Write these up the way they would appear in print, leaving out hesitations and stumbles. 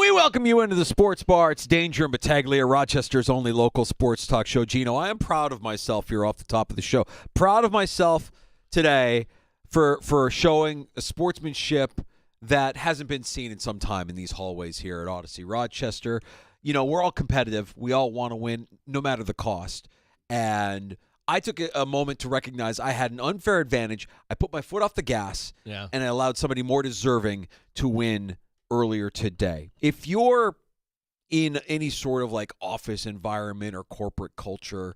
We welcome you into the Sports Bar. It's Danger and Battaglia, Rochester's only local sports talk show. Gino, I am proud of myself here off the top of the show. Proud of myself today for showing a sportsmanship that hasn't been seen in some time in these hallways here at Odyssey Rochester. You know, we're all competitive. We all want to win no matter the cost. And I took a moment to recognize I had an unfair advantage. I put my foot off the gas, and I allowed somebody more deserving to win earlier today. If you're in any sort of like office environment or corporate culture,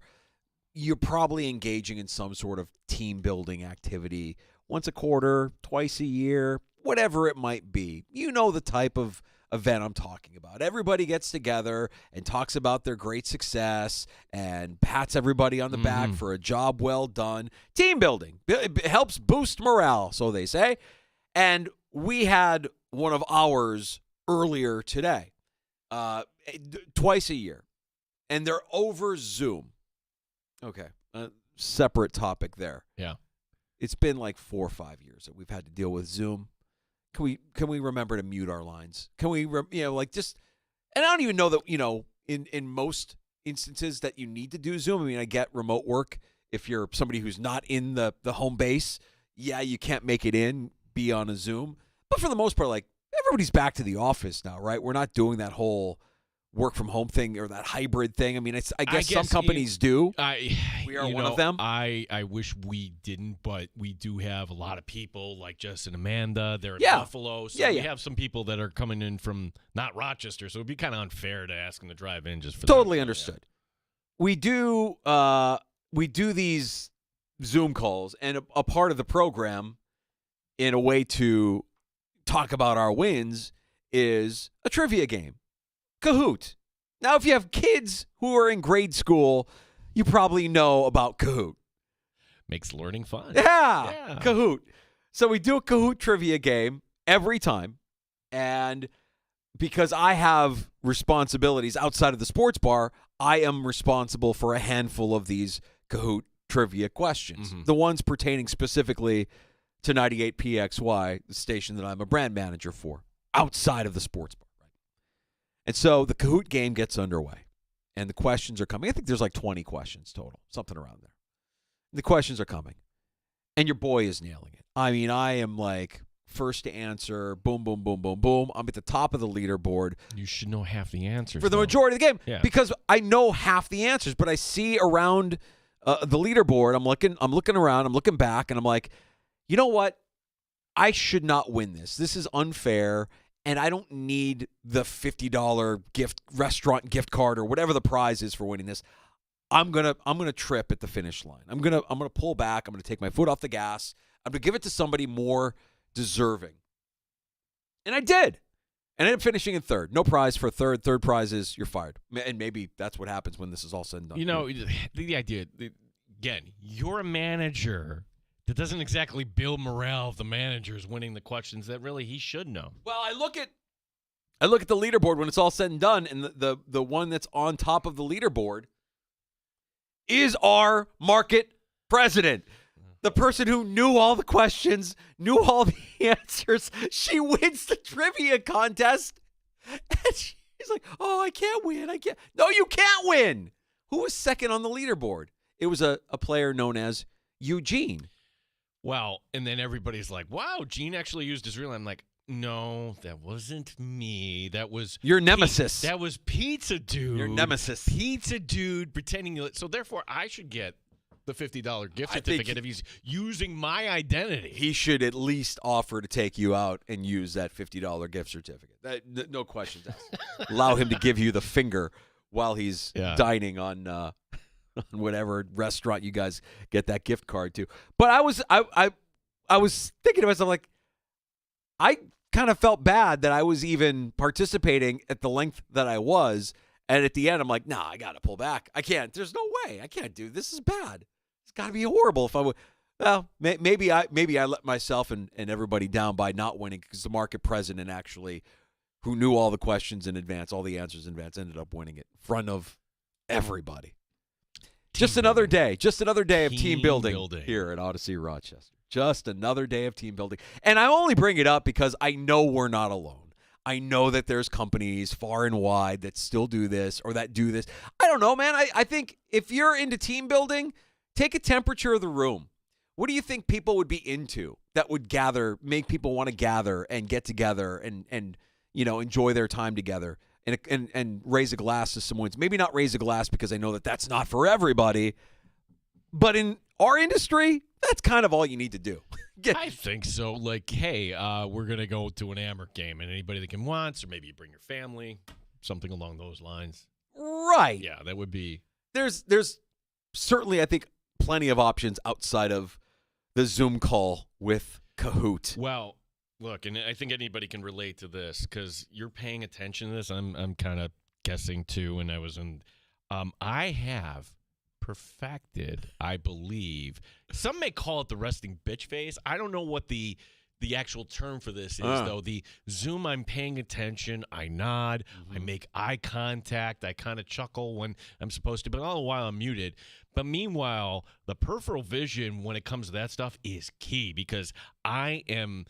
you're probably engaging in some sort of team building activity once a quarter, twice a year, whatever it might be. You know the type of event I'm talking about. Everybody gets together and talks about their great success and pats everybody on the back for a job well done. Team building. It helps boost morale, so they say. And we had one of ours earlier today, twice a year, and they're over Zoom. Okay, separate topic there. Yeah, it's been like 4 or 5 years that we've had to deal with Zoom. Can we remember to mute our lines? Can we, and I don't even know that, in most instances that you need to do Zoom. I mean, I get remote work. If you're somebody who's not in the home base, yeah, you can't make it in, be on a Zoom. But for the most part, like, everybody's back to the office now, right? We're not doing that whole work from home thing or that hybrid thing. I mean, I guess some companies do. We are one of them. I wish we didn't, but we do have a lot of people like Jess and Amanda. They're in Buffalo. So we have some people that are coming in from not Rochester. So it'd be kind of unfair to ask them to drive in just for totally that. Understood. Yeah. We do these Zoom calls, and a part of the program in a way to talk about our wins is a trivia game. Kahoot. Now, if you have kids who are in grade school, you probably know about Kahoot. Makes learning fun. Yeah. Kahoot. So we do a Kahoot trivia game every time. And because I have responsibilities outside of the sports bar, I am responsible for a handful of these Kahoot trivia questions. The ones pertaining specifically to 98PXY, the station that I'm a brand manager for, outside of the sports bar. Right? And so the Kahoot game gets underway, and the questions are coming. I think there's like 20 questions total, something around there. The questions are coming, and your boy is nailing it. I mean, I am like first to answer, boom, boom, boom, boom, boom. I'm at the top of the leaderboard. You should know half the answers. For the majority of the game, because I know half the answers, but I see around the leaderboard, I'm looking around, I'm looking back, and I'm like, you know what? I should not win this. This is unfair, and I don't need the $50 restaurant gift card or whatever the prize is for winning this. I'm gonna trip at the finish line. I'm gonna pull back. I'm gonna take my foot off the gas. I'm gonna give it to somebody more deserving. And I did. And I ended up finishing in third. No prize for third. Third prize is you're fired. And maybe that's what happens when this is all said and done. You know, the idea, again, you're a manager. That doesn't exactly build morale of the managers winning the questions that really he should know. Well, I look at the leaderboard when it's all said and done, and the one that's on top of the leaderboard is our market president. The person who knew all the questions, knew all the answers. She wins the trivia contest. And she's like, oh, I can't win. I can't. No, you can't win. Who was second on the leaderboard? It was a player known as Eugene. Well, and then everybody's like, wow, Gene actually used his real name. I'm like, no, that wasn't me. That was your nemesis. That was Pizza Dude. Your nemesis. Pizza Dude pretending. So therefore, I should get the $50 gift certificate if he's using my identity. He should at least offer to take you out and use that $50 gift certificate. No questions asked. Allow him to give you the finger while he's dining on whatever restaurant you guys get that gift card to. But I was thinking to myself, like, I kind of felt bad that I was even participating at the length that I was. And at the end, I'm like, nah, I got to pull back. I can't. There's no way. I can't do this. This is bad. It's got to be horrible if I would. Well, maybe I let myself and everybody down by not winning, because the market president actually, who knew all the questions in advance, all the answers in advance, ended up winning it in front of everybody. Just another day of team building here at Odyssey Rochester. Just another day of team building. And I only bring it up because I know we're not alone. I know that there's companies far and wide that still do this or that do this. I don't know, man. I think if you're into team building, take a temperature of the room. What do you think people would be into that would make people want to gather and get together and enjoy their time together and raise a glass to someone? Maybe not raise a glass because I know that that's not for everybody, but in our industry, that's kind of all you need to do. I think so. Like, hey, we're going to go to an Amherst game, and anybody that wants, or maybe you bring your family, something along those lines. Right. Yeah, that would be. There's certainly, I think, plenty of options outside of the Zoom call with Kahoot. Well, look, and I think anybody can relate to this because you're paying attention to this. I'm kind of guessing, too, and I was in. I have perfected, I believe. Some may call it the resting bitch face. I don't know what the actual term for this is, though. The Zoom, I'm paying attention, I nod, I make eye contact, I kind of chuckle when I'm supposed to, but all the while I'm muted. But meanwhile, the peripheral vision when it comes to that stuff is key because I am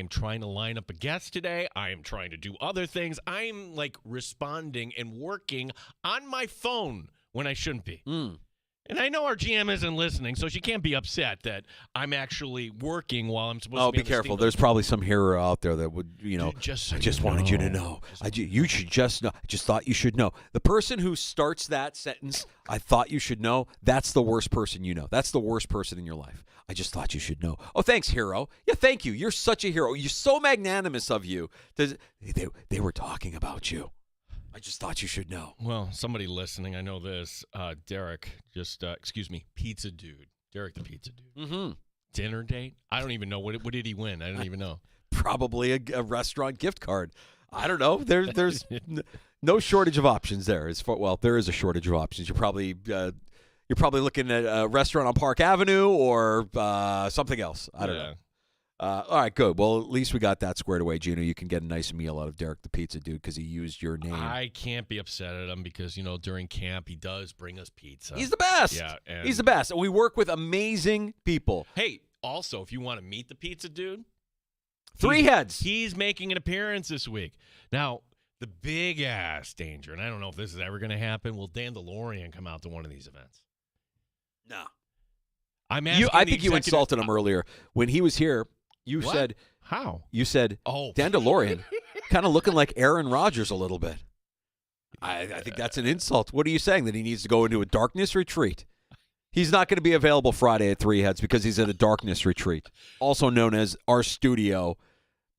trying to line up a guest today. I am trying to do other things. I am like responding and working on my phone when I shouldn't be. And I know our GM isn't listening, so she can't be upset that I'm actually working while I'm supposed to be. Oh, be careful. There's probably some hero out there that would, I just wanted you to know. You should just know. I just thought you should know. The person who starts that sentence, I thought you should know, that's the worst person you know. That's the worst person in your life. I just thought you should know. Oh, thanks, hero. Yeah, thank you. You're such a hero. You're so magnanimous of you. They were talking about you. I just thought you should know. Well, somebody listening, I know this. Derek, Pizza Dude. Derek the Pizza Dude. Mm-hmm. Dinner date? I don't even know. What did he win? I don't even know. Probably a restaurant gift card. I don't know. There's no shortage of options there. There is a shortage of options. You're probably looking at a restaurant on Park Avenue or something else. I don't know. All right, good. Well, at least we got that squared away, Gino. You can get a nice meal out of Derek the Pizza Dude because he used your name. I can't be upset at him because, during camp, he does bring us pizza. He's the best. Yeah, he's the best. And we work with amazing people. Hey, also, if you want to meet the Pizza Dude, Three Heads. He's making an appearance this week. Now, the big-ass danger, and I don't know if this is ever going to happen, will Dan DeLorean come out to one of these events? No. I think you insulted him earlier. When he was here, you what? said... How? You said, oh, Dan DeLorean, kind of looking like Aaron Rodgers a little bit. I think that's an insult. What are you saying, that he needs to go into a darkness retreat? He's not going to be available Friday at Three Heads because he's at a darkness retreat, also known as our studio,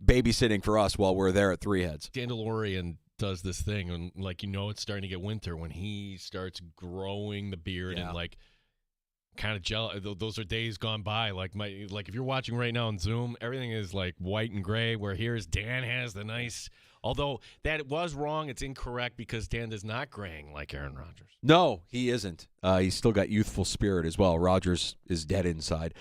babysitting for us while we're there at Three Heads. Dan DeLorean does this thing, and it's starting to get winter when he starts growing the beard and kind of jealous. Those are days gone by. If you're watching right now on Zoom, everything is like white and gray. Where here's Dan has the nice. Although that was wrong, it's incorrect because Dan is not graying like Aaron Rodgers. No, he isn't. He's still got youthful spirit as well. Rodgers is dead inside.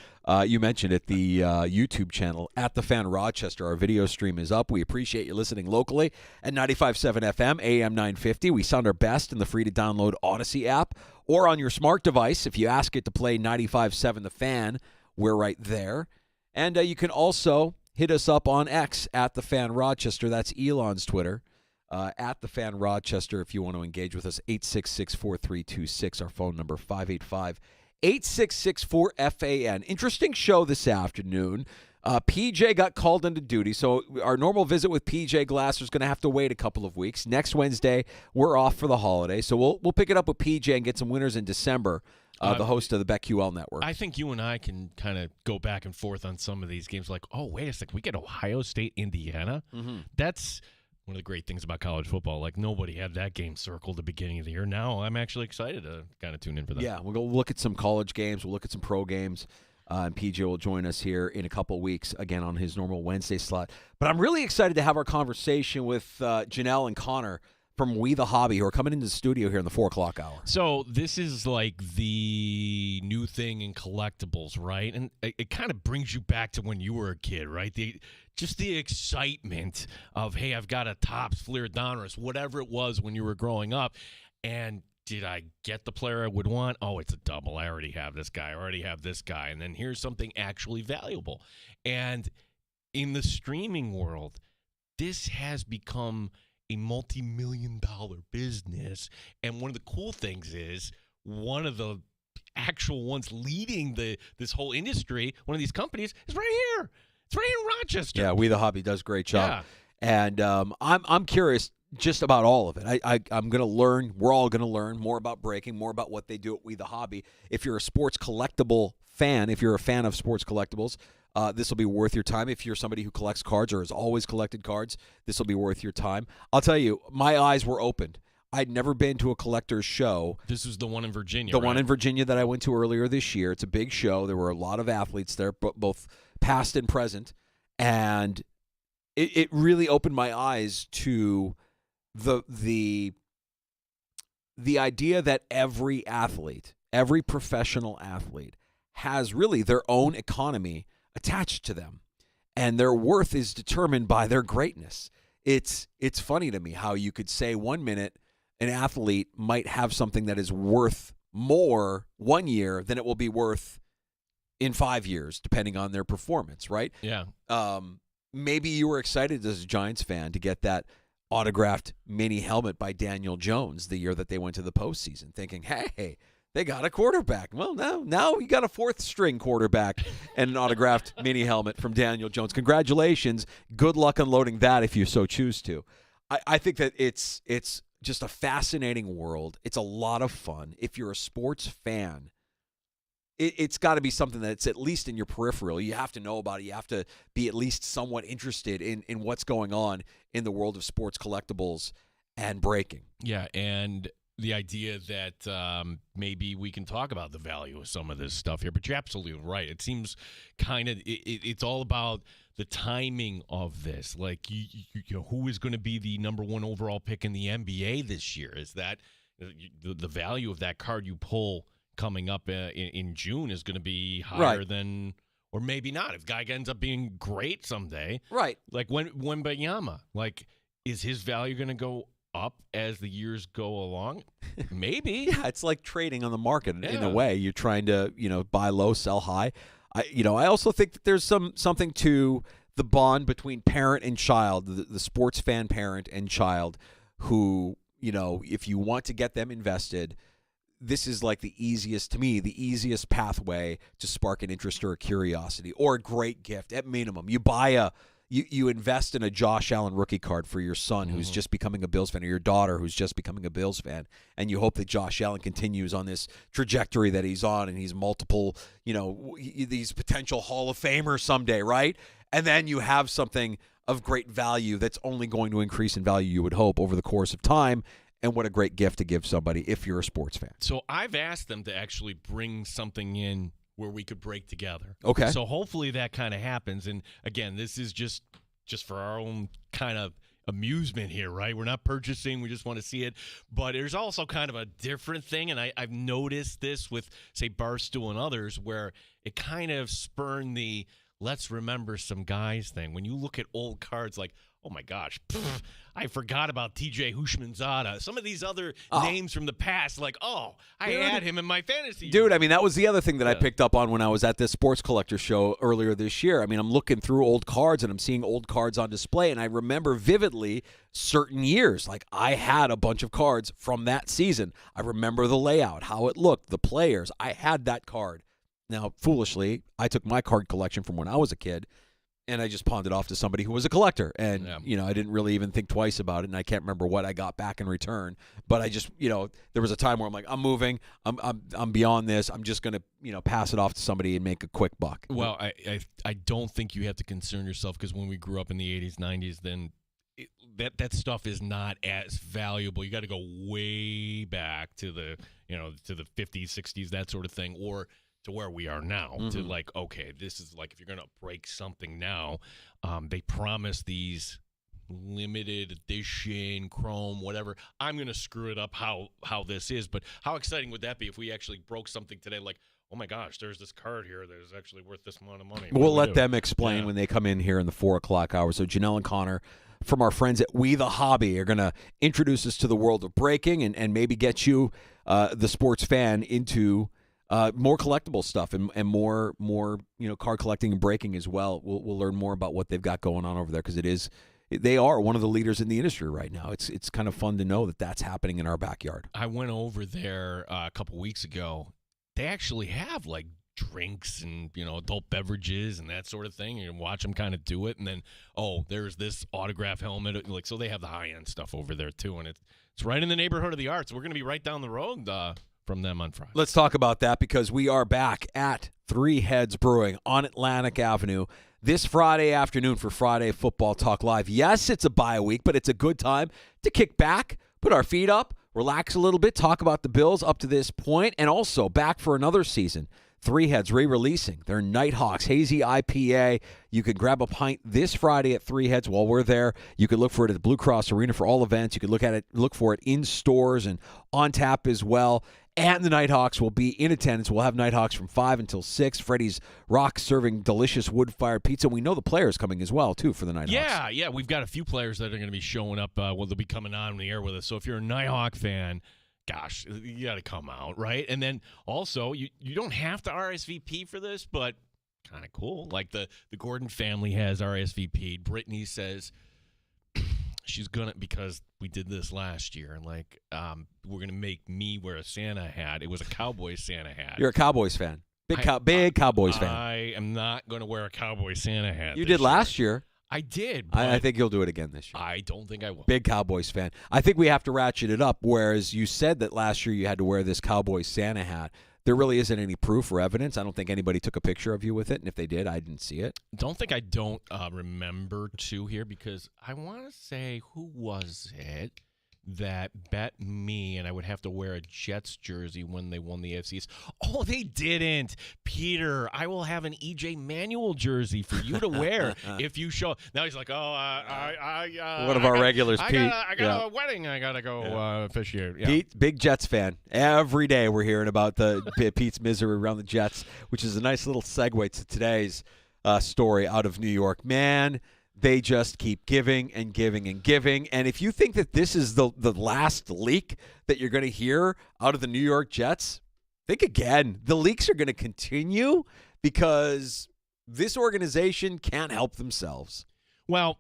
You mentioned it, the YouTube channel at The Fan Rochester. Our video stream is up. We appreciate you listening locally at 95.7 FM, AM 950. We sound our best in the free-to-download Odyssey app or on your smart device. If you ask it to play 95.7 The Fan, we're right there. And you can also hit us up on X at The Fan Rochester. That's Elon's Twitter. At The Fan Rochester if you want to engage with us. 866-4326, our phone number, 585-866-4FAN. Interesting show this afternoon. PJ got called into duty, so our normal visit with PJ Glasser is going to have to wait a couple of weeks. Next Wednesday, we're off for the holiday, so we'll pick it up with PJ and get some winners in December. The host of the BetQL Network. I think you and I can kind of go back and forth on some of these games. Like, oh, wait a second, we get Ohio State, Indiana. Mm-hmm. That's one of the great things about college football. Like, nobody had that game circled at the beginning of the year. Now I'm actually excited to kind of tune in for that. Yeah, we'll go look at some college games. We'll look at some pro games. And PJ will join us here in a couple weeks, again, on his normal Wednesday slot. But I'm really excited to have our conversation with Janelle and Connor from We the Hobby, who are coming into the studio here in the 4 o'clock hour. So this is like the new thing in collectibles, right? And it kind of brings you back to when you were a kid, right? Just the excitement of, hey, I've got a Topps Fleer-Donruss, whatever it was when you were growing up. And did I get the player I would want? Oh, it's a double. I already have this guy. I already have this guy. And then here's something actually valuable. And in the streaming world, this has become a multi-million-dollar business. And one of the cool things is one of the actual ones leading this whole industry, one of these companies, is right here. It's right here in Rochester. Yeah, We the Hobby does a great job. Yeah. And I'm curious just about all of it. I'm going to learn. We're all going to learn more about breaking, more about what they do at We the Hobby. If you're a sports collectible fan, if you're a fan of sports collectibles, this will be worth your time. If you're somebody who collects cards or has always collected cards, this will be worth your time. I'll tell you, my eyes were opened. I'd never been to a collector's show. This was the one in Virginia, The one in Virginia that I went to earlier this year. It's a big show. There were a lot of athletes there, both past and present. And it really opened my eyes to the idea that every athlete, every professional athlete, has really their own economy attached to them, and their worth is determined by their greatness. It's funny to me how you could say 1 minute an athlete might have something that is worth more 1 year than it will be worth in 5 years, depending on their performance, right? Yeah. Maybe you were excited as a Giants fan to get that autographed mini helmet by Daniel Jones the year that they went to the postseason, thinking, hey, they got a quarterback. Well, now you got a fourth-string quarterback and an autographed mini helmet from Daniel Jones. Congratulations. Good luck unloading that if you so choose to. I think that it's just a fascinating world. It's a lot of fun. If you're a sports fan, it's got to be something that's at least in your peripheral. You have to know about it. You have to be at least somewhat interested in what's going on in the world of sports collectibles and breaking. Yeah, and the idea that maybe we can talk about the value of some of this stuff here, but you're absolutely right. It seems kind of it's all about the timing of this. Like, you know, who is going to be the number one overall pick in the NBA this year? Is that the value of that card you pull coming up in June is going to be higher than, or maybe not. If guy ends up being great someday, right? Like Wembanyama, like, is his value going to go up as the years go along? Maybe. Yeah, it's like trading on the market in a way. You're trying to, buy low, sell high. I also think that there's something to the bond between parent and child, the sports fan parent and child, who, if you want to get them invested, this is like the easiest pathway to spark an interest or a curiosity or a great gift. At minimum, you buy you invest in a Josh Allen rookie card for your son who's just becoming a Bills fan, or your daughter who's just becoming a Bills fan, and you hope that Josh Allen continues on this trajectory that he's on, and he's multiple, these potential Hall of Famers someday, right? And then you have something of great value that's only going to increase in value, you would hope, over the course of time. And what a great gift to give somebody if you're a sports fan. So I've asked them to actually bring something in where we could break together. Okay. So hopefully that kind of happens. And again, this is just for our own kind of amusement here, right? We're not purchasing. We just want to see it. But there's also kind of a different thing, and I've noticed this with, say, Barstool and others, where it kind of spurned the let's remember some guys thing. When you look at old cards like, oh my gosh, I forgot about TJ Hushmanzada. Some of these other names from the past, like, I had him in my fantasy. Dude, I mean, that was the other thing that I picked up on when I was at this sports collector show earlier this year. I mean, I'm looking through old cards and I'm seeing old cards on display, and I remember vividly certain years. Like, I had a bunch of cards from that season. I remember the layout, how it looked, the players. I had that card. Now, foolishly, I took my card collection from when I was a kid, and I just pawned it off to somebody who was a collector. And, I didn't really even think twice about it, and I can't remember what I got back in return. But I just, there was a time where I'm like, I'm moving. I'm beyond this. I'm just going to, pass it off to somebody and make a quick buck. Well, I don't think you have to concern yourself, because when we grew up in the 80s, 90s, then that stuff is not as valuable. You got to go way back to the, to the 50s, 60s, that sort of thing, or to where we are now, to like, okay, this is like, if you're going to break something now, they promise these limited edition chrome, whatever. I'm going to screw it up how this is, but how exciting would that be if we actually broke something today? Like, oh my gosh, there's this card here that is actually worth this amount of money. We'll let them explain when they come in here in the 4 o'clock hour. So Janelle and Connor from our friends at We the Hobby are going to introduce us to the world of breaking and maybe get you, the sports fan, into more collectible stuff and more card collecting and breaking as well. We'll learn more about what they've got going on over there, because it is they are one of the leaders in the industry right now. It's kind of fun to know that that's happening in our backyard. I went over there a couple weeks ago. They actually have like drinks and adult beverages and that sort of thing. You can watch them kind of do it, and then there's this autograph helmet. Like, so they have the high end stuff over there too, and it's right in the neighborhood of the arts. We're going to be right down the road from them on Friday. Let's talk about that because we are back at Three Heads Brewing on Atlantic Avenue this Friday afternoon for Friday Football Talk Live. Yes, it's a bye week, but it's a good time to kick back, put our feet up, relax a little bit, talk about the Bills up to this point, and also back for another season. Three Heads re-releasing their Nighthawks Hazy IPA. You can grab a pint this Friday at Three Heads while we're there. You can look for it at the Blue Cross Arena for all events. You can look for it in stores and on tap as well. And the Nighthawks will be in attendance. We'll have Nighthawks from 5 until 6. Freddie's Rock serving delicious wood-fired pizza. We know the players coming as well, too, for the Nighthawks. Yeah. We've got a few players that are going to be showing up. They'll be coming on the air with us. So if you're a Nighthawk fan, gosh, you got to come out, right? And then also, you don't have to RSVP for this, but kind of cool. Like the Gordon family has RSVP'd. Brittany says she's going to, because we did this last year, like we're going to make me wear a Santa hat. It was a Cowboys Santa hat. You're a Cowboys fan. Big Cowboys fan. I am not going to wear a Cowboys Santa hat. You did last year. I did. I think you'll do it again this year. I don't think I will. Big Cowboys fan. I think we have to ratchet it up, whereas you said that last year you had to wear this Cowboys Santa hat. There really isn't any proof or evidence. I don't think anybody took a picture of you with it, and if they did, I didn't see it. Don't remember to here, because I want to say, who was it that bet me and I would have to wear a Jets jersey when they won the AFCs? Oh, they didn't. Peter, I will have an EJ Manuel jersey for you to wear if you show. Now he's like, one of our regulars, Pete. I got a wedding. I got to go officiate. Yeah. Pete, big Jets fan. Every day we're hearing about Pete's misery around the Jets, which is a nice little segue to today's story out of New York. Man, they just keep giving and giving and giving. And if you think that this is the last leak that you're going to hear out of the New York Jets, think again. The leaks are going to continue because this organization can't help themselves. Well,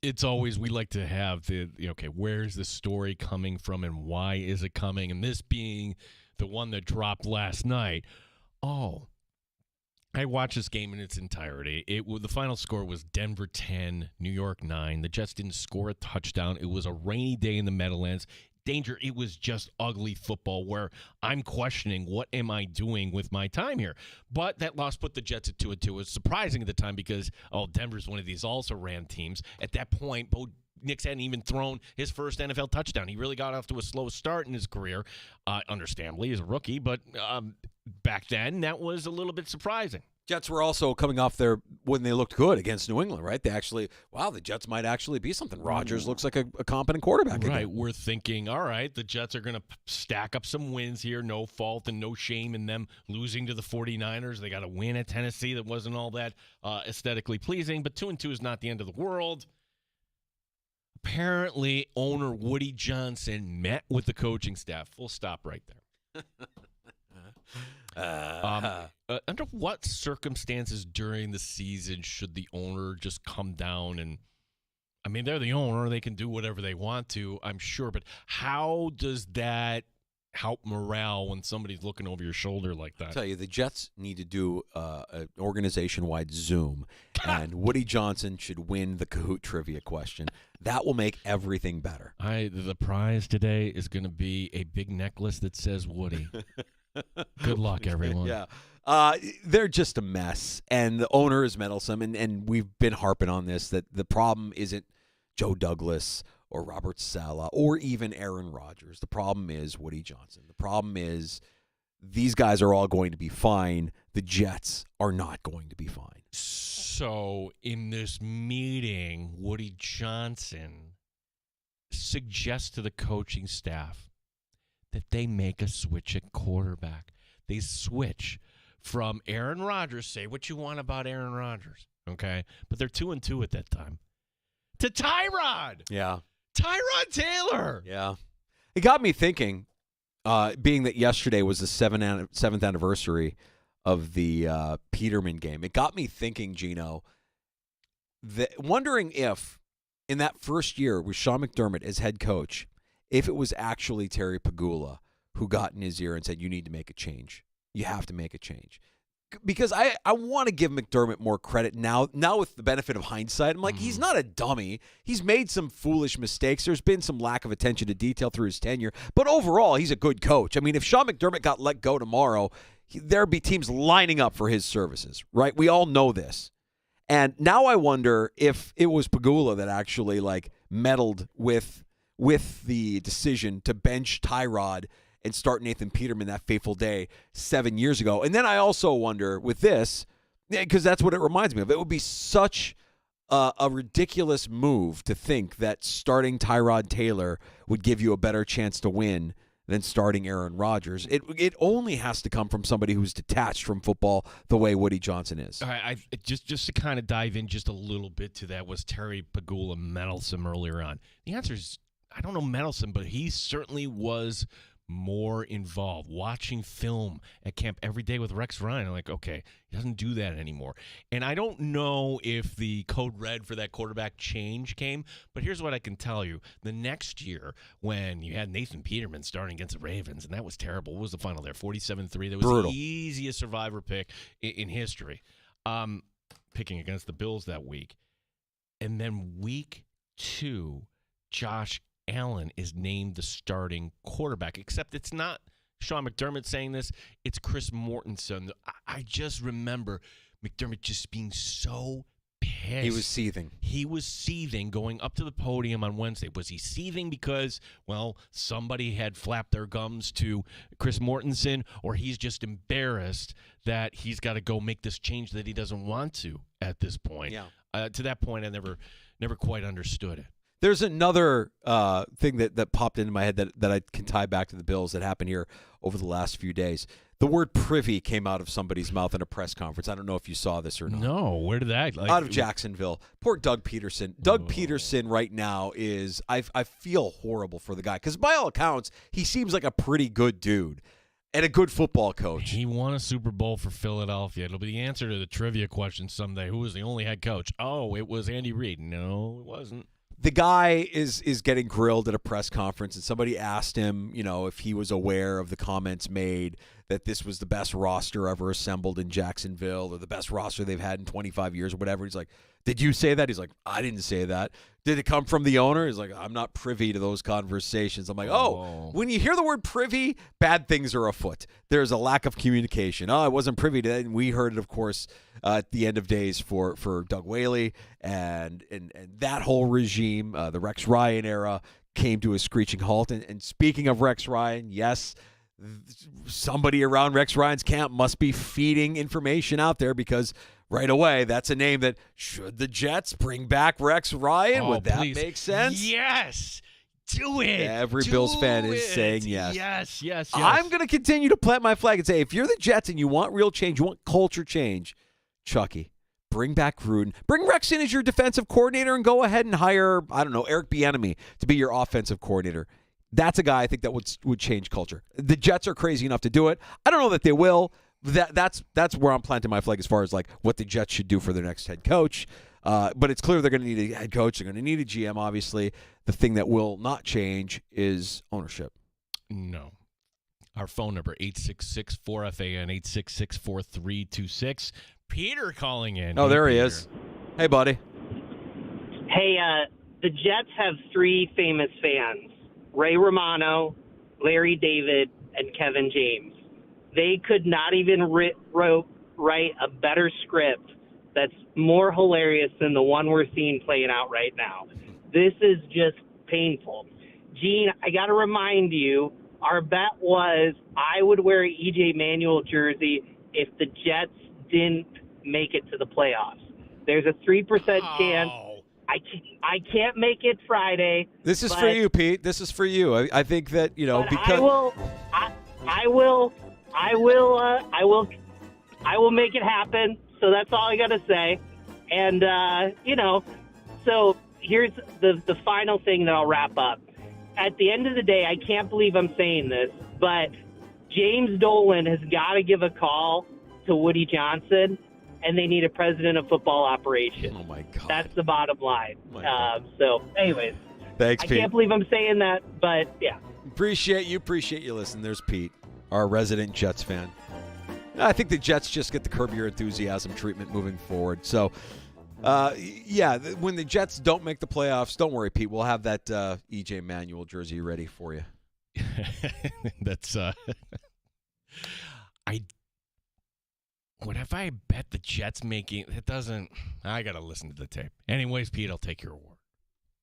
it's always, we like to have where's the story coming from and why is it coming? And this being the one that dropped last night. I watched this game in its entirety. The final score was Denver 10, New York 9. The Jets didn't score a touchdown. It was a rainy day in the Meadowlands. Danger, it was just ugly football where I'm questioning what am I doing with my time here. But that loss put the Jets at 2-2. It was surprising at the time because, Denver's one of these also-ran teams. At that point, Bo Nix hadn't even thrown his first NFL touchdown. He really got off to a slow start in his career, understandably, as a rookie. But back then, that was a little bit surprising. Jets were also coming off there when they looked good against New England, right? They actually, the Jets might actually be something. Rodgers looks like a competent quarterback right. Again. We're thinking, all right, the Jets are going to stack up some wins here. No fault and no shame in them losing to the 49ers. They got a win at Tennessee that wasn't all that aesthetically pleasing, but 2-2 is not the end of the world. Apparently, owner Woody Johnson met with the coaching staff. We'll stop right there. Under what circumstances during the season should the owner just come down and, they're the owner. They can do whatever they want to, I'm sure. But how does that help morale when somebody's looking over your shoulder like that? I'll tell you, the Jets need to do an organization-wide Zoom, and Woody Johnson should win the Kahoot trivia question. That will make everything better. The prize today is going to be a big necklace that says Woody. Good luck, everyone. Yeah. They're just a mess, and the owner is meddlesome, and we've been harping on this, that the problem isn't Joe Douglas or Robert Saleh or even Aaron Rodgers. The problem is Woody Johnson. The problem is these guys are all going to be fine. The Jets are not going to be fine. So in this meeting, Woody Johnson suggests to the coaching staff that they make a switch at quarterback. They switch from Aaron Rodgers, say what you want about Aaron Rodgers, okay? But they're 2-2 at that time, to Tyrod. Yeah. Tyrod Taylor. Yeah. It got me thinking, being that yesterday was the seventh anniversary of the Peterman game, it got me thinking, Gino, wondering if in that first year with Sean McDermott as head coach, if it was actually Terry Pagula who got in his ear and said, you need to make a change. You have to make a change. Because I want to give McDermott more credit now with the benefit of hindsight. I'm like, he's not a dummy. He's made some foolish mistakes. There's been some lack of attention to detail through his tenure. But overall, he's a good coach. I mean, if Sean McDermott got let go tomorrow, there'd be teams lining up for his services, right? We all know this. And now I wonder if it was Pagula that actually like meddled with the decision to bench Tyrod and start Nathan Peterman that fateful day 7 years ago. And then I also wonder with this, because that's what it reminds me of, it would be such a ridiculous move to think that starting Tyrod Taylor would give you a better chance to win than starting Aaron Rodgers. It only has to come from somebody who's detached from football the way Woody Johnson is. All right, just to kind of dive in just a little bit to that, was Terry Pagula meddlesome earlier on? The answer is, I don't know meddlesome, but he certainly was more involved, watching film at camp every day with Rex Ryan. I'm like, okay, he doesn't do that anymore. And I don't know if the code red for that quarterback change came, but here's what I can tell you. The next year, when you had Nathan Peterman starting against the Ravens, and that was terrible. What was the final there? 47-3. That was brutal. The easiest survivor pick in history. Picking against the Bills that week. And then week 2, Josh Allen is named the starting quarterback, except it's not Sean McDermott saying this, it's Chris Mortensen. I just remember McDermott just being so pissed. He was seething. He was seething going up to the podium on Wednesday. Was he seething because, well, somebody had flapped their gums to Chris Mortensen, or he's just embarrassed that he's got to go make this change that he doesn't want to at this point? Yeah. To that point, I never quite understood it. There's another thing that popped into my head that I can tie back to the Bills that happened here over the last few days. The word privy came out of somebody's mouth in a press conference. I don't know if you saw this or not. No, where did that? Out of Jacksonville. Poor Doug Peterson. Doug Peterson right now is, I feel horrible for the guy because by all accounts, he seems like a pretty good dude and a good football coach. He won a Super Bowl for Philadelphia. It'll be the answer to the trivia question someday. Who was the only head coach? Oh, it was Andy Reid. No, it wasn't. The guy is getting grilled at a press conference, and somebody asked him, if he was aware of the comments made that this was the best roster ever assembled in Jacksonville or the best roster they've had in 25 years or whatever. He's like, did you say that? He's like, I didn't say that. Did it come from the owner? He's like, I'm not privy to those conversations. I'm like, when you hear the word privy, bad things are afoot. There's a lack of communication. I wasn't privy to that. And we heard it, of course, at the end of days for Doug Whaley and that whole regime, the Rex Ryan era, came to a screeching halt. And speaking of Rex Ryan, yes, somebody around Rex Ryan's camp must be feeding information out there because right away, that's a name that, should the Jets bring back Rex Ryan? Would that make sense? Yes. Do it. Every Bills fan is saying yes. Yes. I'm going to continue to plant my flag and say, if you're the Jets and you want real change, you want culture change, Chucky, bring back Gruden. Bring Rex in as your defensive coordinator and go ahead and hire, I don't know, Eric Bieniemy to be your offensive coordinator. That's a guy I think that would change culture. The Jets are crazy enough to do it. I don't know that they will. That's where I'm planting my flag as far as like what the Jets should do for their next head coach. But it's clear they're going to need a head coach. They're going to need a GM, obviously. The thing that will not change is ownership. No. Our phone number, 866-4FAN, 866-4326. Peter calling in. Oh, there he is. Hey, buddy. Hey, the Jets have 3 famous fans, Ray Romano, Larry David, and Kevin James. They could not even write a better script that's more hilarious than the one we're seeing playing out right now. This is just painful. Gene, I got to remind you, our bet was I would wear an E.J. Manuel jersey if the Jets didn't make it to the playoffs. There's a 3% chance. I can't make it Friday. This is for you, Pete. This is for you. I think that, because I will make it happen. So that's all I got to say. And, so here's the final thing that I'll wrap up. At the end of the day, I can't believe I'm saying this, but James Dolan has got to give a call to Woody Johnson and they need a president of football operations. Oh, my God. That's the bottom line. So, anyways. Thanks, Pete. I can't believe I'm saying that, but yeah. Appreciate you listening. There's Pete, our resident Jets fan. I think the Jets just get the curb your enthusiasm treatment moving forward. So, when the Jets don't make the playoffs, don't worry, Pete. We'll have that E.J. Manuel jersey ready for you. That's what if I bet the Jets making it doesn't? I gotta listen to the tape. Anyways, Pete, I'll take your award.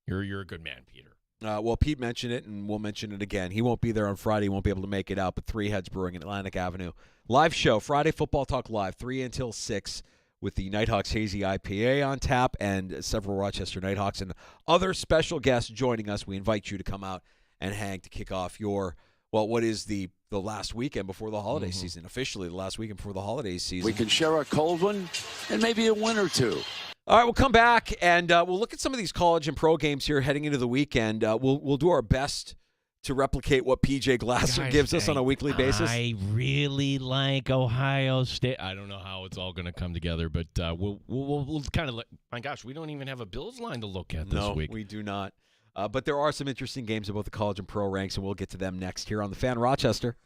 You're a good man, Peter. Well, Pete mentioned it, and we'll mention it again. He won't be there on Friday. He won't be able to make it out, but Three Heads Brewing in Atlantic Avenue. Live show, Friday Football Talk Live, 3 until 6, with the Nighthawks Hazy IPA on tap and several Rochester Nighthawks and other special guests joining us. We invite you to come out and hang to kick off what is the last weekend before the holiday season, officially the last weekend before the holiday season. We can share a cold one and maybe a win or two. All right, we'll come back, and we'll look at some of these college and pro games here heading into the weekend. We'll do our best to replicate what PJ Glasser gives us on a weekly basis. I really like Ohio State. I don't know how it's all going to come together, but we'll kind of my gosh, we don't even have a Bills line to look at this week. No, we do not. But there are some interesting games about the college and pro ranks, and we'll get to them next here on The Fan Rochester.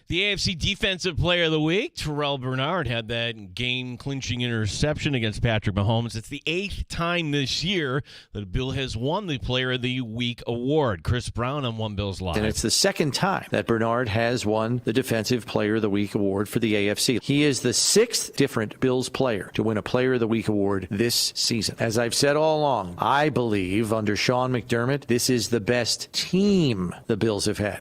The AFC Defensive Player of the Week, Terrell Bernard, had that game-clinching interception against Patrick Mahomes. It's the 8th time this year that Bill has won the Player of the Week award. Chris Brown on One Bills Live. And it's the second time that Bernard has won the Defensive Player of the Week award for the AFC. He is the 6th different Bills player to win a Player of the Week award this season. As I've said all along, I believe under Sean McDermott, this is the best team the Bills have had.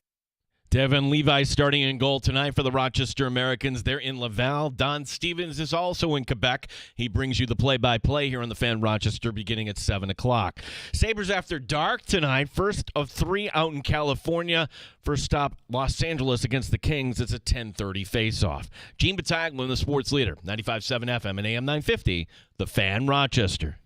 Devin Levi starting in goal tonight for the Rochester Americans. They're in Laval. Don Stevens is also in Quebec. He brings you the play-by-play here on the Fan Rochester beginning at 7 o'clock. Sabres after dark tonight. First of 3 out in California. First stop, Los Angeles against the Kings. It's a 10:30 face-off. Gene Battaglia, the sports leader. 95.7 FM and AM 950. The Fan Rochester.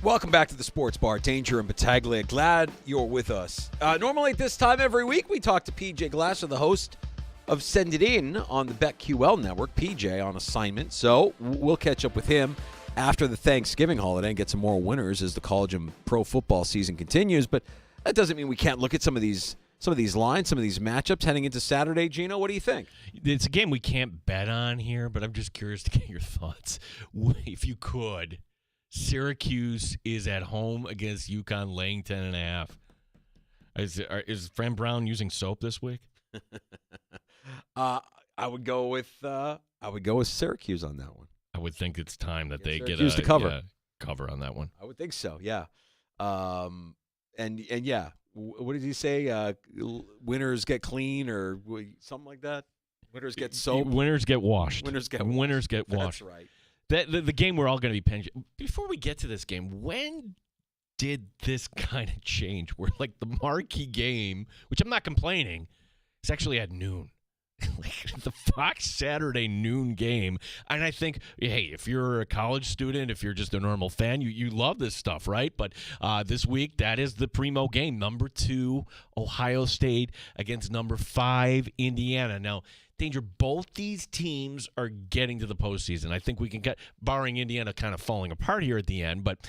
Welcome back to the Sports Bar. Danger and Battaglia. Glad you're with us. Normally at this time every week, we talk to PJ Glasser, the host of Send It In on the BetQL network. PJ on assignment, so we'll catch up with him after the Thanksgiving holiday and get some more winners as the college and pro football season continues. But that doesn't mean we can't look at some of these lines, some of these matchups heading into Saturday. Gino, what do you think? It's a game we can't bet on here, but I'm just curious to get your thoughts. If you could, Syracuse is at home against UConn, laying 10.5. Is Fran Brown using soap this week? I would go with Syracuse on that one. I would think it's time that they Syracuse get to cover. Cover on that one. I would think so. Yeah. And yeah. What did he say? Winners get clean or something like that. Winners get soap. Winners get washed. Winners get washed. That's right. The game we're all going to be paying. Before we get to this game, when did this kind of change? Where like the marquee game, which I'm not complaining, is actually at noon. Like the Fox Saturday noon game. And I think, hey, if you're a college student, if you're just a normal fan, you love this stuff, right? But this week, that is the primo game. Number 2, Ohio State against number 5, Indiana. Now, Danger, both these teams are getting to the postseason. I think we can get, barring Indiana kind of falling apart here at the end, but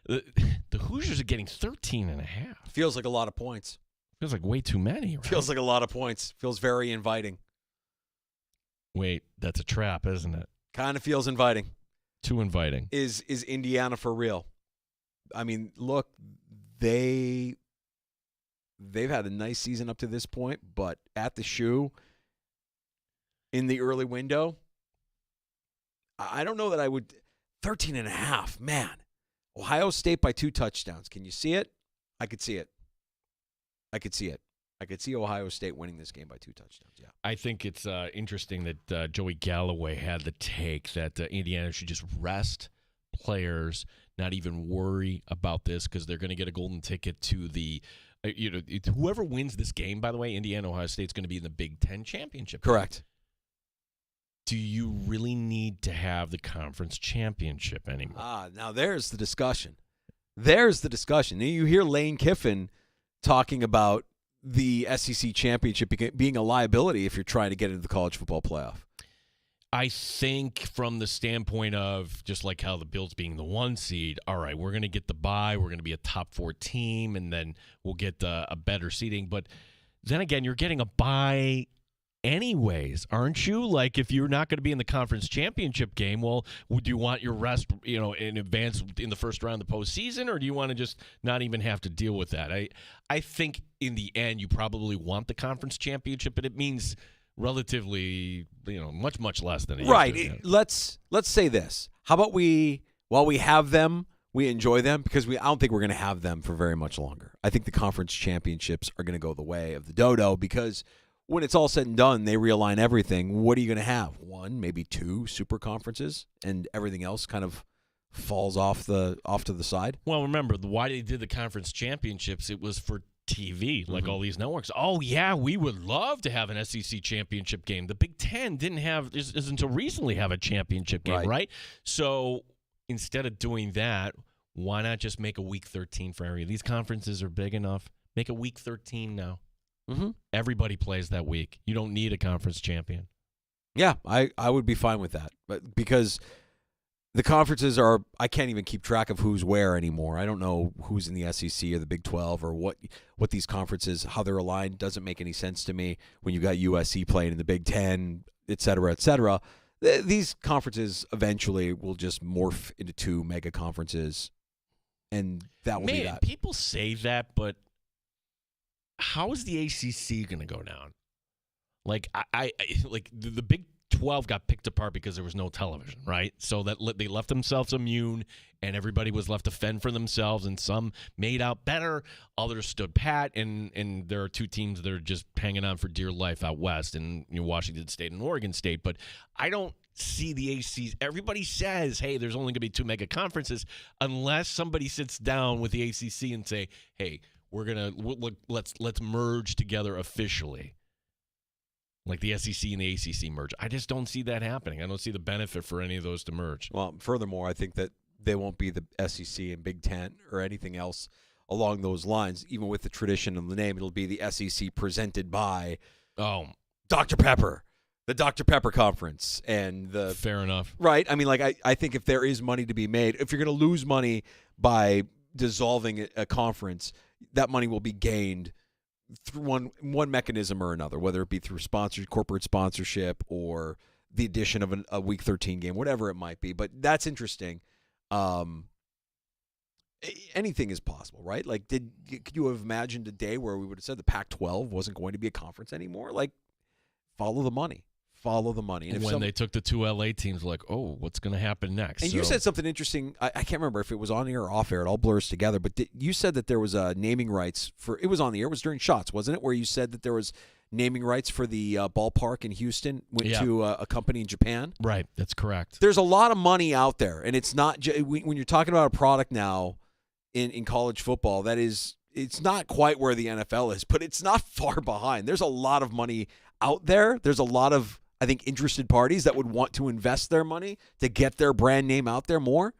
the Hoosiers are getting 13.5. Feels like a lot of points. Feels like way too many, right? Feels like a lot of points. Feels very inviting. Wait, that's a trap, isn't it? Kind of feels inviting. Too inviting. Is Indiana for real? I mean, look, they've had a nice season up to this point, but at the shoe, in the early window, I don't know that I would. 13.5, man. Ohio State by 2 touchdowns. Can you see it? I could see it. I could see Ohio State winning this game by 2 touchdowns, yeah. I think it's interesting that Joey Galloway had the take that Indiana should just rest players, not even worry about this because they're going to get a golden ticket to the whoever wins this game, by the way, Indiana, Ohio State's going to be in the Big Ten championship. Correct. Do you really need to have the conference championship anymore? Now there's the discussion. You hear Lane Kiffin talking about the SEC championship being a liability if you're trying to get into the college football playoff. I think from the standpoint of just like how the Bills being the 1 seed, all right, we're going to get the bye, we're going to be a top 4 team, and then we'll get a better seeding. But then again, you're getting a bye anyways, aren't you? Like, if you're not going to be in the conference championship game, well, would you want your rest, in advance in the first round of the postseason, or do you want to just not even have to deal with that? I think in the end, you probably want the conference championship, but it means relatively, much less than it right. used to. Let's say this. How about while we have them, we enjoy them because I don't think we're going to have them for very much longer. I think the conference championships are going to go the way of the dodo because when it's all said and done, they realign everything. What are you going to have? 1, maybe 2 super conferences, and everything else kind of falls off to the side? Well, remember, why they did the conference championships, it was for TV, like all these networks. Oh, yeah, we would love to have an SEC championship game. The Big Ten didn't until recently have a championship game, right? So instead of doing that, Why not just make a Week 13 for every? These conferences are big enough. Make a Week 13 now. Mm-hmm. Everybody plays that week. You don't need a conference champion. Yeah, I would be fine with that, but because the conferences are, I can't even keep track of who's where anymore. I don't know who's in the SEC or the Big 12 or what these conferences, how they're aligned, doesn't make any sense to me when you got USC playing in the Big 10, et cetera, et cetera. These conferences eventually will just morph into 2 mega conferences, and that will be that. People say that, but how is the ACC going to go down? Like I like the Big 12 got picked apart because there was no television, right? So that they left themselves immune, and everybody was left to fend for themselves. And some made out better, others stood pat. And there are 2 teams that are just hanging on for dear life out west, in Washington State and Oregon State. But I don't see the ACC. Everybody says, hey, there's only going to be 2 mega conferences, unless somebody sits down with the ACC and say, hey, let's merge together officially. Like the SEC and the ACC merge. I just don't see that happening. I don't see the benefit for any of those to merge. Well, furthermore, I think that they won't be the SEC and Big Ten or anything else along those lines. Even with the tradition of the name, it'll be the SEC presented by Dr. Pepper, the Dr. Pepper Conference. And the fair enough. Right. I mean, like, I think if there is money to be made, if you're going to lose money by dissolving a conference, that money will be gained through one mechanism or another, whether it be through corporate sponsorship or the addition of a Week 13 game, whatever it might be. But that's interesting. Anything is possible, right? Like, could you have imagined a day where we would have said the Pac-12 wasn't going to be a conference anymore? Like, follow the money. Follow the money. And when they took the 2 LA teams, like, oh, what's going to happen next? And you said something interesting. I can't remember if it was on air or off air. It all blurs together. But you said that there was naming rights for. It was on the air. It was during Shots, wasn't it? Where you said that there was naming rights for the ballpark in Houston went to a company in Japan. Right. That's correct. There's a lot of money out there, and it's not when you're talking about a product now in college football that is. It's not quite where the NFL is, but it's not far behind. There's a lot of money out there. There's a lot of, I think, interested parties that would want to invest their money to get their brand name out there more.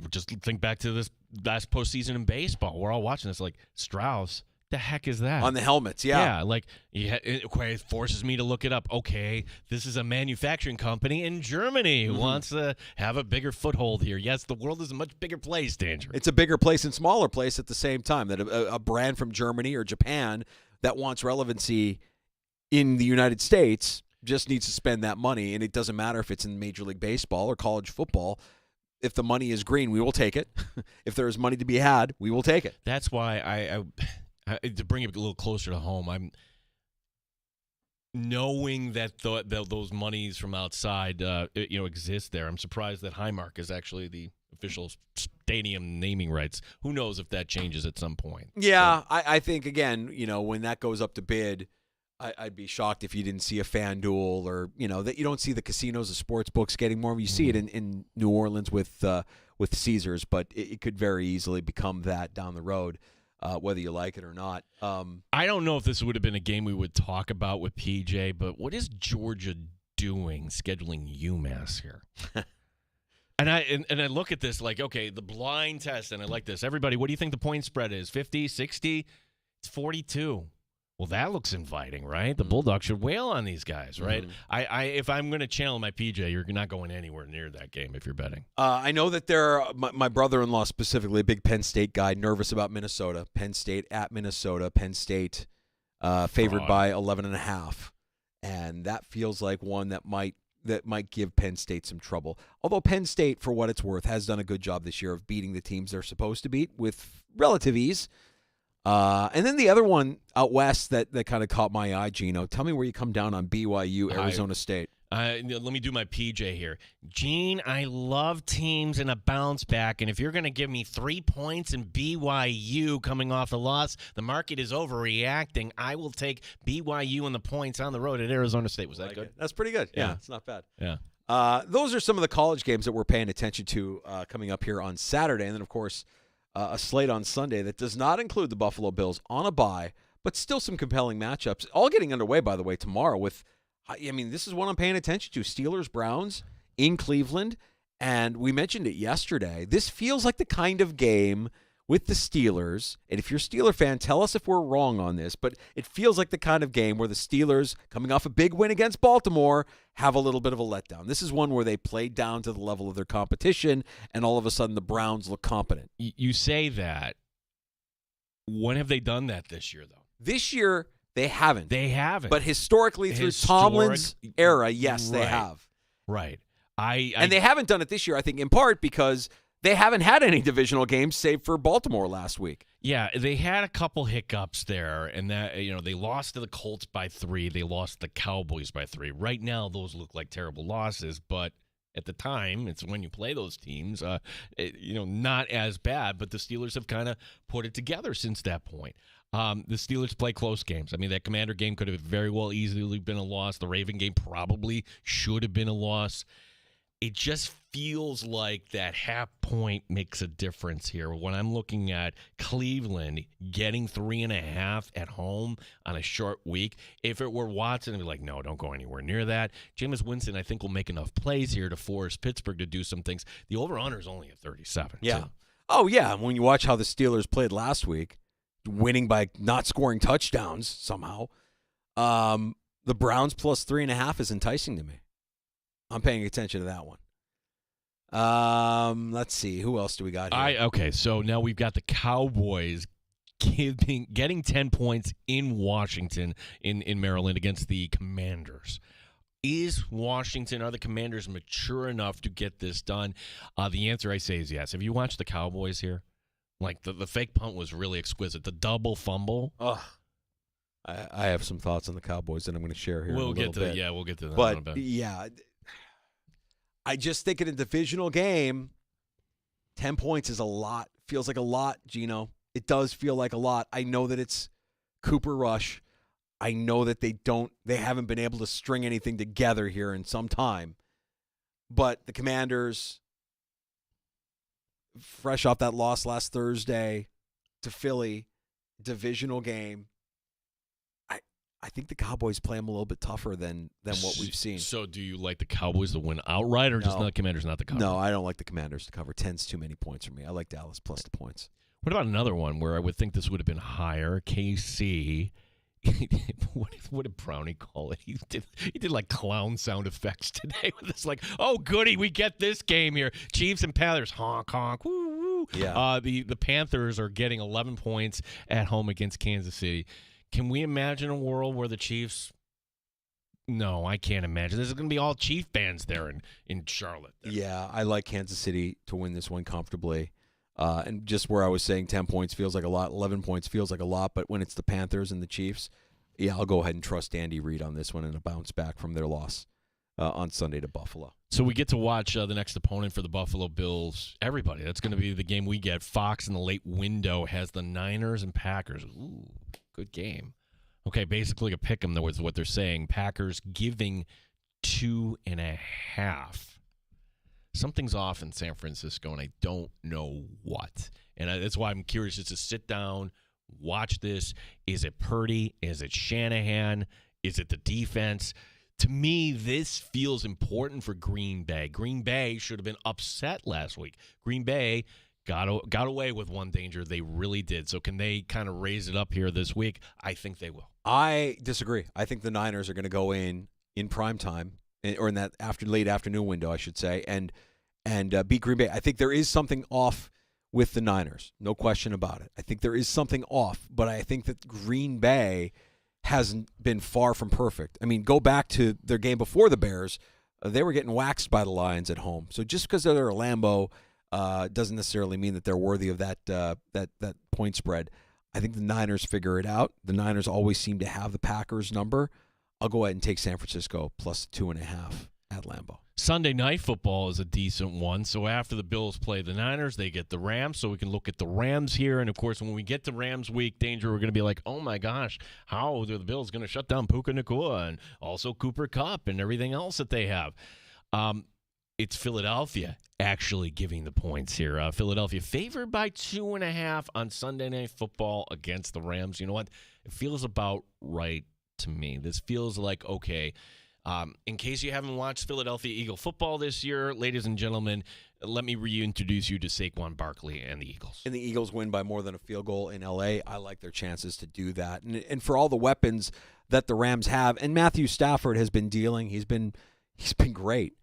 Just think back to this last postseason in baseball. We're all watching this like, Strauss, the heck is that? On the helmets, yeah. Yeah, like, it forces me to look it up. Okay, this is a manufacturing company in Germany who wants to have a bigger foothold here. Yes, the world is a much bigger place, Danger. It's a bigger place and smaller place at the same time. That a brand from Germany or Japan that wants relevancy in the United States just needs to spend that money, and it doesn't matter if it's in Major League Baseball or college football. If the money is green, we will take it. If there is money to be had, we will take it. That's why I to bring it a little closer to home, I'm knowing that those monies from outside exist there. I'm surprised that Highmark is actually the official stadium naming rights. Who knows if that changes at some point? Yeah, so. I think, again, when that goes up to bid, I'd be shocked if you didn't see a FanDuel or, that you don't see the casinos, the sports books getting more. You see it in New Orleans with Caesars, but it could very easily become that down the road, whether you like it or not. I don't know if this would have been a game we would talk about with PJ, but what is Georgia doing scheduling UMass here? And I look at this like, okay, the blind test, and I like this. Everybody, what do you think the point spread is? 50, 60? It's 42. Well, that looks inviting, right? The Bulldogs should wail on these guys, right? Mm-hmm. If I'm going to channel my PJ, you're not going anywhere near that game if you're betting. I know that my brother-in-law specifically, a big Penn State guy, nervous about Minnesota. Penn State at Minnesota. Penn State favored by 11.5, and that feels like one that might give Penn State some trouble. Although Penn State, for what it's worth, has done a good job this year of beating the teams they're supposed to beat with relative ease. And then the other one out west that kind of caught my eye, Gino. Tell me where you come down on BYU, Arizona State. Let me do my PJ here. Gene, I love teams in a bounce back, and if you're going to give me 3 points in BYU coming off the loss, the market is overreacting. I will take BYU and the points on the road at Arizona State. Was that good? That's pretty good. Yeah, it's not bad. Yeah. Those are some of the college games that we're paying attention to coming up here on Saturday, and then, of course, a slate on Sunday that does not include the Buffalo Bills on a bye, but still some compelling matchups. All getting underway, by the way, tomorrow with, this is what I'm paying attention to. Steelers-Browns in Cleveland, And we mentioned it yesterday. This feels like the kind of game with the Steelers, and if you're a Steeler fan, tell us if we're wrong on this, but it feels like the kind of game where the Steelers, coming off a big win against Baltimore, have a little bit of a letdown. This is one where they played down to the level of their competition, and all of a sudden the Browns look competent. You say that. When have they done that this year, though? This year, they haven't. They haven't. But historically, through Tomlin's era, yes, they have. Right. And they haven't done it this year, I think, in part because they haven't had any divisional games save for Baltimore last week. Yeah, they had a couple hiccups there, and that they lost to the Colts by 3. They lost to the Cowboys by 3. Right now, those look like terrible losses, but at the time, it's when you play those teams, not as bad. But the Steelers have kind of put it together since that point. The Steelers play close games. I mean, that Commander game could have very well easily been a loss. The Raven game probably should have been a loss. It just feels like that half point makes a difference here. When I'm looking at Cleveland getting 3.5 at home on a short week, if it were Watson, I'd be like, no, don't go anywhere near that. Jameis Winston, I think, will make enough plays here to force Pittsburgh to do some things. The over-under is only at 37. Yeah. So. Oh, yeah. When you watch how the Steelers played last week, winning by not scoring touchdowns somehow, the Browns plus 3.5 is enticing to me. I'm paying attention to that one. Let's see. Who else do we got here? Okay, so now we've got the Cowboys getting 10 points in Washington, in Maryland, against the Commanders. Are the Commanders mature enough to get this done? The answer, I say, is yes. Have you watched the Cowboys here? Like, the fake punt was really exquisite. The double fumble. Ugh. I have some thoughts on the Cowboys that I'm going to share here in a little bit. Yeah, we'll get to that but, in a little bit. Yeah, I just think in a divisional game, 10 points is a lot. Feels like a lot, Gino. It does feel like a lot. I know that it's Cooper Rush. I know that they haven't been able to string anything together here in some time. But the Commanders, fresh off that loss last Thursday to Philly, divisional game, I think the Cowboys play them a little bit tougher than what we've seen. So do you like the Cowboys to win outright, or just not the Commanders, not the Cowboys? No, I don't like the Commanders to cover. 10's too many points for me. I like Dallas plus the points. What about another one where I would think this would have been higher? KC. What did Brownie call it? He did like clown sound effects today with this, like, oh goody, we get this game here. Chiefs and Panthers, honk honk, woo woo. Yeah. The Panthers are getting 11 points at home against Kansas City. Can we imagine a world where the Chiefs? No, I can't imagine. There's going to be all Chief fans there in Charlotte. Yeah, I like Kansas City to win this one comfortably. And just where I was saying 10 points feels like a lot, 11 points feels like a lot, but when it's the Panthers and the Chiefs, yeah, I'll go ahead and trust Andy Reid on this one and a bounce back from their loss on Sunday to Buffalo. So we get to watch the next opponent for the Buffalo Bills. Everybody, that's going to be the game we get. Fox in the late window has the Niners and Packers. Ooh, good game. Okay, basically a pick 'em, though, is what they're saying. Packers giving 2.5. Something's off in San Francisco, and I don't know what. And that's why I'm curious just to sit down, watch this. Is it Purdy? Is it Shanahan? Is it the defense? To me, this feels important for Green Bay. Green Bay should have been upset last week. Green Bay got away with one danger. They really did. So can they kind of raise it up here this week? I think they will. I disagree. I think the Niners are going to go in prime time, or in that late afternoon window, I should say, and beat Green Bay. I think there is something off with the Niners. No question about it. I think there is something off, but I think that Green Bay hasn't been far from perfect. I mean, go back to their game before the Bears. They were getting waxed by the Lions at home. So just because they're a Lambeau doesn't necessarily mean that they're worthy of that point spread. I think the Niners figure it out. The Niners always seem to have the Packers number. I'll go ahead and take San Francisco plus 2.5 at Lambeau. Sunday Night Football is a decent one. So after the Bills play the Niners, they get the Rams. So we can look at the Rams here. And, of course, when we get to Rams week, Danger, we're going to be like, oh, my gosh, how are the Bills going to shut down Puka Nacua and also Cooper Kupp and everything else that they have? It's Philadelphia actually giving the points here. Philadelphia favored by 2.5 on Sunday Night Football against the Rams. You know what? It feels about right to me. This feels like, okay, In case you haven't watched Philadelphia Eagle football this year, ladies and gentlemen, let me reintroduce you to Saquon Barkley and the Eagles. And the Eagles win by more than a field goal in L.A. I like their chances to do that. And for all the weapons that the Rams have, and Matthew Stafford has been dealing, he's been great.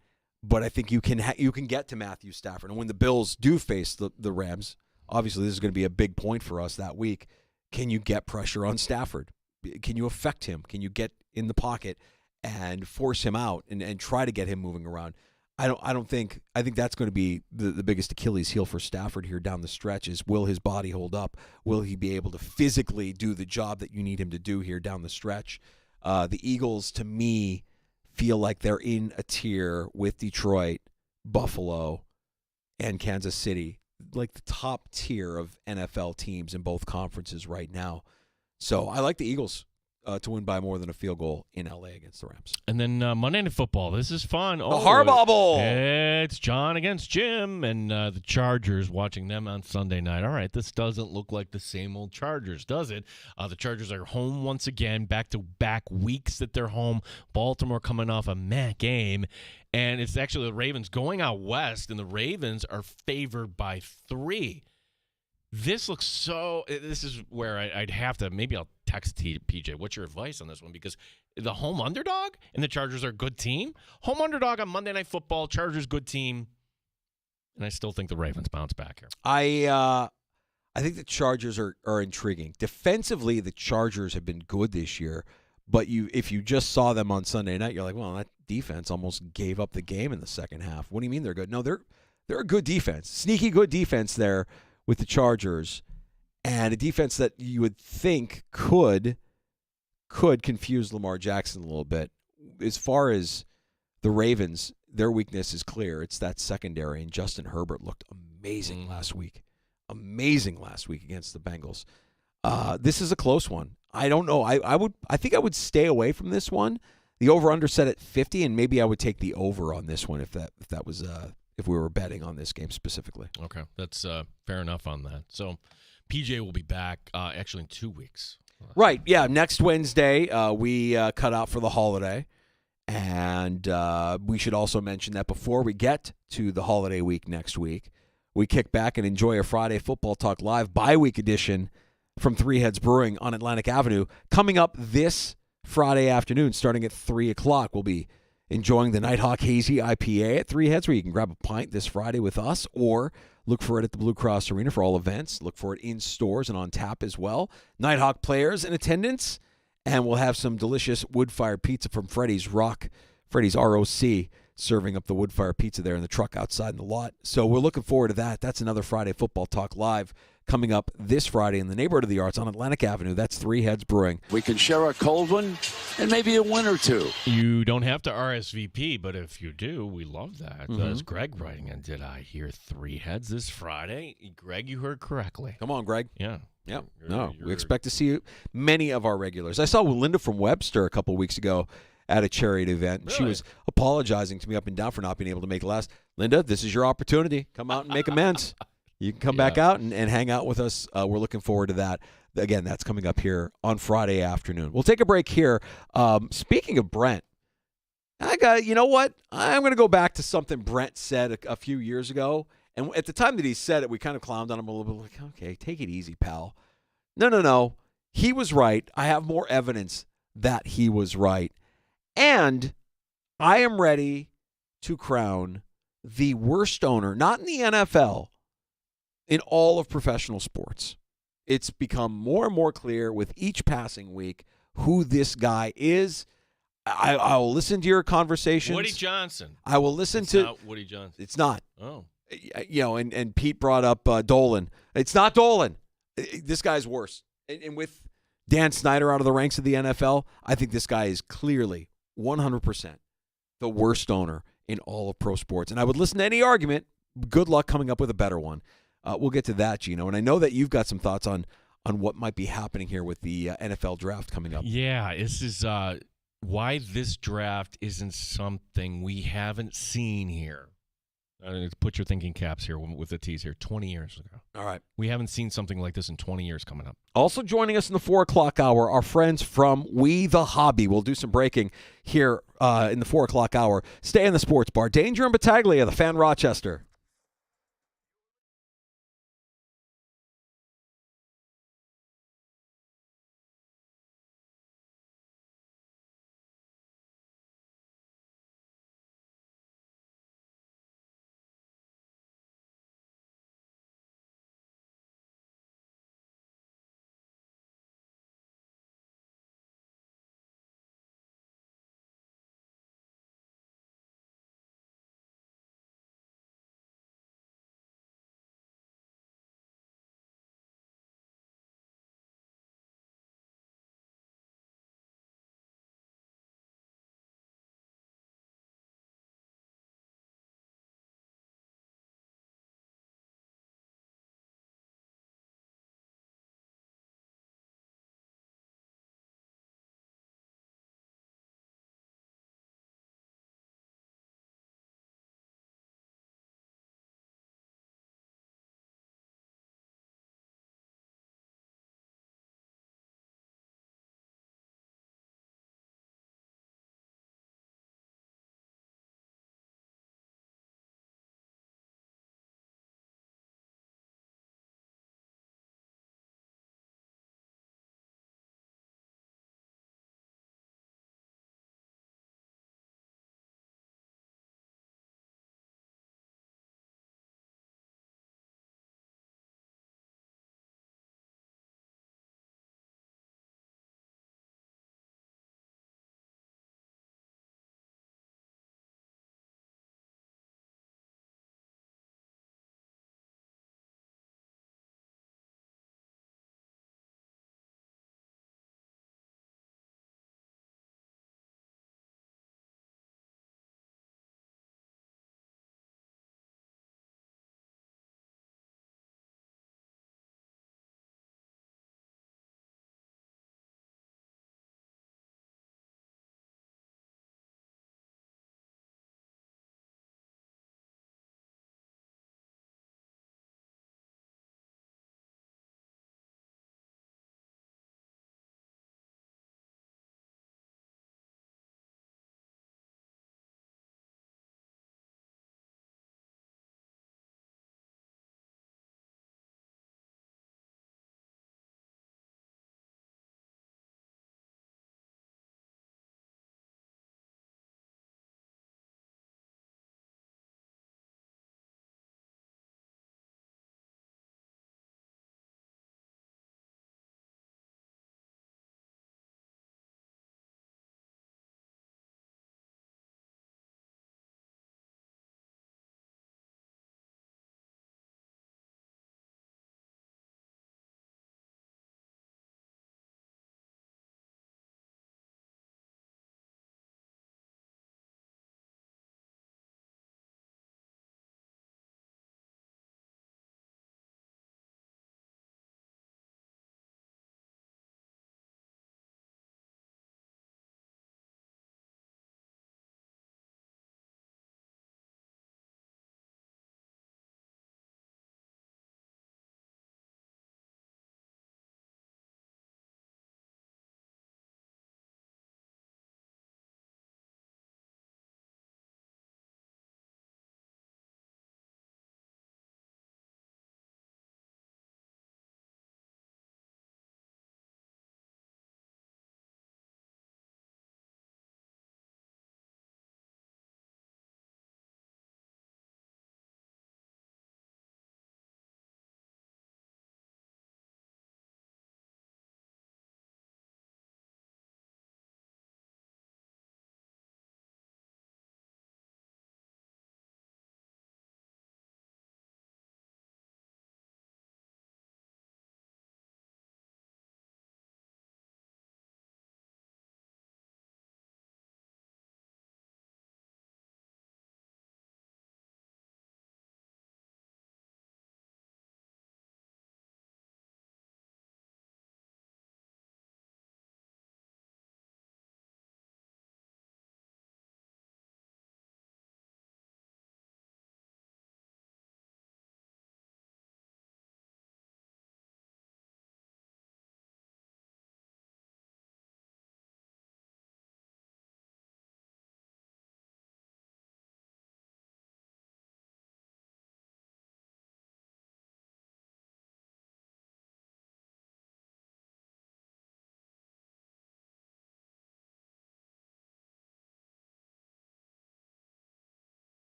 But I think you can get to Matthew Stafford. And when the Bills do face the Rams, obviously this is going to be a big point for us that week. Can you get pressure on Stafford? Can you affect him? Can you get in the pocket and force him out and try to get him moving around? I think that's going to be the biggest Achilles heel for Stafford here down the stretch is, will his body hold up? Will he be able to physically do the job that you need him to do here down the stretch? The Eagles, to me, feel like they're in a tier with Detroit, Buffalo, and Kansas City, like the top tier of NFL teams in both conferences right now. So I like the Eagles to win by more than a field goal in L.A. against the Rams. And then Monday Night Football. This is fun. The Harbaugh Bowl. It's John against Jim and the Chargers, watching them on Sunday night. All right, this doesn't look like the same old Chargers, does it? The Chargers are home once again, back-to-back weeks that they're home. Baltimore coming off a meh game. And it's actually the Ravens going out west, and the Ravens are favored by 3. This looks so – this is where I'd have to – maybe I'll text PJ. What's your advice on this one? Because the home underdog and the Chargers are a good team. Home underdog on Monday Night Football, Chargers good team. And I still think the Ravens bounce back here. I think the Chargers are intriguing. Defensively, the Chargers have been good this year. But if you just saw them on Sunday night, you're like, well, that defense almost gave up the game in the second half. What do you mean they're good? No, they're a good defense. Sneaky good defense there with the Chargers, and a defense that you would think could confuse Lamar Jackson a little bit. As far as the Ravens, their weakness is clear. It's that secondary, and Justin Herbert looked amazing last week. Amazing last week against the Bengals. This is a close one. I don't know. I think I would stay away from this one. The over/under set at 50, and maybe I would take the over on this one if that was if we were betting on this game specifically. Okay, that's fair enough on that. So PJ will be back actually in 2 weeks. Right, yeah. Next Wednesday, we cut out for the holiday. And we should also mention that before we get to the holiday week next week, we kick back and enjoy a Friday Football Talk Live bye-week edition from Three Heads Brewing on Atlantic Avenue. Coming up this Friday afternoon, starting at 3 o'clock, we'll be enjoying the Nighthawk Hazy IPA at Three Heads, where you can grab a pint this Friday with us, or look for it at the Blue Cross Arena for all events. Look for it in stores and on tap as well. Nighthawk players in attendance, and we'll have some delicious wood-fired pizza from Freddy's ROC, serving up the wood-fired pizza there in the truck outside in the lot. So we're looking forward to that. That's another Friday Football Talk Live coming up this Friday in the Neighborhood of the Arts on Atlantic Avenue. That's Three Heads Brewing. We can share a cold one and maybe a win or two. You don't have to RSVP, but if you do, we love that. That's Greg writing in. Did I hear Three Heads this Friday? Greg, you heard correctly. Come on, Greg. Yeah. Yep. We expect to see many of our regulars. I saw Linda from Webster a couple weeks ago at a charity event. Really? She was apologizing to me up and down for not being able to make it last. Linda, this is your opportunity. Come out and make amends. You can come back out and hang out with us. We're looking forward to that. Again, that's coming up here on Friday afternoon. We'll take a break here. Speaking of Brent, you know what? I'm going to go back to something Brent said a few years ago. And at the time that he said it, we kind of clowned on him a little bit, like, okay, take it easy, pal. No. He was right. I have more evidence that he was right. And I am ready to crown the worst owner, not in the NFL, in all of professional sports. It's become more and more clear with each passing week who this guy is. I will listen to your conversations. Woody Johnson. I will listen It's to. not Woody Johnson. It's not. Oh. And Pete brought up Dolan. It's not Dolan. This guy's worse. And with Dan Snyder out of the ranks of the NFL, I think this guy is clearly 100% the worst owner in all of pro sports. And I would listen to any argument. Good luck coming up with a better one. We'll get to that, Gino. And I know that you've got some thoughts on what might be happening here with the NFL draft coming up. Yeah, this is why this draft isn't something we haven't seen here. Put your thinking caps here with the T's here. 20 years ago. All right. We haven't seen something like this in 20 years coming up. Also joining us in the 4 o'clock hour, our friends from We the Hobby. We'll do some breaking here in the 4 o'clock hour. Stay in the sports bar. Danger and Battaglia, the Fan Rochester.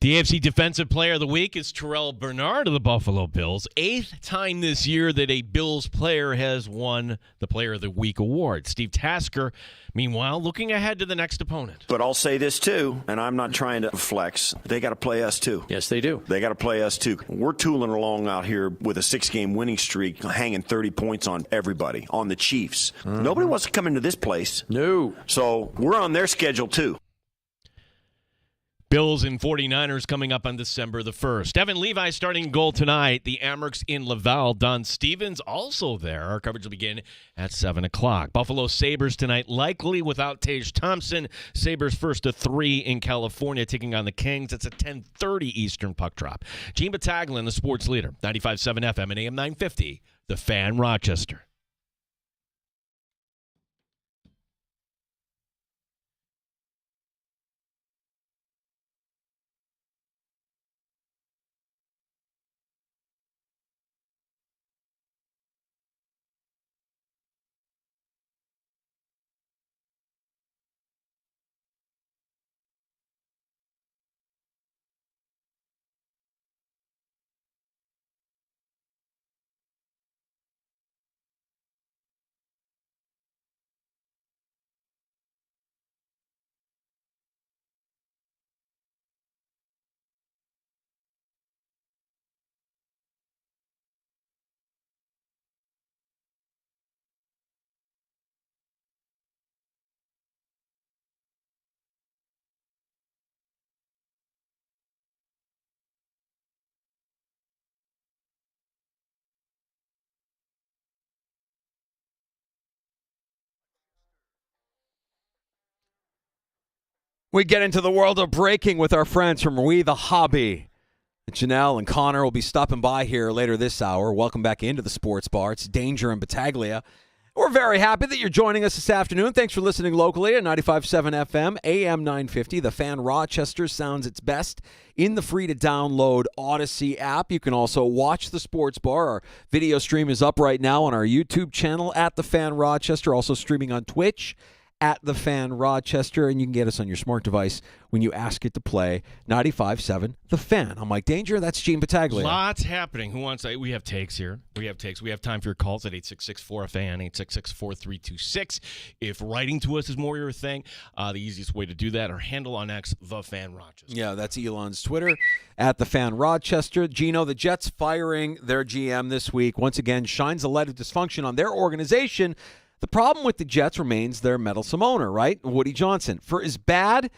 The AFC Defensive Player of the Week is Terrell Bernard of the Buffalo Bills. 8th time this year that a Bills player has won the Player of the Week award. Steve Tasker, meanwhile, looking ahead to the next opponent. But I'll say this, too, and I'm not trying to flex. They got to play us, too. Yes, they do. They got to play us, too. We're tooling along out here with a 6-game winning streak, hanging 30 points on everybody, on the Chiefs. Nobody wants to come into this place. No. So we're on their schedule, too. Bills and 49ers coming up on December the 1st. Evan Levi starting goal tonight. The Amerks in Laval. Don Stevens also there. Our coverage will begin at 7 o'clock. Buffalo Sabres tonight, likely without Tage Thompson. Sabres first to 3 in California, taking on the Kings. It's a 10:30 Eastern puck drop. Gene Battaglin, the sports leader. 95.7 FM and AM 950. The Fan, Rochester. We get into the world of breaking with our friends from We the Hobby. Janelle and Connor will be stopping by here later this hour. Welcome back into the sports bar. It's Danger and Battaglia. We're very happy that you're joining us this afternoon. Thanks for listening locally at 95.7 FM, AM 950. The Fan Rochester sounds its best in the free-to-download Odyssey app. You can also watch the sports bar. Our video stream is up right now on our YouTube channel at The Fan Rochester, also streaming on Twitch at The Fan Rochester, and you can get us on your smart device when you ask it to play 95.7 The Fan. I'm Mike Danger. That's Gene Battaglia. Lots happening. Who wants to? We have takes here. We have time for your calls at 866-4FAN, 866-4326. If writing to us is more your thing, the easiest way to do that, our handle on X, The Fan Rochester. Yeah, that's Elon's Twitter, at The Fan Rochester. Gino, the Jets firing their GM this week once again shines a light of dysfunction on their organization. The problem with the Jets remains their meddlesome owner, right? Woody Johnson. For as bad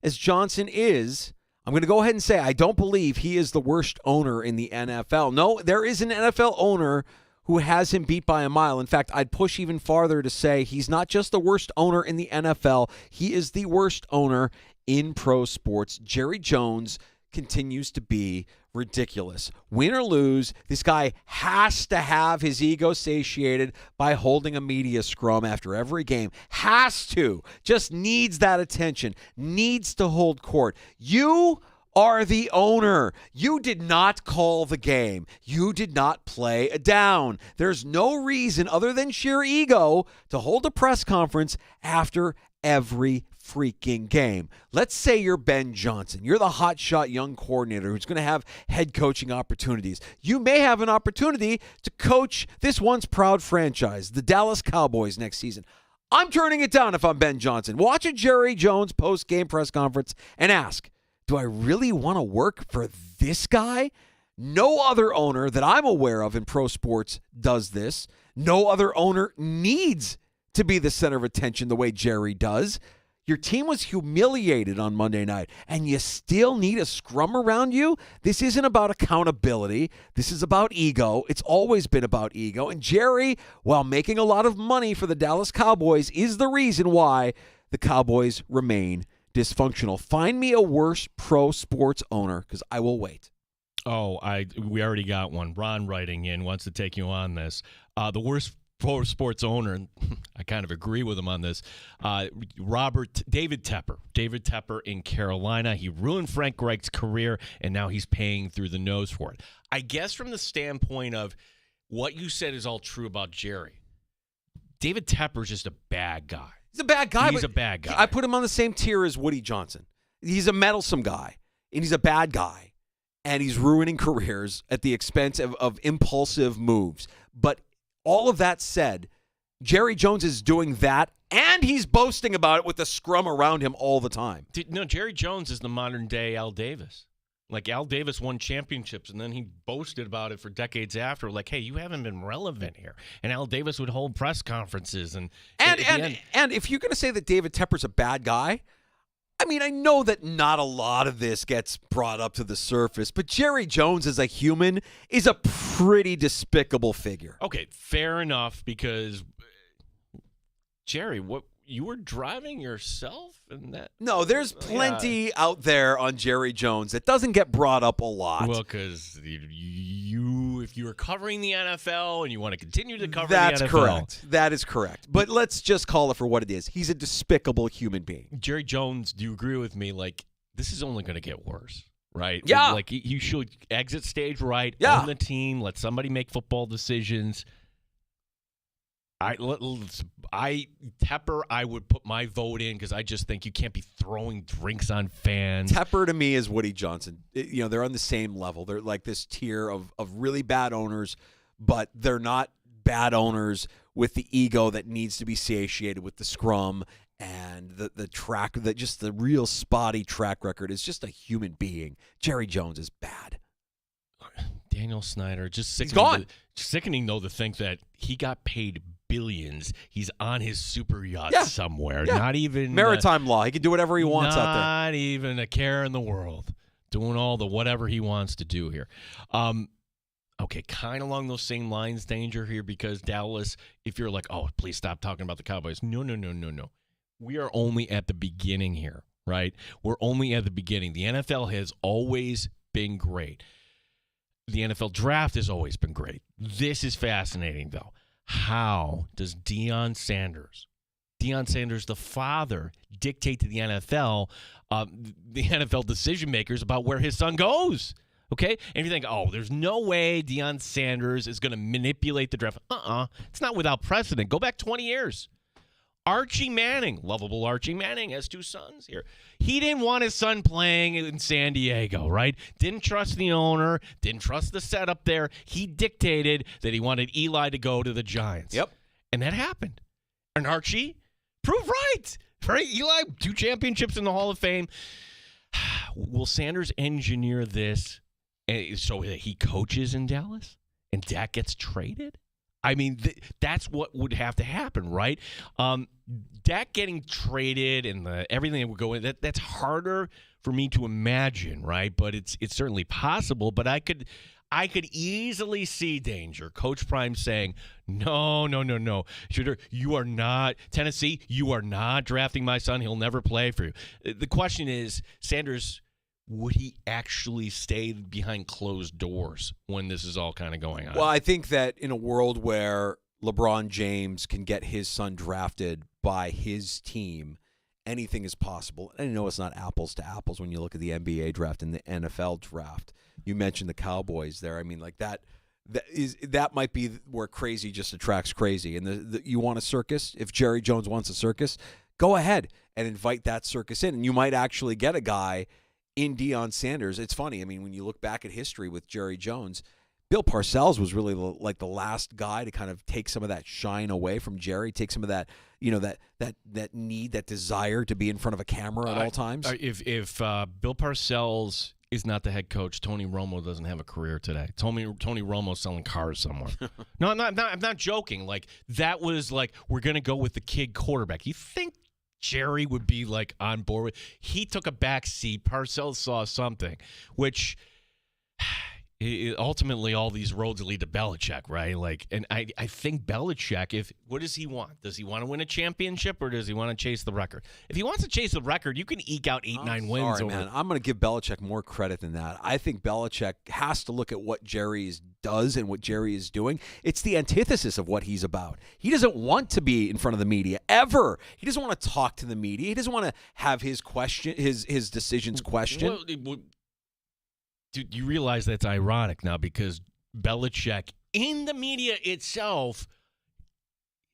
as Johnson is, I'm going to go ahead and say I don't believe he is the worst owner in the NFL. No, there is an NFL owner who has him beat by a mile. In fact, I'd push even farther to say he's not just the worst owner in the NFL. He is the worst owner in pro sports. Jerry Jones continues to be ridiculous. Win or lose, this guy has to have his ego satiated by holding a media scrum after every game. Has to. Just needs that attention. Needs to hold court. You are the owner. You did not call the game. You did not play a down. There's no reason other than sheer ego to hold a press conference after every freaking game. Let's say you're Ben Johnson. You're the hotshot young coordinator who's going to have head coaching opportunities. You may have an opportunity to coach this once proud franchise, the Dallas Cowboys, next season. I'm turning it down if I'm Ben Johnson. Watch a Jerry Jones post-game press conference and ask, do I really want to work for this guy? No other owner that I'm aware of in pro sports does this. No other owner needs to be the center of attention the way Jerry does. Your team was humiliated on Monday night, and you still need a scrum around you? This isn't about accountability. This is about ego. It's always been about ego. And Jerry, while making a lot of money for the Dallas Cowboys, is the reason why the Cowboys remain dysfunctional. Find me a worse pro sports owner, because I will wait. Oh, we already got one. Ron writing in wants to take you on this. The worst pro sports owner, and I kind of agree with him on this, David Tepper in Carolina. He ruined Frank Reich's career, and now he's paying through the nose for it. I guess from the standpoint of what you said is all true about Jerry, David Tepper's just a bad guy. He's a bad guy. He's a bad guy. I put him on the same tier as Woody Johnson. He's a meddlesome guy. and he's a bad guy, and he's ruining careers at the expense of impulsive moves. But all of that said, Jerry Jones is doing that, and he's boasting about it with the scrum around him all the time. No, Jerry Jones is the modern-day Al Davis. Like, Al Davis won championships, and then he boasted about it for decades after. Like, hey, you haven't been relevant here. And Al Davis would hold press conferences. And if you're going to say that David Tepper's a bad guy, I mean, I know that not a lot of this gets brought up to the surface, but Jerry Jones as a human is a pretty despicable figure. Okay, fair enough, because Jerry, what, you were driving yourself in that? No, there's plenty out there on Jerry Jones that doesn't get brought up a lot. Well, because if you were covering the NFL and you want to continue to cover the NFL. That's correct. That is correct. But let's just call it for what it is. He's a despicable human being. Jerry Jones, do you agree with me? Like, this is only going to get worse, right? Yeah. Like, you should exit stage right, yeah. own the team, let somebody make football decisions. Tepper, I would put my vote in because I just think you can't be throwing drinks on fans. Tepper to me is Woody Johnson. They're on the same level. They're like this tier of really bad owners, but they're not bad owners with the ego that needs to be satiated with the scrum and the track, that just the real spotty track record is just a human being. Jerry Jones is bad. Daniel Snyder, just sickening. He's gone. Sickening, though, to think that he got paid billions. He's on his super yacht somewhere. Yeah. Not even maritime law. He can do whatever he wants out there. Not even a care in the world. Doing all the whatever he wants to do here. Okay, kind of along those same lines, Danger here, because Dallas, if you're like, oh, please stop talking about the Cowboys. No. We are only at the beginning here, right? We're only at the beginning. The NFL has always been great. The NFL draft has always been great. This is fascinating, though. How does Deion Sanders, the father, dictate to the NFL decision makers about where his son goes? Okay? And you think, oh, there's no way Deion Sanders is going to manipulate the draft. It's not without precedent. Go back 20 years. Archie Manning, lovable Archie Manning, has two sons here. He didn't want his son playing in San Diego, right? Didn't trust the owner, didn't trust the setup there. He dictated that he wanted Eli to go to the Giants. Yep. And that happened. And Archie proved right. Right? Eli, 2 championships in the Hall of Fame. Will Sanders engineer this so that he coaches in Dallas and Dak gets traded? I mean, that's what would have to happen, right? Dak getting traded and everything that would go in, that's harder for me to imagine, right? But it's certainly possible. But I could easily see Danger, Coach Prime saying, no. Shooter, you are not, Tennessee, you are not drafting my son. He'll never play for you. The question is, Sanders, would he actually stay behind closed doors when this is all kind of going on? Well, I think that in a world where LeBron James can get his son drafted by his team, anything is possible. And I know it's not apples to apples when you look at the NBA draft and the NFL draft. You mentioned the Cowboys there. I mean, like that might be where crazy just attracts crazy. And you want a circus? If Jerry Jones wants a circus, go ahead and invite that circus in. And you might actually get a guy in Deion Sanders. It's funny. I mean, when you look back at history with Jerry Jones, Bill Parcells was really like the last guy to kind of take some of that shine away from Jerry, take some of that, that need, that desire to be in front of a camera at all times. If Bill Parcells is not the head coach, Tony Romo doesn't have a career today. Tony Romo's selling cars somewhere. No, I'm not joking. Like, that was like, we're going to go with the kid quarterback. You think Jerry would be like on board with? He took a back seat. Parcells saw something, which ultimately all these roads lead to Belichick, right? Like, and I think Belichick, what does he want? Does he want to win a championship or does he want to chase the record? If he wants to chase the record, you can eke out 8-9 wins. Sorry, man. I'm going to give Belichick more credit than that. I think Belichick has to look at what Jerry does and what Jerry is doing. It's the antithesis of what he's about. He doesn't want to be in front of the media ever. He doesn't want to talk to the media. He doesn't want to have his decisions questioned. Well, dude, you realize that's ironic now because Belichick, in the media itself,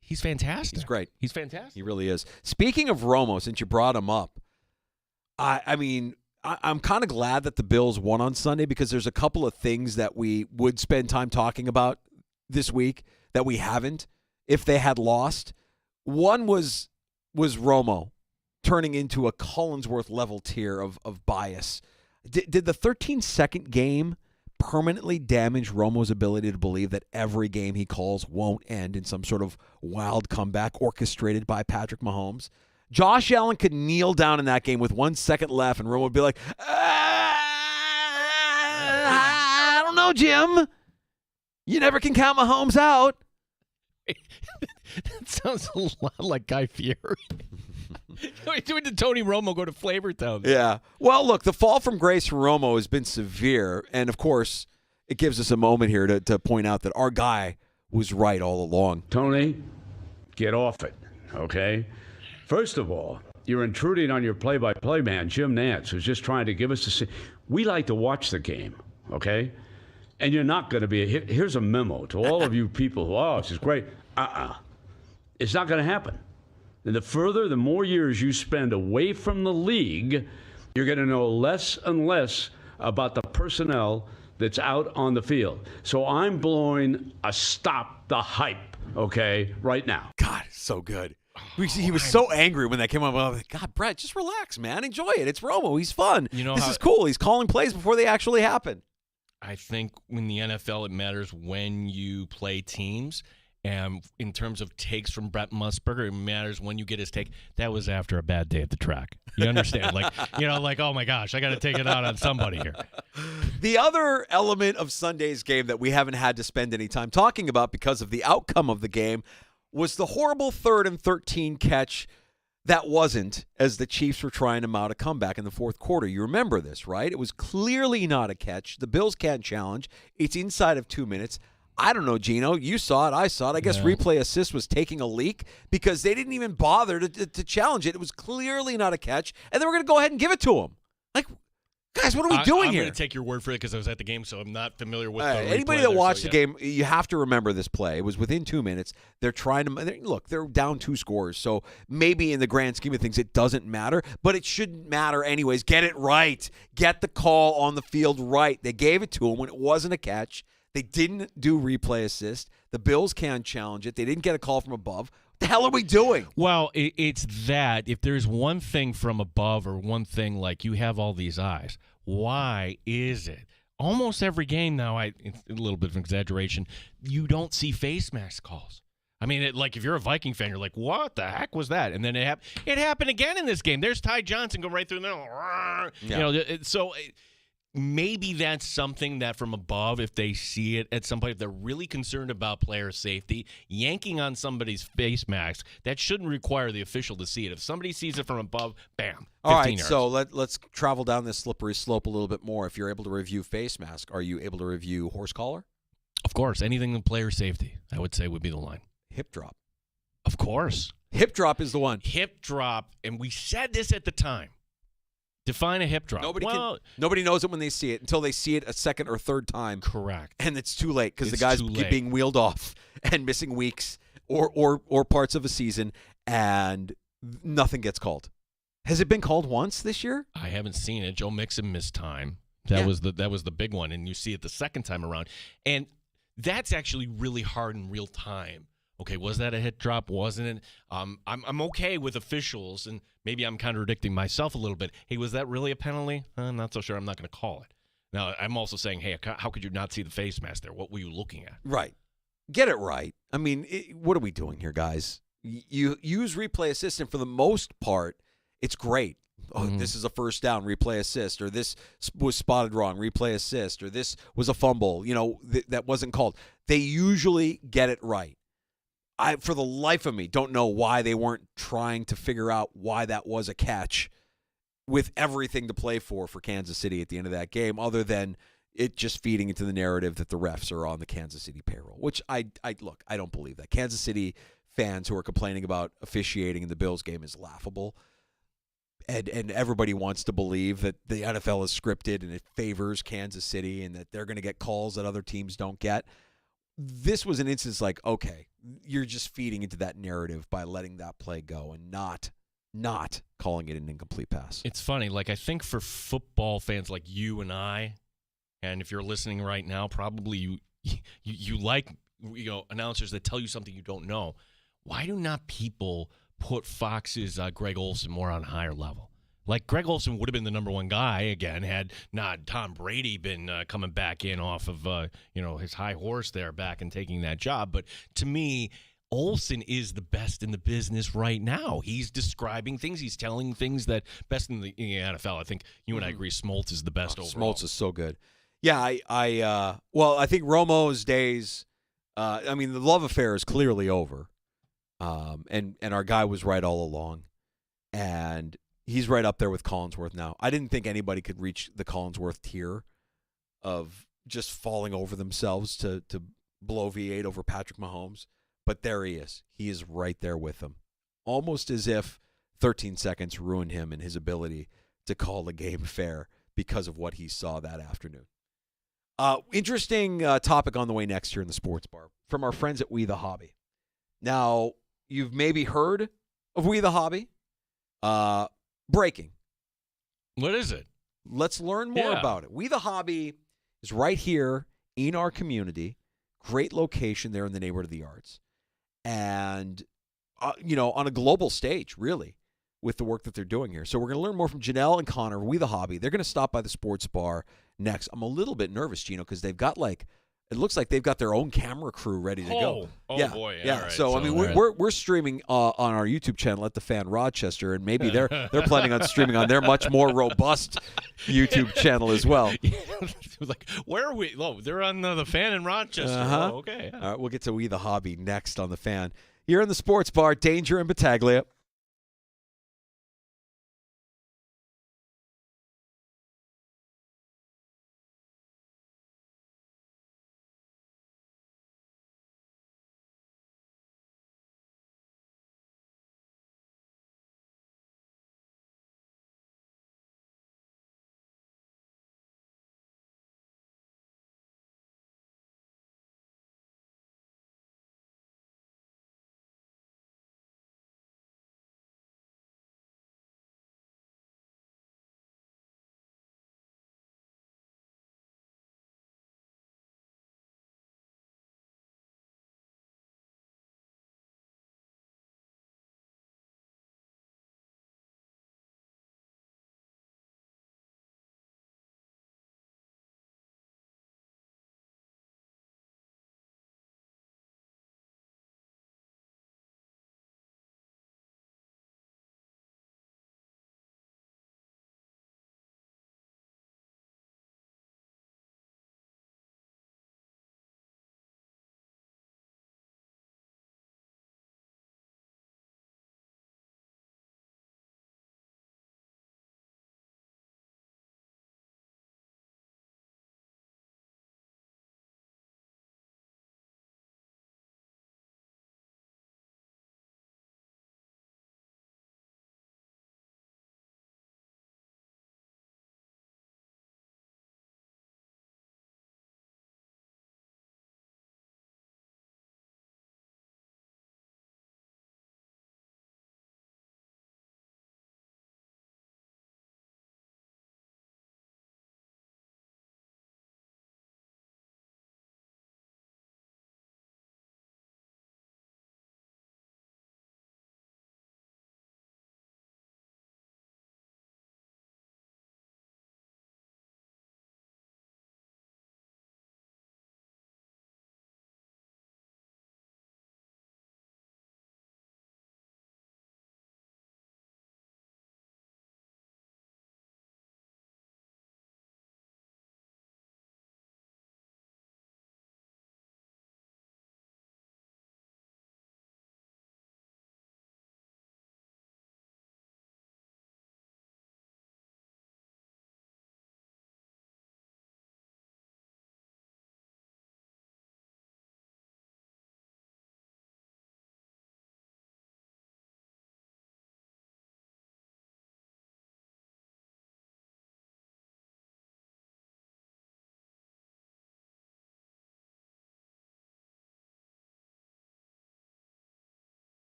he's fantastic. He's great. He's fantastic. He really is. Speaking of Romo, since you brought him up, I mean, I'm kind of glad that the Bills won on Sunday because there's a couple of things that we would spend time talking about this week that we haven't if they had lost. One was Romo turning into a Collinsworth-level tier of bias. Did the 13-second game permanently damage Romo's ability to believe that every game he calls won't end in some sort of wild comeback orchestrated by Patrick Mahomes? Josh Allen could kneel down in that game with 1 second left, and Romo would be like, I don't know, Jim. You never can count Mahomes out. That sounds a lot like Guy Fieri. Doing the Tony Romo go to Flavortown. Yeah. Well, look, the fall from grace for Romo has been severe, and of course, it gives us a moment here to point out that our guy was right all along. Tony, get off it, okay? First of all, you're intruding on your play-by-play man, Jim Nantz, who's just trying to give us a... We like to watch the game, okay? And you're not going to be... Here's a memo to all of you people who, oh, this is great. It's not going to happen. And the more years you spend away from the league, you're going to know less and less about the personnel that's out on the field. So I'm blowing a stop the hype, okay, right now. God, so good. He was so angry when that came up. I was like, God, Brett, just relax, man. Enjoy it. It's Romo. He's fun. This is cool. He's calling plays before they actually happen. I think in the NFL, it matters when you play teams. And in terms of takes from Brett Musburger, it matters when you get his take. That was after a bad day at the track. You understand? Oh, my gosh, I got to take it out on somebody here. The other element of Sunday's game that we haven't had to spend any time talking about because of the outcome of the game was the horrible 3rd and 13 catch that wasn't, as the Chiefs were trying to mount a comeback in the fourth quarter. You remember this, right? It was clearly not a catch. The Bills can't challenge. It's inside of 2 minutes. I don't know, Gino. You saw it. I saw it. I guess Replay Assist was taking a leak because they didn't even bother to challenge it. It was clearly not a catch, and they were going to go ahead and give it to him. Like, guys, what are we doing here? I'm going to take your word for it because I was at the game, so I'm not familiar with the anybody replay that there, watched the game, you have to remember this play. It was within 2 minutes. They're trying to look. They're down 2 scores, so maybe in the grand scheme of things, it doesn't matter. But it shouldn't matter anyways. Get it right. Get the call on the field right. They gave it to him when it wasn't a catch. They didn't do replay assist. The Bills can't challenge it. They didn't get a call from above. What the hell are we doing? Well, it's that. If there's one thing from above or one thing like you have all these eyes, why is it? Almost every game now, it's a little bit of an exaggeration, you don't see face mask calls. I mean, if you're a Viking fan, you're like, what the heck was that? And then it happened again in this game. There's Ty Johnson going right through there. So maybe that's something that from above, if they see it at some point, if they're really concerned about player safety, yanking on somebody's face mask, that shouldn't require the official to see it. If somebody sees it from above, bam, 15 All right, yards. so let's travel down this slippery slope a little bit more. If you're able to review face mask, are you able to review horse collar? Of course, anything in player safety, I would say, would be the line. Hip drop. Of course. Hip drop is the one. Hip drop, and we said this at the time. Define a hip drop. Nobody knows it when they see it until they see it a second or third time. Correct. And it's too late because the guy's being wheeled off and missing weeks or parts of a season, and nothing gets called. Has it been called once this year? I haven't seen it. Joe Mixon missed time. That was the big one, and you see it the second time around. And that's actually really hard in real time. Okay, was that a hit drop? Wasn't it? I'm okay with officials, and maybe I'm contradicting myself a little bit. Hey, was that really a penalty? I'm not so sure. I'm not going to call it. Now, I'm also saying, hey, how could you not see the face mask there? What were you looking at? Right. Get it right. I mean, what are we doing here, guys? You use replay assist, and for the most part, it's great. Oh, this is a first down, replay assist, or this was spotted wrong, replay assist, or this was a fumble, that wasn't called. They usually get it right. I, for the life of me, don't know why they weren't trying to figure out why that was a catch with everything to play for Kansas City at the end of that game, other than it just feeding into the narrative that the refs are on the Kansas City payroll, which I don't believe that. Kansas City fans who are complaining about officiating in the Bills game is laughable. And everybody wants to believe that the NFL is scripted and it favors Kansas City and that they're going to get calls that other teams don't get. This was an instance like, okay, you're just feeding into that narrative by letting that play go and not not calling it an incomplete pass. It's funny. Like, I think for football fans like you and I, and if you're listening right now, probably you like announcers that tell you something you don't know. Why do not people put Fox's Greg Olsen more on a higher level? Like, Greg Olsen would have been the number one guy again had not Tom Brady been coming back in off of his high horse there back and taking that job. But to me, Olsen is the best in the business right now. He's describing things. He's telling things that best in the NFL. I think you and I agree Smoltz is the best overall. Smoltz is so good. Yeah, I think Romo's days, the love affair is clearly over. And our guy was right all along. And he's right up there with Collinsworth now. I didn't think anybody could reach the Collinsworth tier of just falling over themselves to blow V8 over Patrick Mahomes. But there he is. He is right there with them. Almost as if 13 seconds ruined him and his ability to call the game fair because of what he saw that afternoon. Interesting topic on the way next here in the Sports Bar from our friends at We The Hobby. Now, you've maybe heard of We The Hobby. Breaking. What is it? Let's learn more about it. We The Hobby is right here in our community. Great location there in the neighborhood of the Arts. And, on a global stage, really, with the work that they're doing here. So we're going to learn more from Janelle and Connor, We The Hobby. They're going to stop by the Sports Bar next. I'm a little bit nervous, Gino, because they've got it looks like they've got their own camera crew ready to go. Oh, yeah, boy. Yeah. All right. So, we're streaming on our YouTube channel at The Fan Rochester, and maybe they're planning on streaming on their much more robust YouTube channel as well. Like, where are we? Oh, they're on The Fan in Rochester. Uh-huh. Oh, okay. Yeah. All right, we'll get to We The Hobby next on The Fan. Here in the Sports Bar, Danger and Battaglia.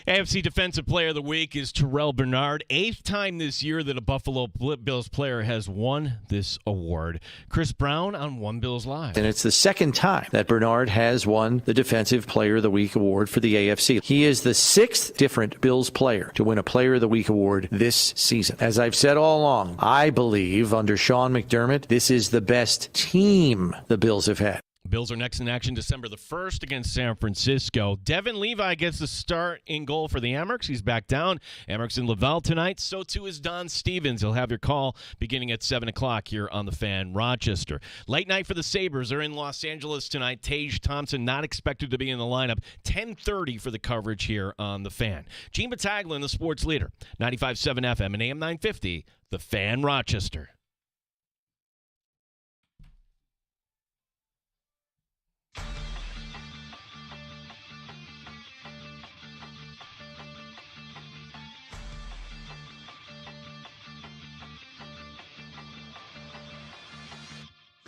AFC Defensive Player of the Week is Terrell Bernard. 8th time this year that a Buffalo Bills player has won this award. Chris Brown on One Bills Live. And it's the second time that Bernard has won the Defensive Player of the Week award for the AFC. He is the 6th different Bills player to win a Player of the Week award this season. As I've said all along, I believe under Sean McDermott, this is the best team the Bills have had. Bills are next in action December the 1st against San Francisco. Devin Levi gets the start in goal for the Amerks. He's back down. Amerks in Laval tonight. So too is Don Stevens. He'll have your call beginning at 7 o'clock here on the Fan Rochester. Late night for the Sabres. They're in Los Angeles tonight. Tage Thompson not expected to be in the lineup. 10:30 for the coverage here on the Fan. Gene Battaglia, the sports leader. 95.7 FM and AM 950. The Fan Rochester.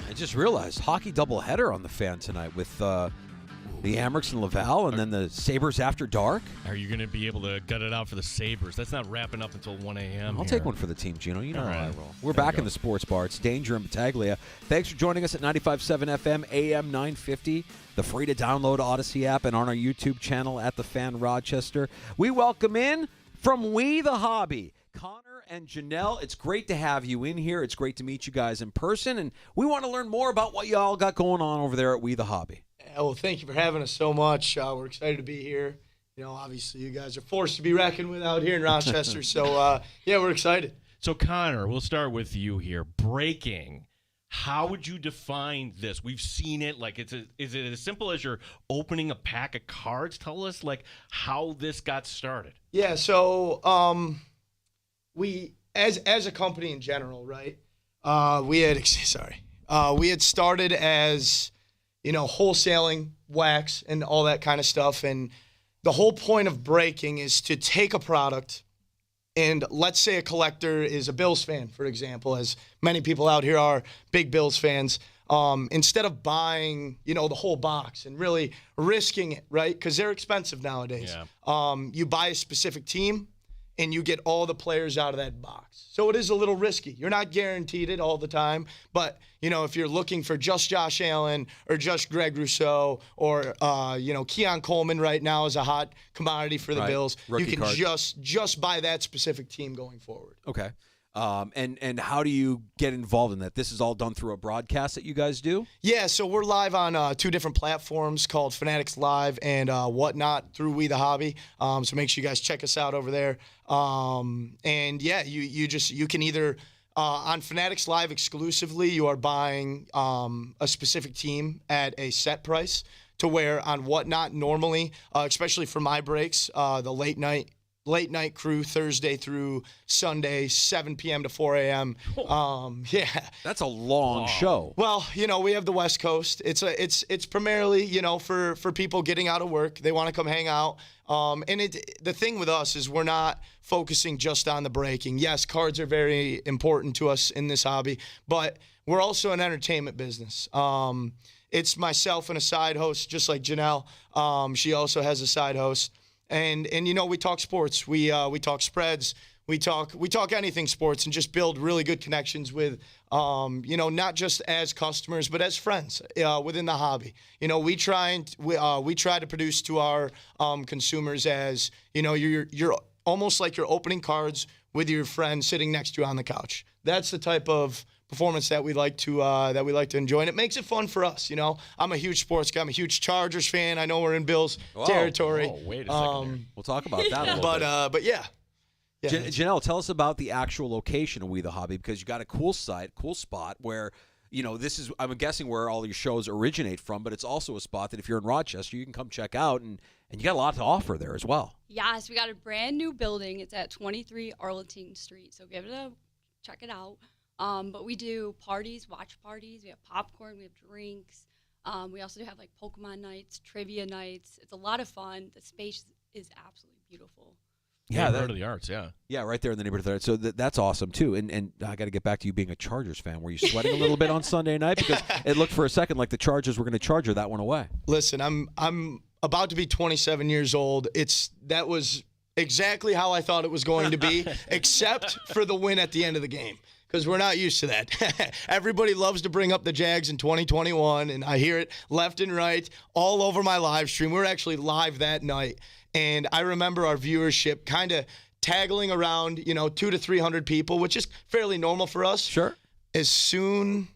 I just realized hockey doubleheader on the Fan tonight with the Amerks and Laval, and then the Sabres after dark. Are you going to be able to gut it out for the Sabres? That's not wrapping up until 1 a.m. I'll take one for the team, Gino. You know how I roll. We're There back you in the sports bar. It's Danger and Battaglia. Thanks for joining us at 95.7 FM, AM 950, the free-to-download Odyssey app, and on our YouTube channel at The Fan Rochester. We welcome in from We the Hobby, Connor and Janelle. It's great to have you in here. It's great to meet you guys in person, and we want to learn more about what you all got going on over there at We the Hobby. Well, thank you for having us so much. We're excited to be here. You know, obviously you guys are forced to be reckoned with out here in Rochester, so yeah, we're excited. So Connor, we'll start with you here. Breaking. How would you define this? We've seen it. Like, is it as simple as you're opening a pack of cards? Tell us, like, how this got started. Yeah, so we, as a company in general, right? We had started as, you know, wholesaling wax and all that kind of stuff, and the whole point of breaking is to take a product. And let's say a collector is a Bills fan, for example, as many people out here are big Bills fans. Instead of buying, you know, the whole box and really risking it, right? Because they're expensive nowadays. Yeah. You buy a specific team, and you get all the players out of that box. So it is a little risky. You're not guaranteed it all the time, but, you know, if you're looking for just Josh Allen or just Greg Rousseau or, you know, Keon Coleman right now is a hot commodity for the Bills, Rookie you can card. just buy that specific team going forward. Okay. And how do you get involved in that? This is all done through a broadcast that you guys do? Yeah, so we're live on 2 different platforms called Fanatics Live and Whatnot through We the Hobby. So make sure you guys check us out over there. And yeah, you can either on Fanatics Live exclusively, you are buying a specific team at a set price, to where on Whatnot normally, especially for my breaks, the late night crew Thursday through Sunday, 7 p.m. to 4 a.m. Yeah. That's a long show. Well, you know, we have the West Coast. It's primarily, you know, for people getting out of work. They want to come hang out. And the thing with us is we're not focusing just on the breaking. Yes, cards are very important to us in this hobby, but we're also an entertainment business. It's myself and a side host, just like Janelle. She also has a side host. And you know, we talk sports, we talk spreads, we talk anything sports, and just build really good connections with, you know, not just as customers but as friends within the hobby. You know, we try to produce to our consumers as, you know, you're almost like you're opening cards with your friend sitting next to you on the couch. That's the type of performance that we like to enjoy, and it makes it fun for us. You know, I'm a huge sports guy. I'm a huge Chargers fan. I know we're in Bills territory. Oh, wait a second. We'll talk about that a little bit. But yeah. Janelle, tell us about the actual location of We the Hobby, because you got a cool site, cool spot where, you know, this is, I'm guessing, where all your shows originate from, but it's also a spot that if you're in Rochester, you can come check out, and you got a lot to offer there as well. Yes, we got a brand new building. It's at 23 Arlington Street, so check it out. But we do parties, watch parties. We have popcorn. We have drinks. We also have like Pokemon nights, trivia nights. It's a lot of fun. The space is absolutely beautiful. Yeah, Neighborhood of the Arts, yeah. Yeah, right there in the neighborhood of the Arts. So that's awesome, too. And I got to get back to you being a Chargers fan. Were you sweating a little bit on Sunday night? Because it looked for a second like the Chargers were going to charge that one away. Listen, I'm about to be 27 years old. That was exactly how I thought it was going to be, except for the win at the end of the game, because we're not used to that. Everybody loves to bring up the Jags in 2021, and I hear it left and right all over my live stream. We were actually live that night, and I remember our viewership kind of tagging around, 200 to 300 people, which is fairly normal for us. Sure. As soon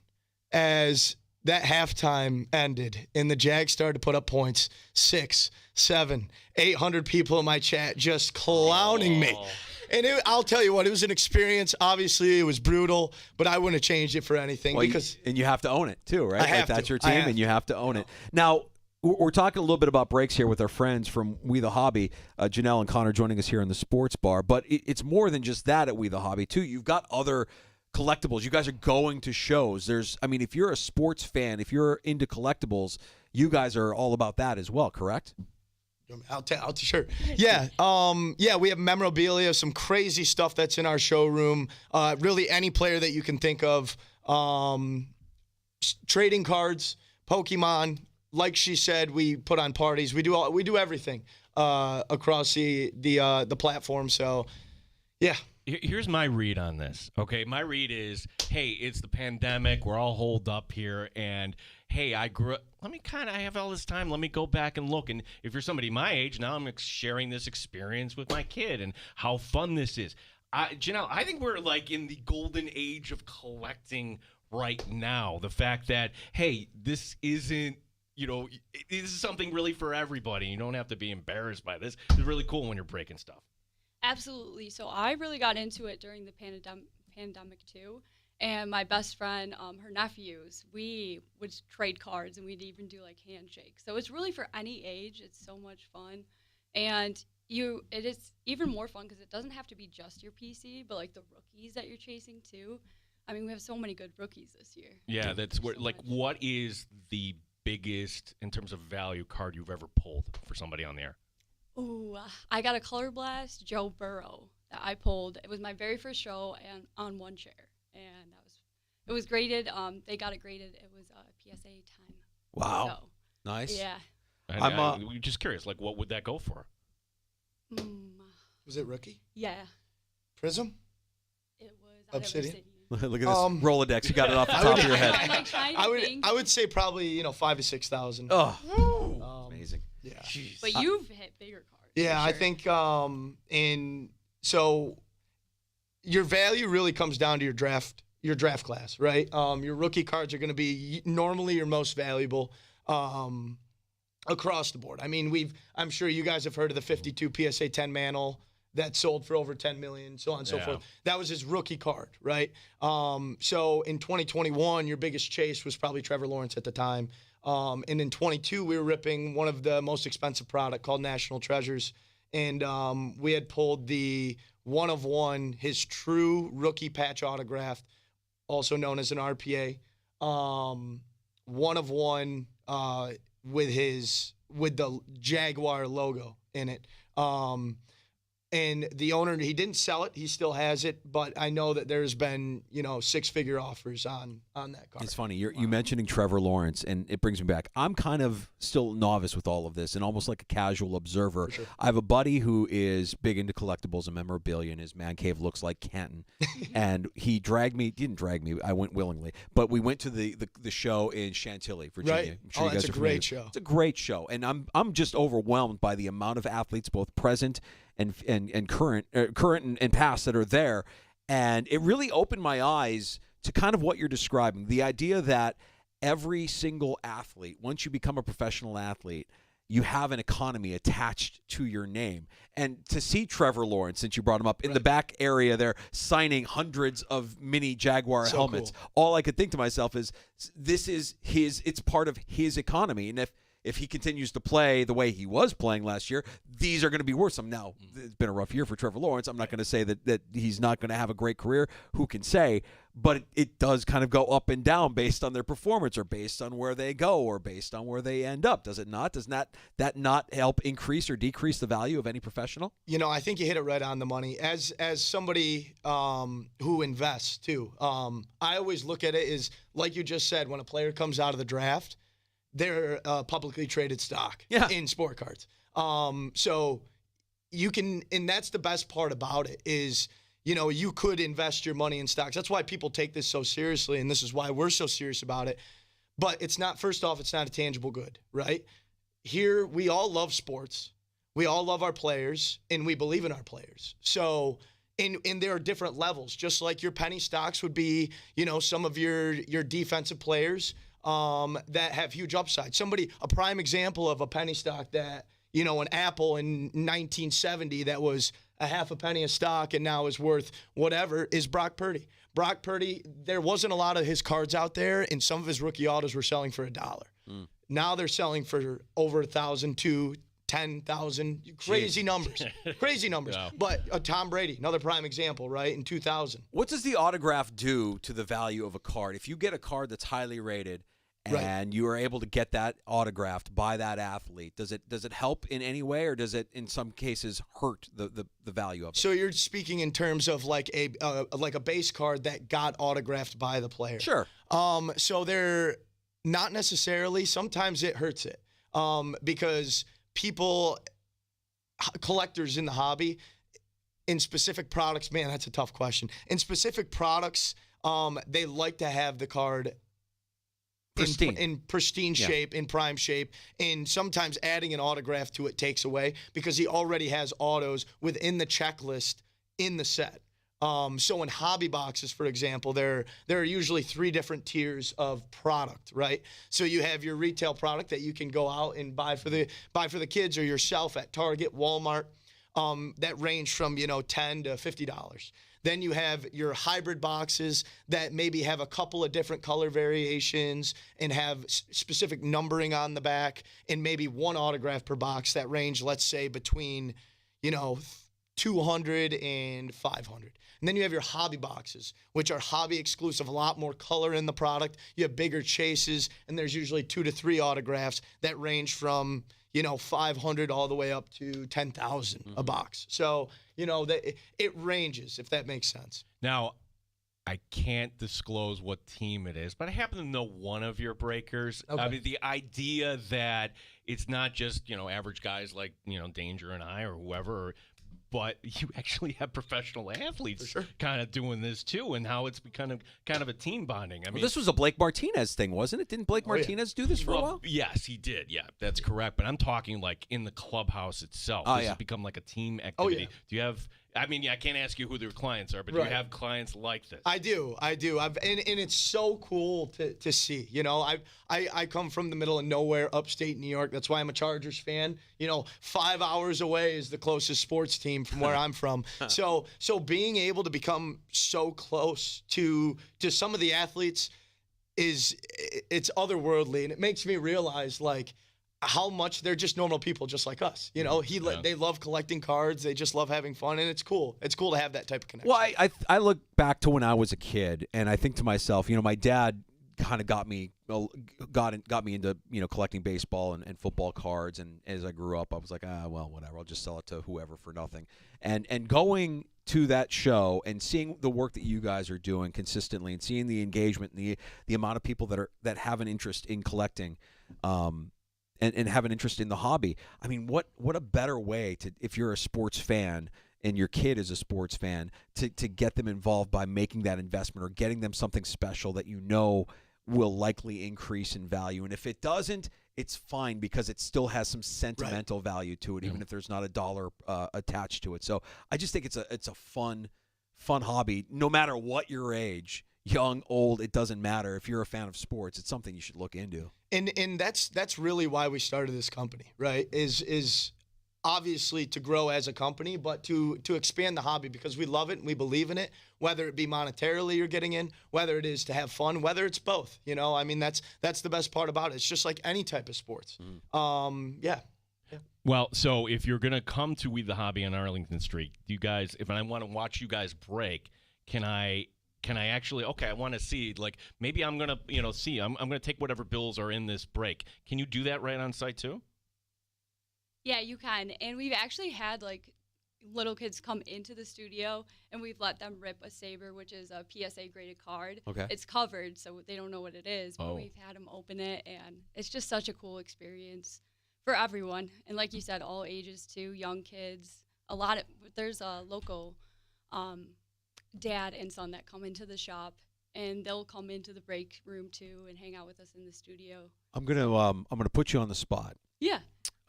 as that halftime ended and the Jags started to put up points, 600, 700, 800 people in my chat just clowning me. And I'll tell you what, it was an experience. Obviously, it was brutal, but I wouldn't have changed it for anything. And you have to own it too, right? I have that's to. your team, and you have to own it. Now, we're talking a little bit about breaks here with our friends from We the Hobby, Janelle and Connor joining us here in the sports bar. But it's more than just that at We the Hobby, too. You've got other collectibles. You guys are going to shows. If you're a sports fan, if you're into collectibles, you guys are all about that as well, correct? I'll sure. Yeah. We have memorabilia, some crazy stuff that's in our showroom. Really any player that you can think of. Trading cards, Pokemon. Like she said, we put on parties. We do everything across the platform. So, yeah. Here's my read on this. Okay, my read is, hey, it's the pandemic. We're all holed up here, and hey, I grew up. I have all this time. Let me go back and look. And if you're somebody my age, now I'm sharing this experience with my kid and how fun this is. Janelle, I think we're like in the golden age of collecting right now. The fact that, hey, this isn't, this is something really for everybody. You don't have to be embarrassed by this. It's really cool when you're breaking stuff. Absolutely. So I really got into it during the pandemic too. And my best friend, her nephews, we would trade cards, and we'd even do like handshakes. So it's really for any age. It's so much fun. And it is even more fun because it doesn't have to be just your PC, but like the rookies that you're chasing too. I mean, we have so many good rookies this year. Yeah, that's where, what is the biggest, in terms of value, card you've ever pulled for somebody on the air? Ooh, I got a Color Blast Joe Burrow that I pulled. It was my very first show and on one chair, and it was graded. They got it graded. It was PSA 10. Wow, so, nice. Yeah. I'm just curious, what would that go for? Was it rookie? Yeah. Prism? It was Obsidian. Look at this Rolodex. You got it off the top of your head. I would say probably 5,000 to 6,000. Oh, amazing. Yeah. Jeez. But you've hit bigger cards. Yeah, sure. I think so your value really comes down to your draft class, right? Your rookie cards are going to be normally your most valuable across the board. I mean, I'm sure you guys have heard of the 52 PSA 10 Mantle that sold for over 10 million, so on and so forth. That was his rookie card, right? So in 2021, your biggest chase was probably Trevor Lawrence at the time. And in 22, we were ripping one of the most expensive product called National Treasures. And we had pulled the 1-of-1, his true rookie patch autograph, also known as an RPA. 1-of-1 with the Jaguar logo in it. And the owner, he didn't sell it. He still has it. But I know that there's been, six-figure offers on that card. It's funny. You mentioning Trevor Lawrence, and it brings me back. I'm kind of still novice with all of this and almost like a casual observer. Sure. I have a buddy who is big into collectibles and memorabilia, and his man cave looks like Canton. And he didn't drag me. I went willingly. But we went to the show in Chantilly, Virginia. Right. I'm sure you guys that's are a great familiar. show. It's a great show. And I'm just overwhelmed by the amount of athletes, both present and current and past, that are there. And it really opened my eyes to kind of what you're describing. The idea that every single athlete, once you become a professional athlete, you have an economy attached to your name. And to see Trevor Lawrence, since you brought him up, in the back area there, signing hundreds of mini Jaguar helmets, cool. All I could think to myself is, it's part of his economy. And if he continues to play the way he was playing last year, these are going to be worth some. Now, it's been a rough year for Trevor Lawrence. I'm not going to say that he's not going to have a great career. Who can say? But it does kind of go up and down based on their performance, or based on where they go, or based on where they end up. Does it not? Does that not help increase or decrease the value of any professional? I think you hit it right on the money. As somebody who invests too, I always look at it as, like you just said, when a player comes out of the draft, they're publicly traded stock in sport cards. So you can, and that's the best part about it is, you could invest your money in stocks. That's why people take this so seriously, and this is why we're so serious about it. But it's not, first off, it's not a tangible good, right? Here, we all love sports. We all love our players, and we believe in our players. So, and there are different levels, just like your penny stocks would be, some of your defensive players that have huge upside. A prime example of a penny stock that, an Apple in 1970 that was a half a penny a stock and now is worth whatever is Brock Purdy. Brock Purdy, there wasn't a lot of his cards out there, and some of his rookie autos were selling for $1. Now they're selling for over 1,000 to 10,000. Crazy numbers. Crazy numbers. Wow. But Tom Brady, another prime example, right, in 2000. What does the autograph do to the value of a card? If you get a card that's highly rated and you are able to get that autographed by that athlete, does it help in any way, or does it in some cases hurt the value of it? So you're speaking in terms of like a base card that got autographed by the player. Sure. So they're not necessarily. Sometimes it hurts it because collectors in the hobby, in specific products, man, that's a tough question. In specific products, they like to have the card in pristine shape, in prime shape, and sometimes adding an autograph to it takes away because he already has autos within the checklist in the set. So in hobby boxes, for example, there are usually 3 different tiers of product, right? So you have your retail product that you can go out and buy for the kids or yourself at Target, Walmart, that range from $10 to $50. Then you have your hybrid boxes that maybe have a couple of different color variations and have specific numbering on the back and maybe one autograph per box that range, let's say, between 200 and 500. And then you have your hobby boxes, which are hobby exclusive, a lot more color in the product. You have bigger chases, and there's usually 2 to 3 autographs that range from 500 all the way up to 10,000 a box. So, it ranges, if that makes sense. Now, I can't disclose what team it is, but I happen to know one of your breakers. Okay. I mean, the idea that it's not just, average guys like, Danger and I or whoever, but you actually have professional athletes kind of doing this too, and how it's kind of a team bonding. I mean, this was a Blake Martinez thing, wasn't it? Didn't Blake Martinez do this for a while? Yes, he did. Yeah, that's correct. But I'm talking like in the clubhouse itself. This has become like a team activity. Do you have? I mean, I can't ask you who their clients are, but do you have clients like this? I do. And it's so cool to see. I come from the middle of nowhere, upstate New York. That's why I'm a Chargers fan. 5 hours away is the closest sports team from where I'm from. So being able to become so close to some of the athletes it's otherworldly, and it makes me realize how much they're just normal people just like us. They love collecting cards. They just love having fun, and it's cool. It's cool to have that type of connection. Well, I look back to when I was a kid, and I think to myself, my dad kind of got me into collecting baseball and football cards, and as I grew up, I was like, well, whatever, I'll just sell it to whoever for nothing. And going to that show and seeing the work that you guys are doing consistently, and seeing the engagement and the amount of people that have an interest in collecting, and have an interest in the hobby. I mean, what a better way to, if you're a sports fan and your kid is a sports fan, to get them involved by making that investment or getting them something special that will likely increase in value. And if it doesn't, it's fine, because it still has some sentimental value to it, even if there's not a dollar attached to it. So I just think it's a fun hobby, no matter what your age. Young, old, it doesn't matter. If you're a fan of sports, it's something you should look into. And that's really why we started this company, right? Is obviously to grow as a company, but to expand the hobby, because we love it and we believe in it, whether it be monetarily you're getting in, whether it is to have fun, whether it's both. I mean, that's the best part about it. It's just like any type of sports. Yeah. Well, so if you're going to come to We the Hobby on Arlington Street, you guys, if I want to watch you guys break, can I actually, I want to see, maybe I'm going to, see, I'm going to take whatever bills are in this break. Can you do that right on site too? Yeah, you can. And we've actually had little kids come into the studio, and we've let them rip a saber, which is a PSA graded card. Okay. It's covered, so they don't know what it is, but Oh. we've had them open it, and it's just such a cool experience for everyone. And like you said, all ages too, young kids. There's a local dad and son that come into the shop, and they'll come into the break room too and hang out with us in the studio. I'm gonna put you on the spot. Yeah.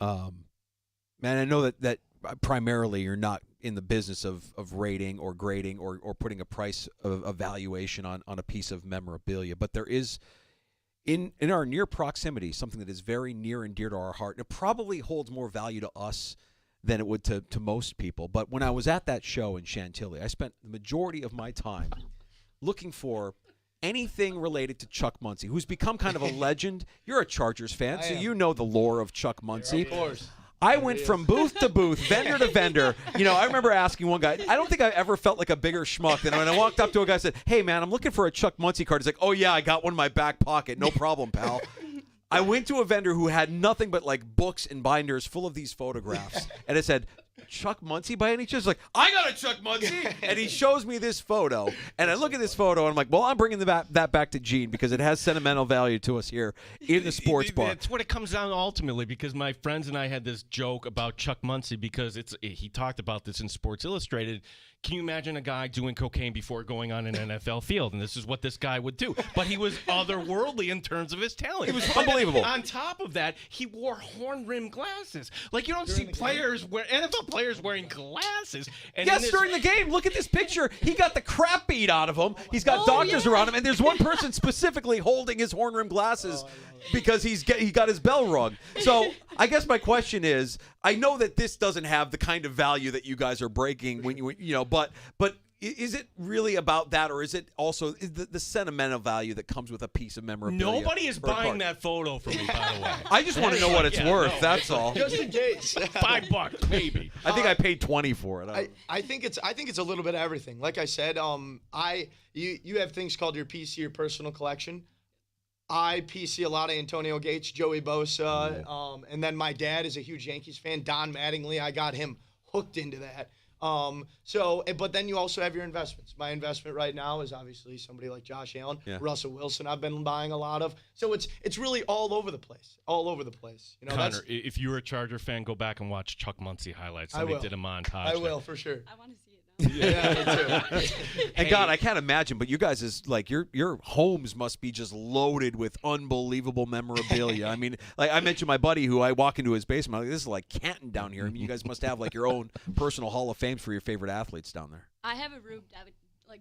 Man, I know that primarily you're not in the business of rating or grading or putting a price of evaluation on a piece of memorabilia, but there is in our near proximity something that is very near and dear to our heart. It probably holds more value to us than it would to most people. But when I was at that show in Chantilly, I spent the majority of my time looking for anything related to Chuck Muncie, who's become kind of a legend. You're a Chargers fan, so you know the lore of Chuck Muncie. Of course. I went from booth to booth, vendor to vendor. You know, I remember asking one guy, I don't think I ever felt like a bigger schmuck than when I walked up to a guy and said, "Hey, man, I'm looking for a Chuck Muncie card." He's like, "Oh, yeah, I got one in my back pocket. No problem, pal." I went to a vendor who had nothing but like books and binders full of these photographs. And it said, "Chuck Muncie by any chance?" Like, "I got a Chuck Muncie." And he shows me this photo. And I look at this photo and I'm like, well, I'm bringing that back to Gene because it has sentimental value to us here in the sports bar. That's what it comes down to ultimately, because my friends and I had this joke about Chuck Muncie because he talked about this in Sports Illustrated. Can you imagine a guy doing cocaine before going on an NFL field? And this is what this guy would do. But he was otherworldly in terms of his talent. He was unbelievable. On top of that, he wore horn-rimmed glasses. Like, you don't see NFL players wearing glasses. And yes, during the game. Look at this picture. He got the crap beat out of him. He's got doctors around him. And there's one person specifically holding his horn-rimmed glasses because he got his bell rung. So I guess my question is, I know that this doesn't have the kind of value that you guys are breaking when you know, but is it really about that, or is it also the sentimental value that comes with a piece of memorabilia? Nobody is buying that photo from me, by the way. I just want to know what it's worth. That's all. Just in case. $5, maybe. I think I paid $20 for it. I think it's a little bit of everything. Like I said, you have things called your PC, your personal collection. I PC a lot of Antonio Gates, Joey Bosa, and then my dad is a huge Yankees fan, Don Mattingly. I got him hooked into that. But then you also have your investments. My investment right now is obviously somebody like Josh Allen, Russell Wilson. I've been buying a lot of. So it's really all over the place. All over the place. You know, Connor, if you're a Charger fan, go back and watch Chuck Muncie highlights. Somebody did a montage. I will for sure. I want to see it now. Yeah, me too. And God, I can't imagine, but you guys is like your homes must be just loaded with unbelievable memorabilia. I mean, like I mentioned my buddy who I walk into his basement, I'm like, this is like Canton down here. I mean, you guys must have like your own personal Hall of Fame for your favorite athletes down there. I have a room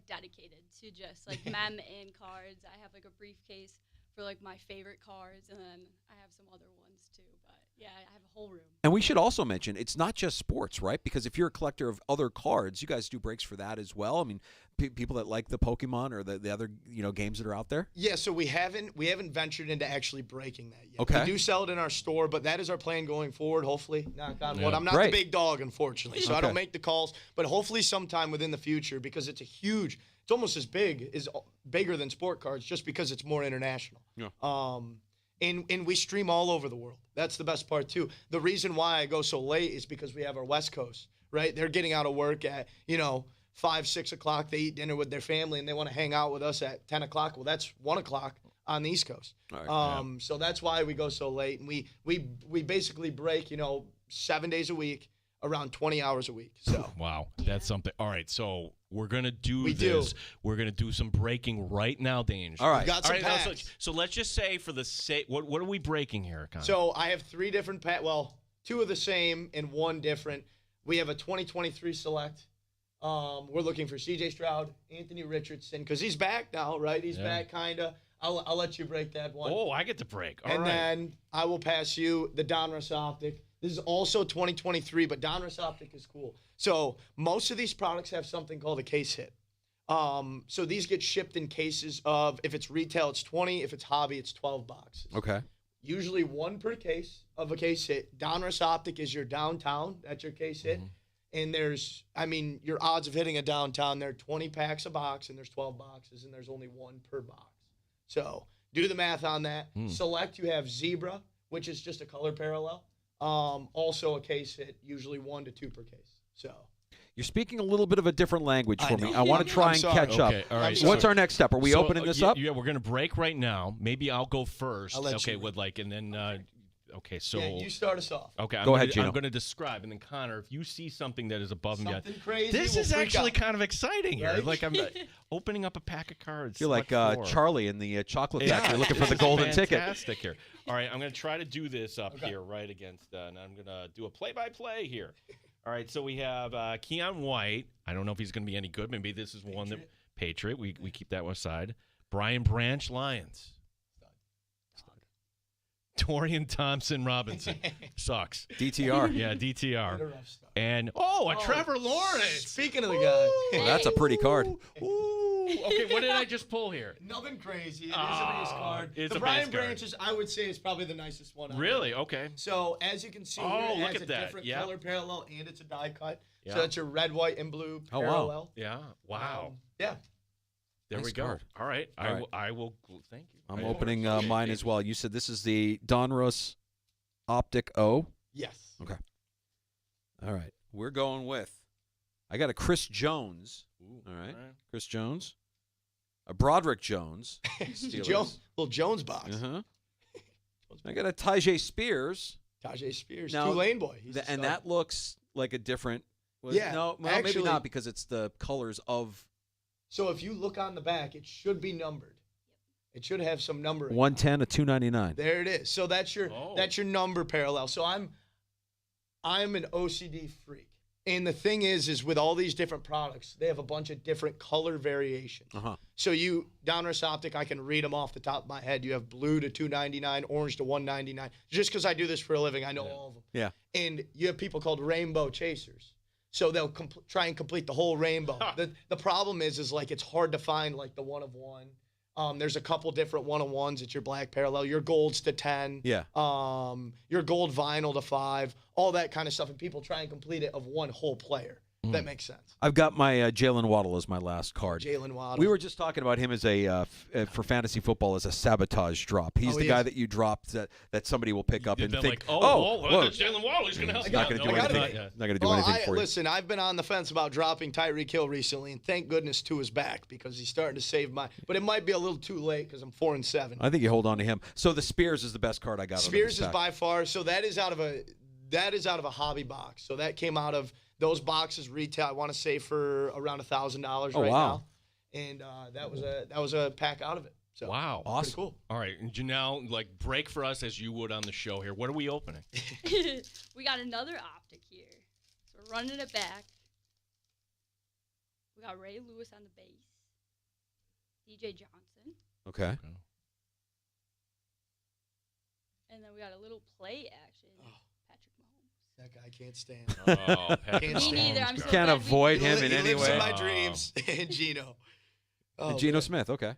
dedicated to just like mem and cards. I have like a briefcase for like my favorite cards, and then I have some other ones too. But yeah, I have a whole room. And we should also mention it's not just sports, right? Because if you're a collector of other cards, you guys do breaks for that as well. I mean, people that like the Pokemon or the other games that are out there. Yeah, so we haven't ventured into actually breaking that yet. Okay. We do sell it in our store, but that is our plan going forward. Hopefully, knock on wood. I'm not the big dog, unfortunately, so I don't make the calls. But hopefully, sometime within the future, because it's it's almost as bigger than sport cards, just because it's more international. Yeah. And we stream all over the world. That's the best part too. The reason why I go so late is because we have our West Coast, right? They're getting out of work at 5, 6 o'clock. They eat dinner with their family and they want to hang out with us at 10 o'clock. Well, that's 1 o'clock on the East Coast. Right, So that's why we go so late. And we basically break 7 days a week, around 20 hours a week. So wow, that's something. All right, so we're gonna do this. We're gonna do some breaking right now, Danger. All right, we got some packs. So let's just say for the sake, what are we breaking here, Connor? So I have 3 different packs. Well, 2 of the same and 1 different. We have a 2023 select. We're looking for C.J. Stroud, Anthony Richardson, because he's back now, right? He's back, kinda. I'll let you break that one. Oh, I get to break. All and right. then I will pass you the Donruss Optic. This is also 2023, but Donruss Optic is cool. So most of these products have something called a case hit. So these get shipped in cases of, if it's retail, it's 20. If it's hobby, it's 12 boxes. Okay. Usually 1 per case of a case hit. Donruss Optic is your downtown. That's your case hit. And your odds of hitting a downtown, there are 20 packs a box, and there's 12 boxes, and there's only 1 per box. So do the math on that. Select, you have Zebra, which is just a color parallel. Also a case hit, usually 1 to 2 per case. So You're speaking a little bit of a different language for me. know. I want to try I'm and sorry. catch up. Okay, all right. What's our next step? Are we opening this up? Yeah, we're gonna break right now. Maybe I'll go first. I'll let okay, you. with and then. Okay, so Yeah, you start us off. okay, Go ahead, Gino. I'm going to describe, and then Connor, if you see something that is above and beyond, Something crazy. this we'll is freak actually out. kind of exciting here. Right? Like I'm opening up a pack of cards. You're like what for? Charlie in the chocolate Yeah, factory looking for this the is golden ticket. Fantastic here. All right, I'm going to try to do this up here right against, and I'm going to do a play-by-play here. All right, so we have Keon White. I don't know if he's going to be any good. Maybe this is one that Patriot. We keep that one aside. Brian Branch, Lions. Torian Thompson Robinson. Sucks. DTR. Yeah, DTR. Get a rough start. And, Trevor Lawrence. Speaking of the guy. Well, that's a pretty card. Ooh. Okay, what did I just pull here? Nothing crazy. It is a base card. It's the a Brian base card. Branches, I would say, is probably the nicest one. Really? Okay. So as you can see, Oh, here, it look has at a that. different Yeah. color parallel, and it's a die cut. Yeah. So that's your red, white, and blue Oh, wow. parallel. Yeah. Wow. Yeah. There Nice we go. card. All right. All right. I will. Thank you. I'm opening mine as well. You said this is the Donruss Optic O. Yes. Okay. All right. We're going with. I got a Chris Jones. Ooh, All right. Chris Jones. A Broderick Jones. Steelers. Little Jones box. Uh-huh. I got a Tajay Spears. Tajay Spears, Now, Tulane boy. He's a And stud. that looks like a different. Yeah, No, well, maybe actually- not because it's the colors of So if you look on the back, it should be numbered. It should have some numbering. 110 to 299. There it is. So that's your number parallel. So I'm an OCD freak. And the thing is with all these different products, they have a bunch of different color variations. Uh-huh. So Donruss Optic, I can read them off the top of my head. You have blue to $299, orange to $199. Just because I do this for a living, I know all of them. Yeah. And you have people called rainbow chasers. So they'll try and complete the whole rainbow. The problem is like it's hard to find like the one of one. There's a couple different one-on-ones at your black parallel. Your gold's to 10. Yeah. Your gold vinyl to 5. All that kind of stuff. And people try and complete it of one whole player. That makes sense. I've got my Jalen Waddle as my last card. Jalen Waddle. We were just talking about him as for fantasy football as a sabotage drop. He's the guy that you dropped that somebody will pick up and Then think, well, that's Jalen Waddle. He's going to help he's me not out. going to do No, anything. not yet. Not going to do anything for you. Listen, I've been on the fence about dropping Tyreek Hill recently, and thank goodness to his back because he's starting to save my. But it might be a little too late because I'm 4-7. I think you hold on to him. So the Spears is the best card I got. Spears is by far. So that is out of a hobby box. So that came out of those boxes retail. I want to say for around $1,000 right now, and that was a pack out of it. So wow, awesome, cool. All right, and Janelle, break for us as you would on the show here. What are we opening? We got another optic here. So we're running it back. We got Ray Lewis on the base. DJ Johnson. Okay. And then we got a little play action. Patrick Mahomes. That guy can't stand. Oh, Can't Me stand. neither. I'm You so can't glad avoid we- him He in any lives way. in my dreams. And Gino. And Geno Smith. Okay.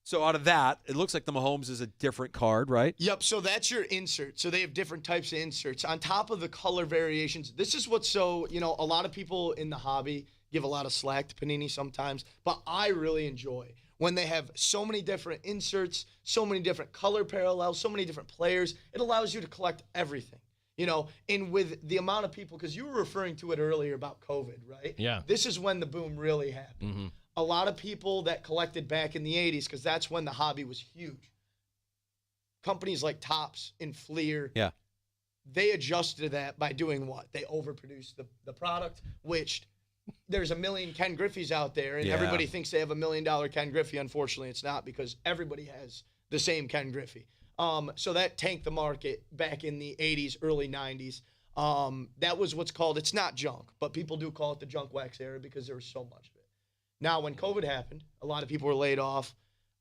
So out of that, it looks like the Mahomes is a different card, right? Yep, so that's your insert. So they have different types of inserts. On top of the color variations, this is what's so, a lot of people in the hobby give a lot of slack to Panini sometimes, but I really enjoy when they have so many different inserts, so many different color parallels, so many different players. It allows you to collect everything. And with the amount of people, because you were referring to it earlier about COVID, right? Yeah. This is when the boom really happened. Mm-hmm. A lot of people that collected back in the 80s, because that's when the hobby was huge. Companies like Topps and Fleer, Yeah. they adjusted to that by doing what? They overproduced the product, which there's a million Ken Griffey's out there, and Yeah. everybody thinks they have $1 million Ken Griffey. Unfortunately, it's not because everybody has the same Ken Griffey. So that tanked the market back in the 80s, early 90s. That was what's called, it's not junk, but people do call it the junk wax era because there was so much of it. Now, when COVID happened, a lot of people were laid off.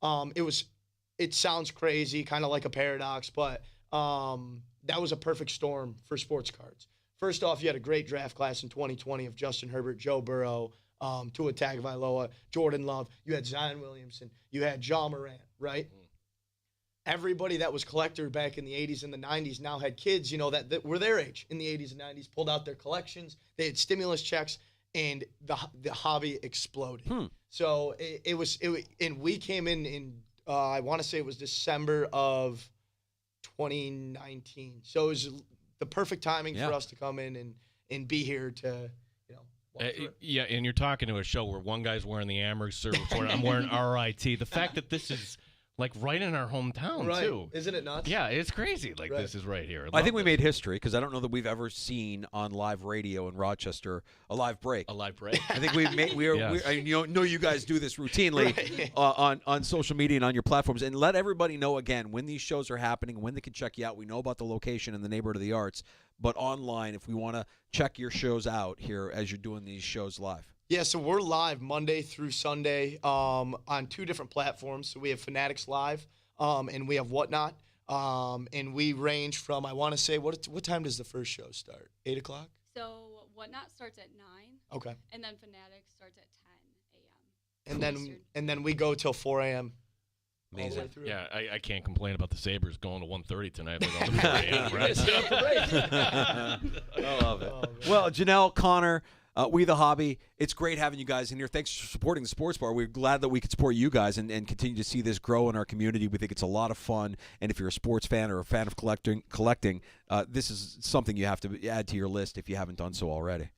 It sounds crazy, kind of like a paradox, but that was a perfect storm for sports cards. First off, you had a great draft class in 2020 of Justin Herbert, Joe Burrow, Tua Tagovailoa, Jordan Love. You had Zion Williamson. You had Ja Morant, right? Everybody that was collector back in the 80s and the 90s now had kids, that were their age in the 80s and 90s, pulled out their collections. They had stimulus checks, and the hobby exploded. So and we came in I want to say it was December of 2019. So it was the perfect timing for us to come in and be here to, Yeah, and you're talking to a show where one guy's wearing the Amherst service order, I'm wearing RIT. The fact that this is like right in our hometown too, isn't it nuts? Yeah, it's crazy. Like this is right here. I think we made history because I don't know that we've ever seen on live radio in Rochester a live break. A live break. I think we've made. You guys do this routinely on social media and on your platforms, and let everybody know again when these shows are happening, when they can check you out. We know about the location in the neighborhood of the arts, but online, if we want to check your shows out here as you're doing these shows live. Yeah, so we're live Monday through Sunday on 2 different platforms. So we have Fanatics Live and we have Whatnot. And we range from, I want to say, what time does the first show start? 8 o'clock? So Whatnot starts at 9. Okay. And then Fanatics starts at 10 a.m. And then we go till 4 a.m. Amazing. Yeah, I can't complain about the Sabres going to 1:30 tonight. They're going to 4 a.m., right? I love it. Well, Janelle, Connor, We The Hobby, it's great having you guys in here. Thanks for supporting the Sports Bar. We're glad that we could support you guys and continue to see this grow in our community. We think it's a lot of fun, and if you're a sports fan or a fan of collecting, this is something you have to add to your list if you haven't done so already.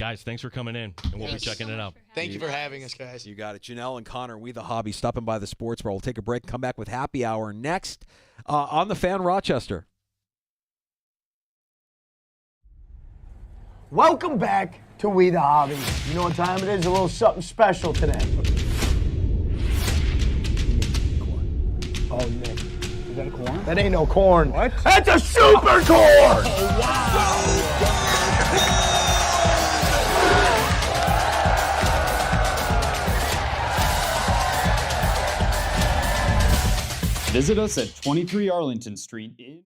Guys, thanks for coming in, and we'll be checking it out. Thank you for having us, guys. You got it. Janelle and Connor, We The Hobby, stopping by the Sports Bar. We'll take a break, come back with Happy Hour next on The Fan Rochester. Welcome back to We The Hobby. You know what time it is? A little something special today. Oh, Nick. Is that a corn? That ain't no corn. What? That's a super corn! Oh, wow! Visit us at 23 Arlington Street in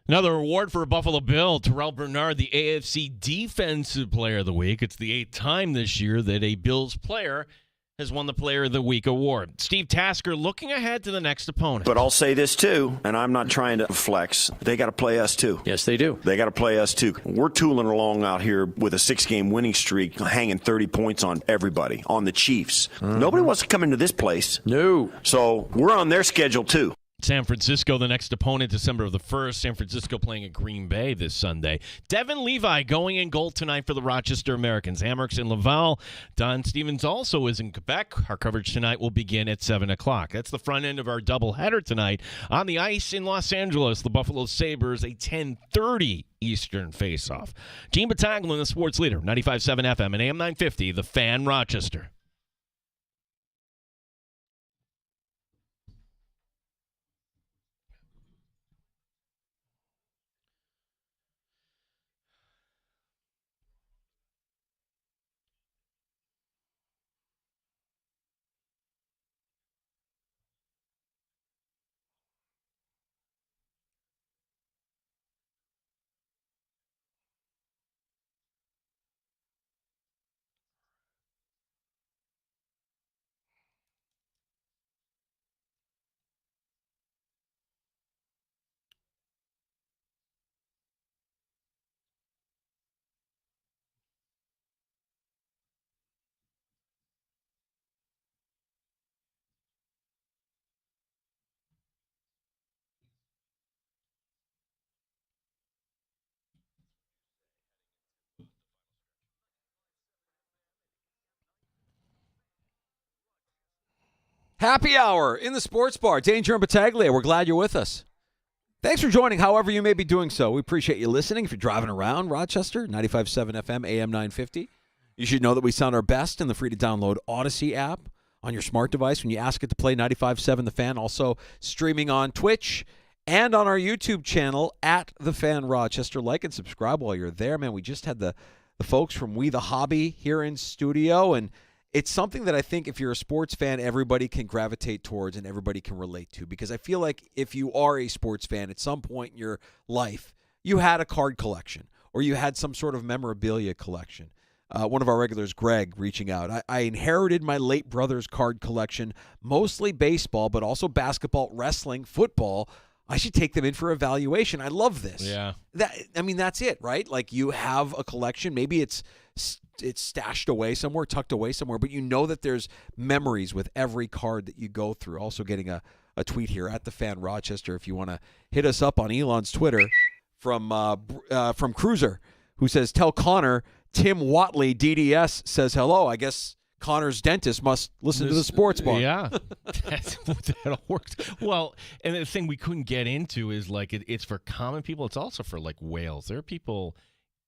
Another award for a Buffalo Bill, Terrell Bernard, the AFC Defensive Player of the Week. It's the 8th time this year that a Bills player has won the Player of the Week award. Steve Tasker looking ahead to the next opponent. But I'll say this, too, and I'm not trying to flex. They got to play us, too. Yes, they do. They got to play us, too. We're tooling along out here with a 6-game winning streak, hanging 30 points on everybody, on the Chiefs. Nobody wants to come into this place. No. So we're on their schedule, too. San Francisco, the next opponent, December the 1st. San Francisco playing at Green Bay this Sunday. Devin Levi going in goal tonight for the Rochester Americans. Hammocks in Laval. Don Stevens also is in Quebec. Our coverage tonight will begin at 7 o'clock. That's the front end of our doubleheader tonight. On the ice in Los Angeles, the Buffalo Sabres, a 10:30 Eastern face-off. Gene Battaglin, the sports leader, 95.7 FM and AM 950, The Fan, Rochester. Happy hour in the sports bar. Danger and Battaglia, we're glad you're with us. Thanks for joining, however you may be doing so. We appreciate you listening. If you're driving around Rochester, 95.7 FM, AM 950. You should know that we sound our best in the free-to-download Odyssey app on your smart device when you ask it to play 95.7 The Fan. Also streaming on Twitch and on our YouTube channel at The Fan Rochester. Like and subscribe while you're there. Man, we just had the folks from We The Hobby here in studio, and it's something that I think if you're a sports fan, everybody can gravitate towards and everybody can relate to, because I feel like if you are a sports fan at some point in your life, you had a card collection or you had some sort of memorabilia collection. One of our regulars, Greg, reaching out. I inherited my late brother's card collection, mostly baseball, but also basketball, wrestling, football. I should take them in for evaluation. I love this. Yeah. That's it, right? Like you have a collection. Maybe it's stashed away somewhere, tucked away somewhere, but you know that there's memories with every card that you go through. Also getting a tweet here at The Fan Rochester if you want to hit us up on Elon's Twitter from Cruiser, who says, tell Connor Tim Watley, DDS, says hello. I guess Connor's dentist must listen to the sports bar. Yeah, that works. Well, and the thing we couldn't get into is like it's for common people. It's also for like whales. There are people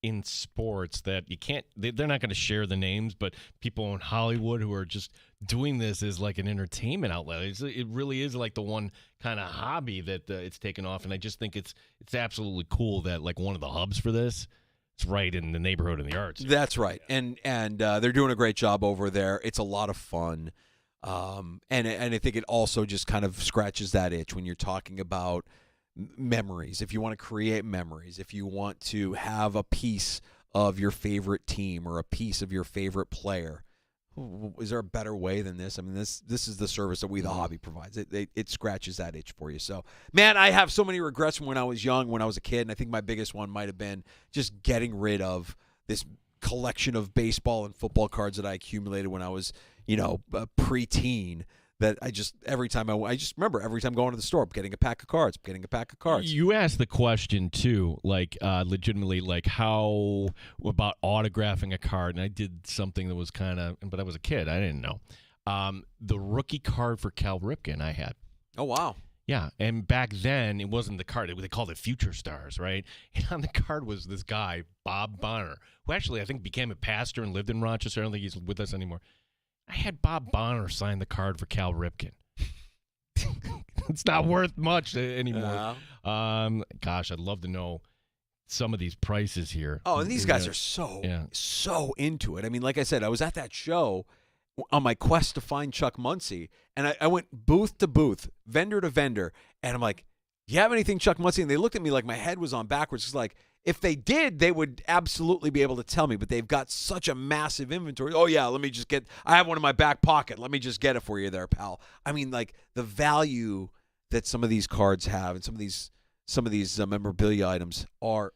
in sports that you can't, they're not going to share the names, but people in Hollywood who are just doing this as like an entertainment outlet. It really is like the one kind of hobby that it's taken off, and I just think it's absolutely cool that like one of the hubs for this, it's right in the neighborhood of the arts. That's right, and they're doing a great job over there. It's a lot of fun, and I think it also just kind of scratches that itch when you're talking about memories. If you want to create memories, if you want to have a piece of your favorite team or a piece of your favorite player, is there a better way than this? I mean, this is the service that We The Hobby provides. It scratches that itch for you. So, man, I have so many regrets from when I was young, when I was a kid, and I think my biggest one might have been just getting rid of this collection of baseball and football cards that I accumulated when I was, a preteen. That I just remember every time going to the store, getting a pack of cards. You asked the question too, like legitimately, like how about autographing a card? And I did something that was but I was a kid, I didn't know. The rookie card for Cal Ripken I had. Oh wow. Yeah, and back then it wasn't the card; they called it Future Stars, right? And on the card was this guy, Bob Bonner, who actually I think became a pastor and lived in Rochester. I don't think he's with us anymore. I had Bob Bonner sign the card for Cal Ripken. It's not worth much anymore. Gosh, I'd love to know some of these prices here. Oh, and these guys are so into it. I mean, like I said, I was at that show on my quest to find Chuck Muncie, and I went booth to booth, vendor to vendor, and I'm like, do you have anything Chuck Muncie? And they looked at me like my head was on backwards. It's like, if they did, they would absolutely be able to tell me, but they've got such a massive inventory. Oh, yeah, let me just I have one in my back pocket. Let me just get it for you there, pal. I mean, like, the value that some of these cards have and some of these memorabilia items are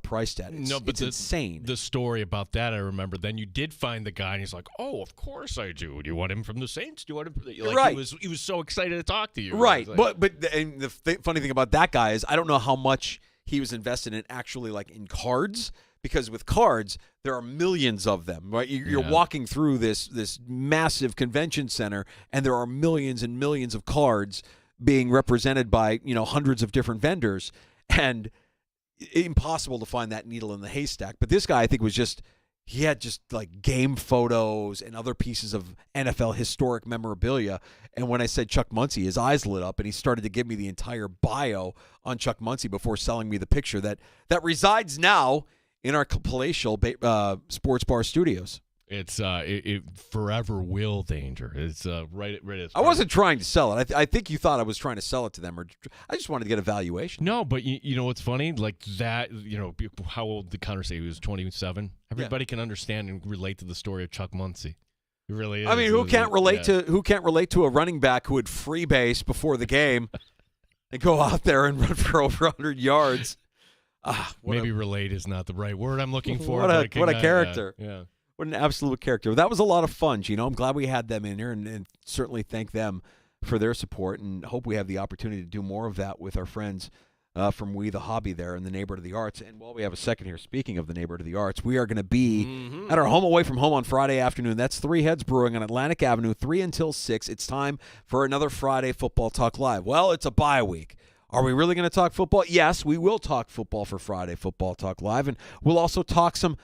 priced at. It's insane. The story about that, I remember. Then you did find the guy, and he's like, "Oh, of course I do. Do you want him from the Saints? Do you want him?" Like, right. He was so excited to talk to you. Right. Like, but and the funny thing about that guy is I don't know how much he was invested in actually like in cards, because with cards there are millions of them. Right. You're walking through this massive convention center, and there are millions and millions of cards being represented by, hundreds of different vendors, and impossible to find that needle in the haystack. But this guy, I think, he had just like game photos and other pieces of NFL historic memorabilia. And when I said Chuck Muncie, his eyes lit up, and he started to give me the entire bio on Chuck Muncie before selling me the picture that resides now in our palatial sports bar studios. It's it forever will danger. It's right as I wasn't trying to sell it. I think you thought I was trying to sell it to them, or I just wanted to get a valuation. No, but you know what's funny? Like that, how old did Connor say he was? 27. Everybody can understand and relate to the story of Chuck Muncie. It really is. I mean, who can't relate to a running back who would free base before the game and go out there and run for over 100 yards? Maybe relate is not the right word I'm looking for. What a character. Yeah. What an absolute character. That was a lot of fun, Gino. I'm glad we had them in here, and certainly thank them for their support, and hope we have the opportunity to do more of that with our friends from We the Hobby there in the Neighborhood of the Arts. And while we have a second here, speaking of the Neighborhood of the Arts, we are going to be at our home away from home on Friday afternoon. That's Three Heads Brewing on Atlantic Avenue, 3 until 6. It's time for another Friday Football Talk Live. Well, it's a bye week. Are we really going to talk football? Yes, we will talk football for Friday Football Talk Live, and we'll also talk some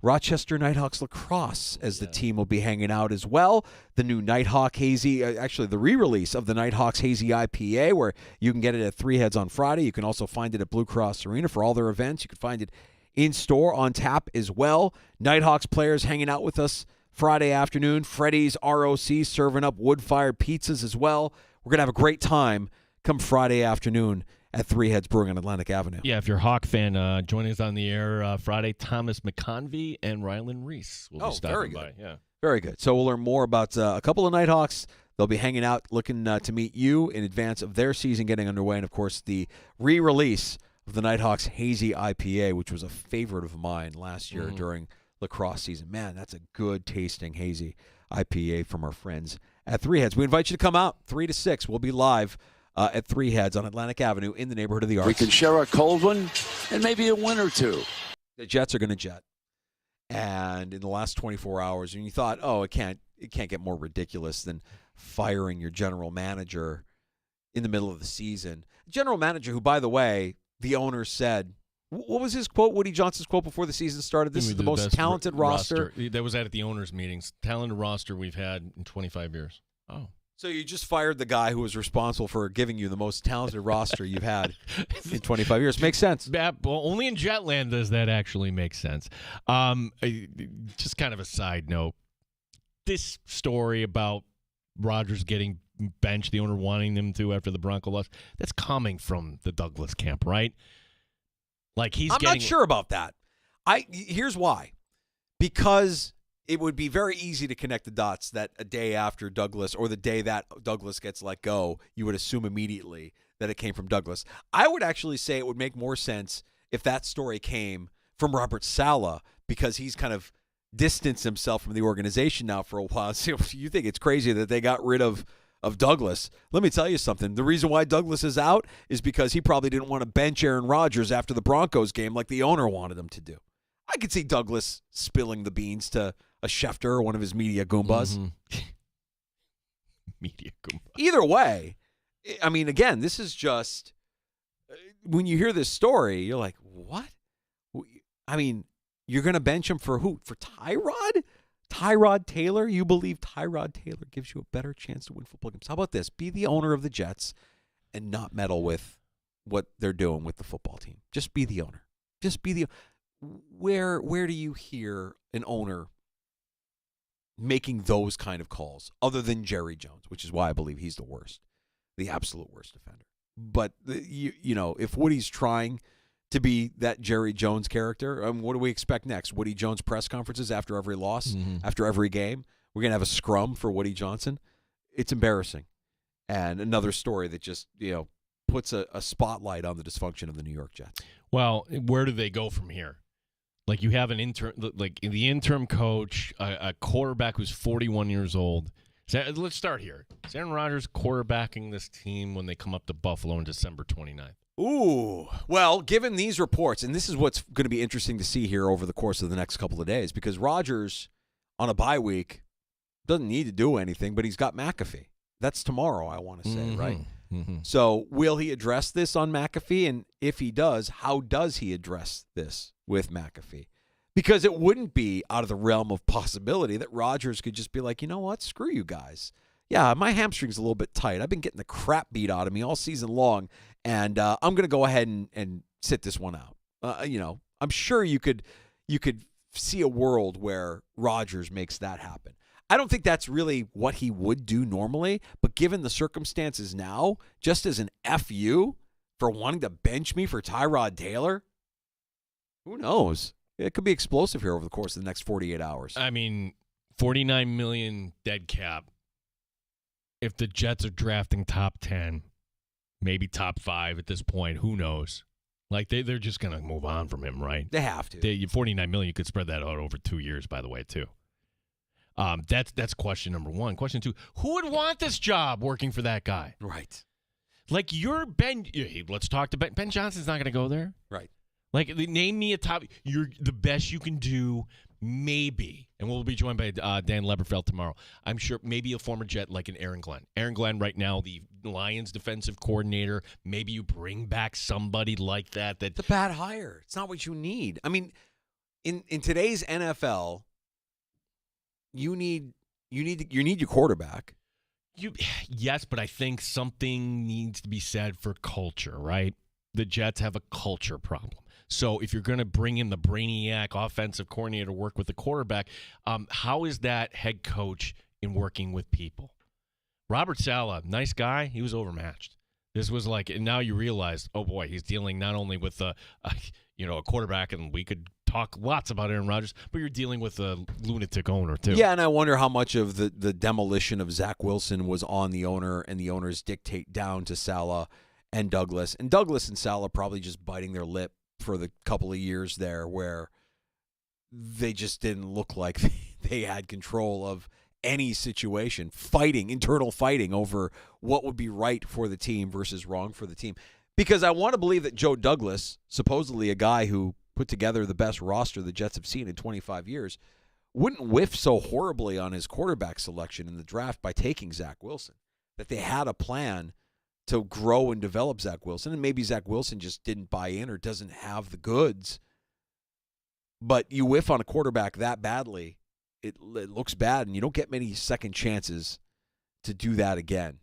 Rochester Nighthawks lacrosse, as the team will be hanging out as well. The new Nighthawk Hazy, actually the re-release of the Nighthawks Hazy IPA, where you can get it at Three Heads on Friday. You can also find it at Blue Cross Arena for all their events. You can find it in store on tap as well. Nighthawks players hanging out with us Friday afternoon. Freddy's ROC serving up wood-fired pizzas as well. We're going to have a great time come Friday afternoon at Three Heads Brewing on Atlantic Avenue. Yeah, if you're a Hawk fan, joining us on the air Friday, Thomas McConvey and Rylan Reese will be stopping by. Yeah, very good. So we'll learn more about a couple of Nighthawks. They'll be hanging out, looking to meet you in advance of their season getting underway, and of course the re-release of the Nighthawks Hazy IPA, which was a favorite of mine last year during lacrosse season. Man, that's a good tasting hazy IPA from our friends at Three Heads. We invite you to come out 3 to 6. We'll be live at Three Heads on Atlantic Avenue in the Neighborhood of the Arts. We can share a cold one and maybe a win or two. The Jets are going to jet. And in the last 24 hours, and you thought, it can't get more ridiculous than firing your general manager in the middle of the season. General manager who, by the way, the owner said, what was his quote, Woody Johnson's quote before the season started? This is the most talented roster. That was at the owners' meetings. Talented roster we've had in 25 years. Oh. So you just fired the guy who was responsible for giving you the most talented roster you've had in 25 years. Makes sense. Well, only in Jetland does that actually make sense. Just kind of a side note. This story about Rodgers getting benched, the owner wanting them to after the Bronco loss, that's coming from the Douglas camp, right? Like I'm not sure about that. Here's why. Because it would be very easy to connect the dots that a day after Douglas, or the day that Douglas gets let go, you would assume immediately that it came from Douglas. I would actually say it would make more sense if that story came from Robert Saleh, because he's kind of distanced himself from the organization now for a while. So you think it's crazy that they got rid of Douglas. Let me tell you something. The reason why Douglas is out is because he probably didn't want to bench Aaron Rodgers after the Broncos game like the owner wanted him to do. I could see Douglas spilling the beans to a Schefter or one of his media Goombas. Media Goomba. Either way, I mean, again, this is just, when you hear this story, you're like, what? I mean, you're going to bench him for who? For Tyrod? Tyrod Taylor? You believe Tyrod Taylor gives you a better chance to win football games? How about this? Be the owner of the Jets and not meddle with what they're doing with the football team. Just be the owner. Just be the. Where do you hear an owner making those kind of calls other than Jerry Jones, which is why I believe he's the worst, the absolute worst defender? But if Woody's trying to be that Jerry Jones character, what do we expect next? Woody Jones press conferences after every loss, after every game. We're gonna have a scrum for Woody Johnson. It's embarrassing, and another story that just puts a spotlight on the dysfunction of the New York Jets. Well, where do they go from here? Like, you have an intern, like the interim coach, a quarterback who's 41 years old. Let's start here. Is Aaron Rodgers quarterbacking this team when they come up to Buffalo on December 29th? Ooh, well, given these reports, and this is what's going to be interesting to see here over the course of the next couple of days, because Rodgers on a bye week doesn't need to do anything, but he's got McAfee. That's tomorrow, I want to say, right? Mm-hmm. So will he address this on McAfee? And if he does, how does he address this with McAfee? Because it wouldn't be out of the realm of possibility that Rodgers could just be like, you know what, screw you guys. Yeah, my hamstring's a little bit tight. I've been getting the crap beat out of me all season long, and I'm going to go ahead and sit this one out. I'm sure you could see a world where Rodgers makes that happen. I don't think that's really what he would do normally, but given the circumstances now, just as an FU for wanting to bench me for Tyrod Taylor, who knows? It could be explosive here over the course of the next 48 hours. I mean, $49 million dead cap. If the Jets are drafting top 10, maybe top 5 at this point, who knows? Like, they're just going to move on from him, right? They have to. $49 million, you could spread that out over 2 years, by the way, too. That's question number one. Question two, who would want this job working for that guy? Right. Like, you're Ben. Let's talk to Ben. Ben Johnson's not going to go there. Right. Like, name me a top. You're the best you can do, maybe. And we'll be joined by Dan Leberfeld tomorrow. I'm sure maybe a former Jet like an Aaron Glenn. Aaron Glenn right now, the Lions defensive coordinator. Maybe you bring back somebody like that. It's a bad hire. It's not what you need. I mean, in today's NFL, you need your quarterback. Yes, but I think something needs to be said for culture, right? The Jets have a culture problem. So if you're going to bring in the brainiac offensive coordinator to work with the quarterback, how is that head coach in working with people? Robert Saleh, nice guy, he was overmatched. This was like, and now you realize, oh boy, he's dealing not only with a quarterback, and we could talk lots about Aaron Rodgers, but you're dealing with a lunatic owner too. Yeah, and I wonder how much of the demolition of Zach Wilson was on the owner and the owner's dictate down to Saleh and Douglas. And Douglas and Saleh probably just biting their lip for the couple of years there where they just didn't look like they had control of any situation, internal fighting over what would be right for the team versus wrong for the team. Because I want to believe that Joe Douglas, supposedly a guy who put together the best roster the Jets have seen in 25 years, wouldn't whiff so horribly on his quarterback selection in the draft by taking Zach Wilson, that they had a plan to grow and develop Zach Wilson, and maybe Zach Wilson just didn't buy in or doesn't have the goods. But you whiff on a quarterback that badly, it looks bad, and you don't get many second chances to do that again.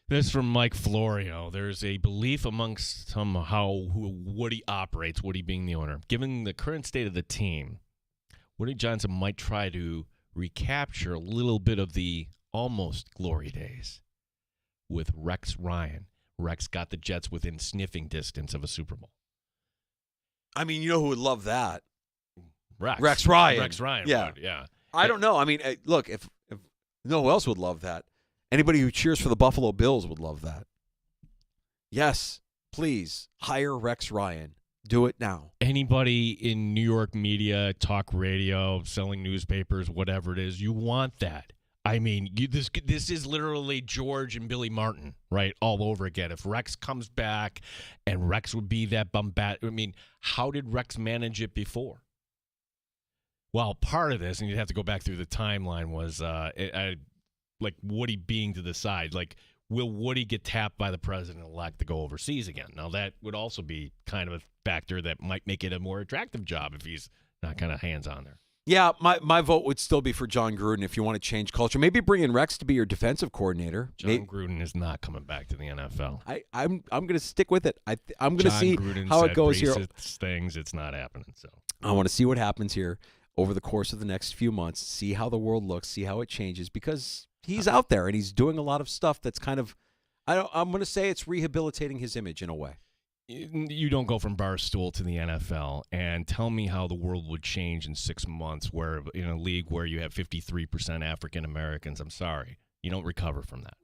This from Mike Florio. There's a belief amongst some how Woody operates, Woody being the owner. Given the current state of the team, Woody Johnson might try to recapture a little bit of the almost glory days with Rex Ryan. Rex got the Jets within sniffing distance of a Super Bowl. I mean, you know who would love that? Rex Ryan. Rex Ryan yeah. would, yeah. I don't know. I mean, look, if no one else would love that. Anybody who cheers for the Buffalo Bills would love that. Yes, please, hire Rex Ryan. Do it now. Anybody in New York media, talk radio, selling newspapers, whatever it is, you want that. I mean, this is literally George and Billy Martin, right, all over again. If Rex comes back and Rex would be that I mean, how did Rex manage it before? Well, part of this, and you'd have to go back through the timeline, was like Woody being to the side. Like, will Woody get tapped by the president-elect to go overseas again? Now, that would also be kind of a factor that might make it a more attractive job if he's not kind of hands-on there. Yeah, my vote would still be for John Gruden if you want to change culture. Maybe bring in Rex to be your defensive coordinator. Gruden is not coming back to the NFL. I'm going to stick with it. I'm going to see Gruden how it goes here. Things, it's not happening. So I want to see what happens here over the course of the next few months, see how the world looks, see how it changes, because he's out there and he's doing a lot of stuff that's kind of I'm going to say it's rehabilitating his image in a way. You don't go from Barstool to the NFL and tell me how the world would change in 6 months where in a league where you have 53% African Americans. I'm sorry. You don't recover from that.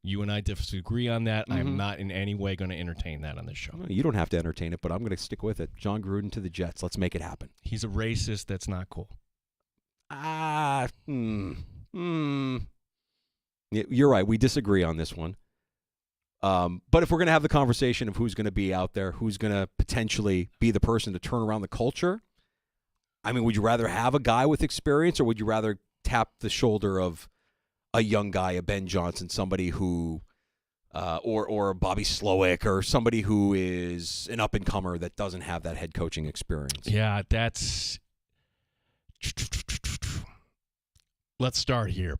You and I disagree on that. I'm not in any way going to entertain that on this show. No, you don't have to entertain it, but I'm going to stick with it. John Gruden to the Jets. Let's make it happen. He's a racist. That's not cool. You're right. We disagree on this one. But if we're going to have the conversation of who's going to be out there, who's going to potentially be the person to turn around the culture, I mean, would you rather have a guy with experience, or would you rather tap the shoulder of a young guy, a Ben Johnson, somebody who, or Bobby Slowick, or somebody who is an up-and-comer that doesn't have that head coaching experience? Yeah, that's... Let's start here.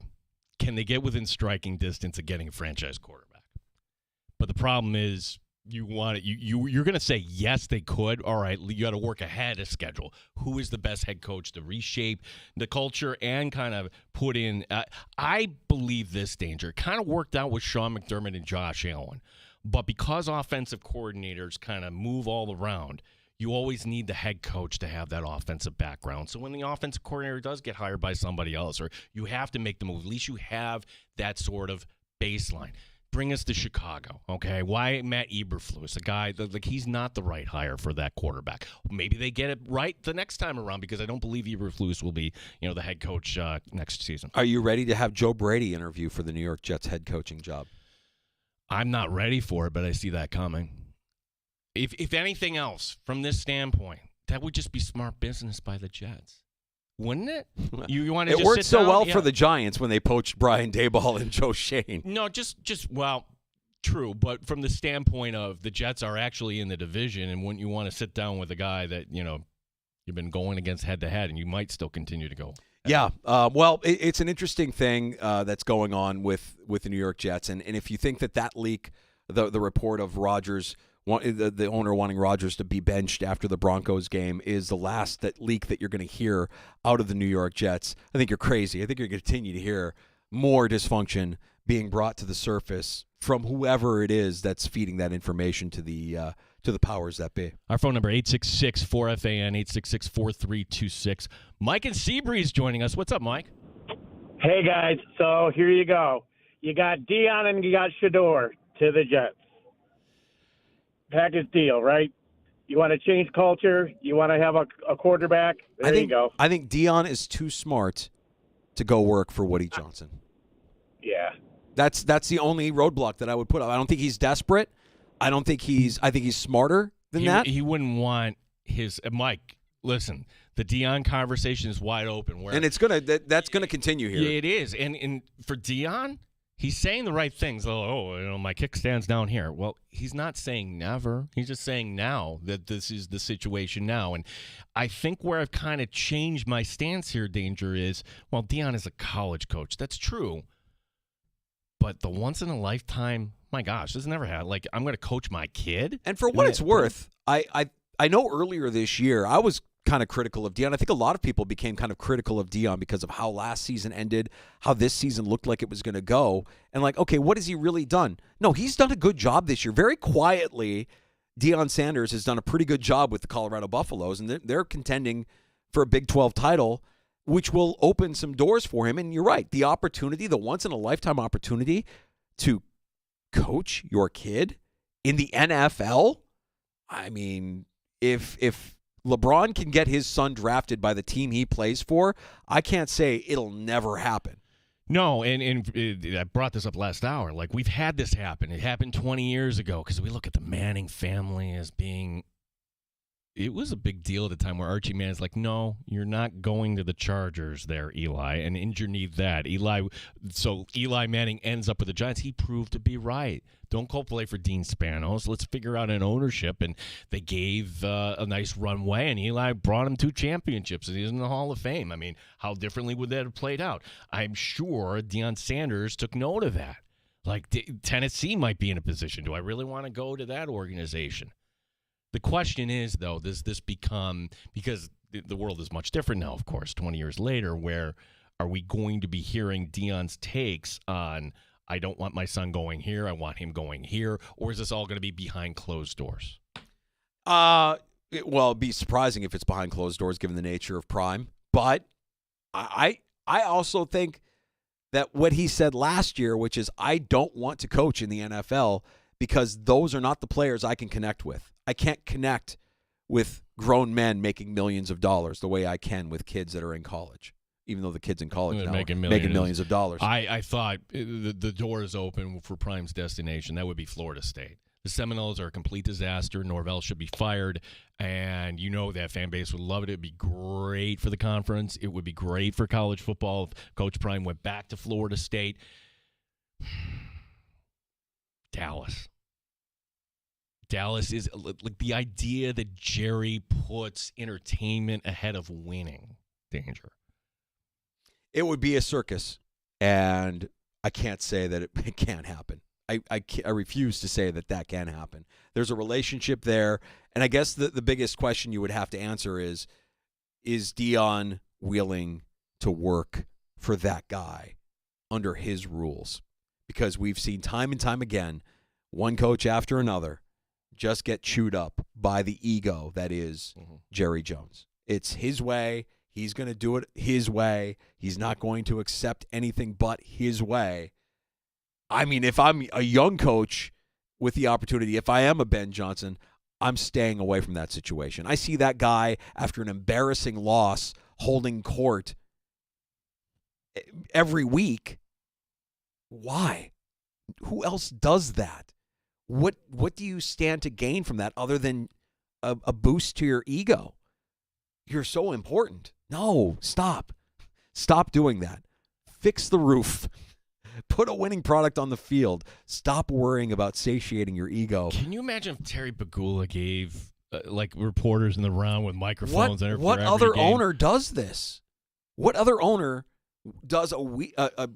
Can they get within striking distance of getting a franchise quarterback? But the problem is, you're going to say yes, they could. All right, you got to work ahead of schedule. Who is the best head coach to reshape the culture and kind of put in? I believe this, Danger, kind of worked out with Sean McDermott and Josh Allen, but because offensive coordinators kind of move all around, you always need the head coach to have that offensive background. So when the offensive coordinator does get hired by somebody else, or you have to make the move, at least you have that sort of baseline. Bring us to Chicago, okay? Why Matt Eberflus, a guy like he's not the right hire for that quarterback. Maybe they get it right the next time around, because I don't believe Eberflus will be, the head coach next season. Are you ready to have Joe Brady interview for the New York Jets head coaching job? I'm not ready for it, but I see that coming. If anything else, from this standpoint, that would just be smart business by the Jets. Wouldn't it? You want to it just worked sit so down? well Yeah. for the Giants when they poached Brian Daboll and Joe Shane. No, well, true, but from the standpoint of the Jets are actually in the division, and wouldn't you want to sit down with a guy that, you've been going against head-to-head, and you might still continue to go? Yeah, well, it's an interesting thing that's going on with the New York Jets, and if you think that leak, the report of Rodgers, the owner wanting Rodgers to be benched after the Broncos game, is the last leak that you're going to hear out of the New York Jets, I think you're crazy. I think you're going to continue to hear more dysfunction being brought to the surface from whoever it is that's feeding that information to the powers that be. Our phone number, 866-4FAN, 866-4326. Mike and Seabreeze joining us. What's up, Mike? Hey, guys. So here you go. You got Dion and you got Shador to the Jets. Package deal, right? You want to change culture? You want to have a quarterback? There you go. I think Dion is too smart to go work for Woody Johnson. Yeah. That's the only roadblock that I would put up. I don't think he's desperate. I think he's smarter than that. He wouldn't want his Mike. Listen, the Dion conversation is wide open. And that's gonna continue here. Yeah, it is. And for Dion, he's saying the right things. My kickstand's down here. Well, he's not saying never. He's just saying now that this is the situation now. And I think where I've kind of changed my stance here, Danger, is, well, Dion is a college coach. That's true. But the once-in-a-lifetime, my gosh, this never happened. Like, I'm going to coach my kid? And for what it's worth, I know earlier this year I was kind of critical of Dion. I think a lot of people became kind of critical of Dion because of how last season ended, how this season looked like it was going to go, and like, okay, what has he really done? No, he's done a good job this year. Very quietly, Deion Sanders has done a pretty good job with the Colorado Buffaloes, and they're contending for a Big 12 title, which will open some doors for him. And you're right, the opportunity, the once-in-a-lifetime opportunity to coach your kid in the NFL, I mean, if LeBron can get his son drafted by the team he plays for, I can't say it'll never happen. No, and I brought this up last hour. Like, we've had this happen. It happened 20 years ago because we look at the Manning family as being – it was a big deal at the time where Archie Manning's like, no, you're not going to the Chargers there, Eli, and underneath that, so Eli Manning ends up with the Giants. He proved to be right. Don't go play for Dean Spanos. Let's figure out an ownership. And they gave a nice runway, and Eli brought him 2 championships, and he's in the Hall of Fame. I mean, how differently would that have played out? I'm sure Deion Sanders took note of that. Like, Tennessee might be in a position. Do I really want to go to that organization? The question is, though, does this become, because the world is much different now, of course, 20 years later, where are we going to be hearing Deion's takes on I don't want my son going here. I want him going here. Or is this all going to be behind closed doors? Well, it'd be surprising if it's behind closed doors given the nature of Prime. But I also think that what he said last year, which is I don't want to coach in the NFL because those are not the players I can connect with. I can't connect with grown men making millions of dollars the way I can with kids that are in college, even though the kids in college now making millions of dollars. I thought the door is open for Prime's destination. That would be Florida State. The Seminoles are a complete disaster. Norvell should be fired, and you know that fan base would love it. It would be great for the conference. It would be great for college football if Coach Prime went back to Florida State. Dallas is like the idea that Jerry puts entertainment ahead of winning. Danger. It would be a circus, and I can't say that it can't happen. I refuse to say that can happen. There's a relationship there, and I guess the biggest question you would have to answer is Deion willing to work for that guy under his rules? Because we've seen time and time again, one coach after another just get chewed up by the ego that is Jerry Jones. It's his way. He's going to do it his way. He's not going to accept anything but his way. I mean, if I'm a young coach with the opportunity, if I am a Ben Johnson, I'm staying away from that situation. I see that guy after an embarrassing loss holding court every week. Why? Who else does that? What do you stand to gain from that other than a boost to your ego? You're so important. No, stop. Stop doing that. Fix the roof. Put a winning product on the field. Stop worrying about satiating your ego. Can you imagine if Terry Pegula gave like reporters in the round with microphones? What other owner does this? What other owner does a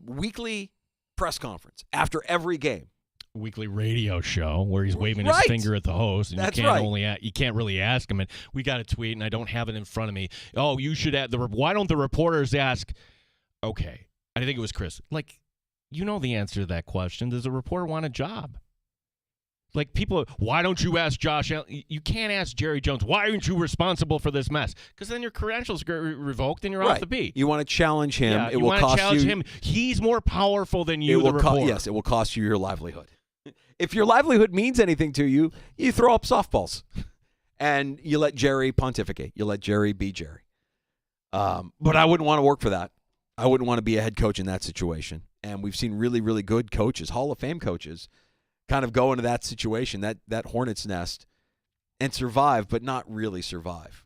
weekly press conference after every game? Weekly radio show where he's waving his finger at the host, and That's you can't really ask him. And we got a tweet, and I don't have it in front of me. Oh, you should add why don't the reporters ask? Okay, I think it was Chris. Like, you know the answer to that question. Does a reporter want a job? Like, people, why don't you ask Josh Allen? You can't ask Jerry Jones, why aren't you responsible for this mess? Because then your credentials get revoked and you're off the beat. You want to challenge him. Yeah, it will cost you. Him. He's more powerful than you, the reporter. Yes, it will cost you your livelihood. If your livelihood means anything to you, you throw up softballs. And you let Jerry pontificate. You let Jerry be Jerry. But I wouldn't want to work for that. I wouldn't want to be a head coach in that situation. And we've seen really, really good coaches, Hall of Fame coaches, kind of go into that situation, that hornet's nest, and survive, but not really survive.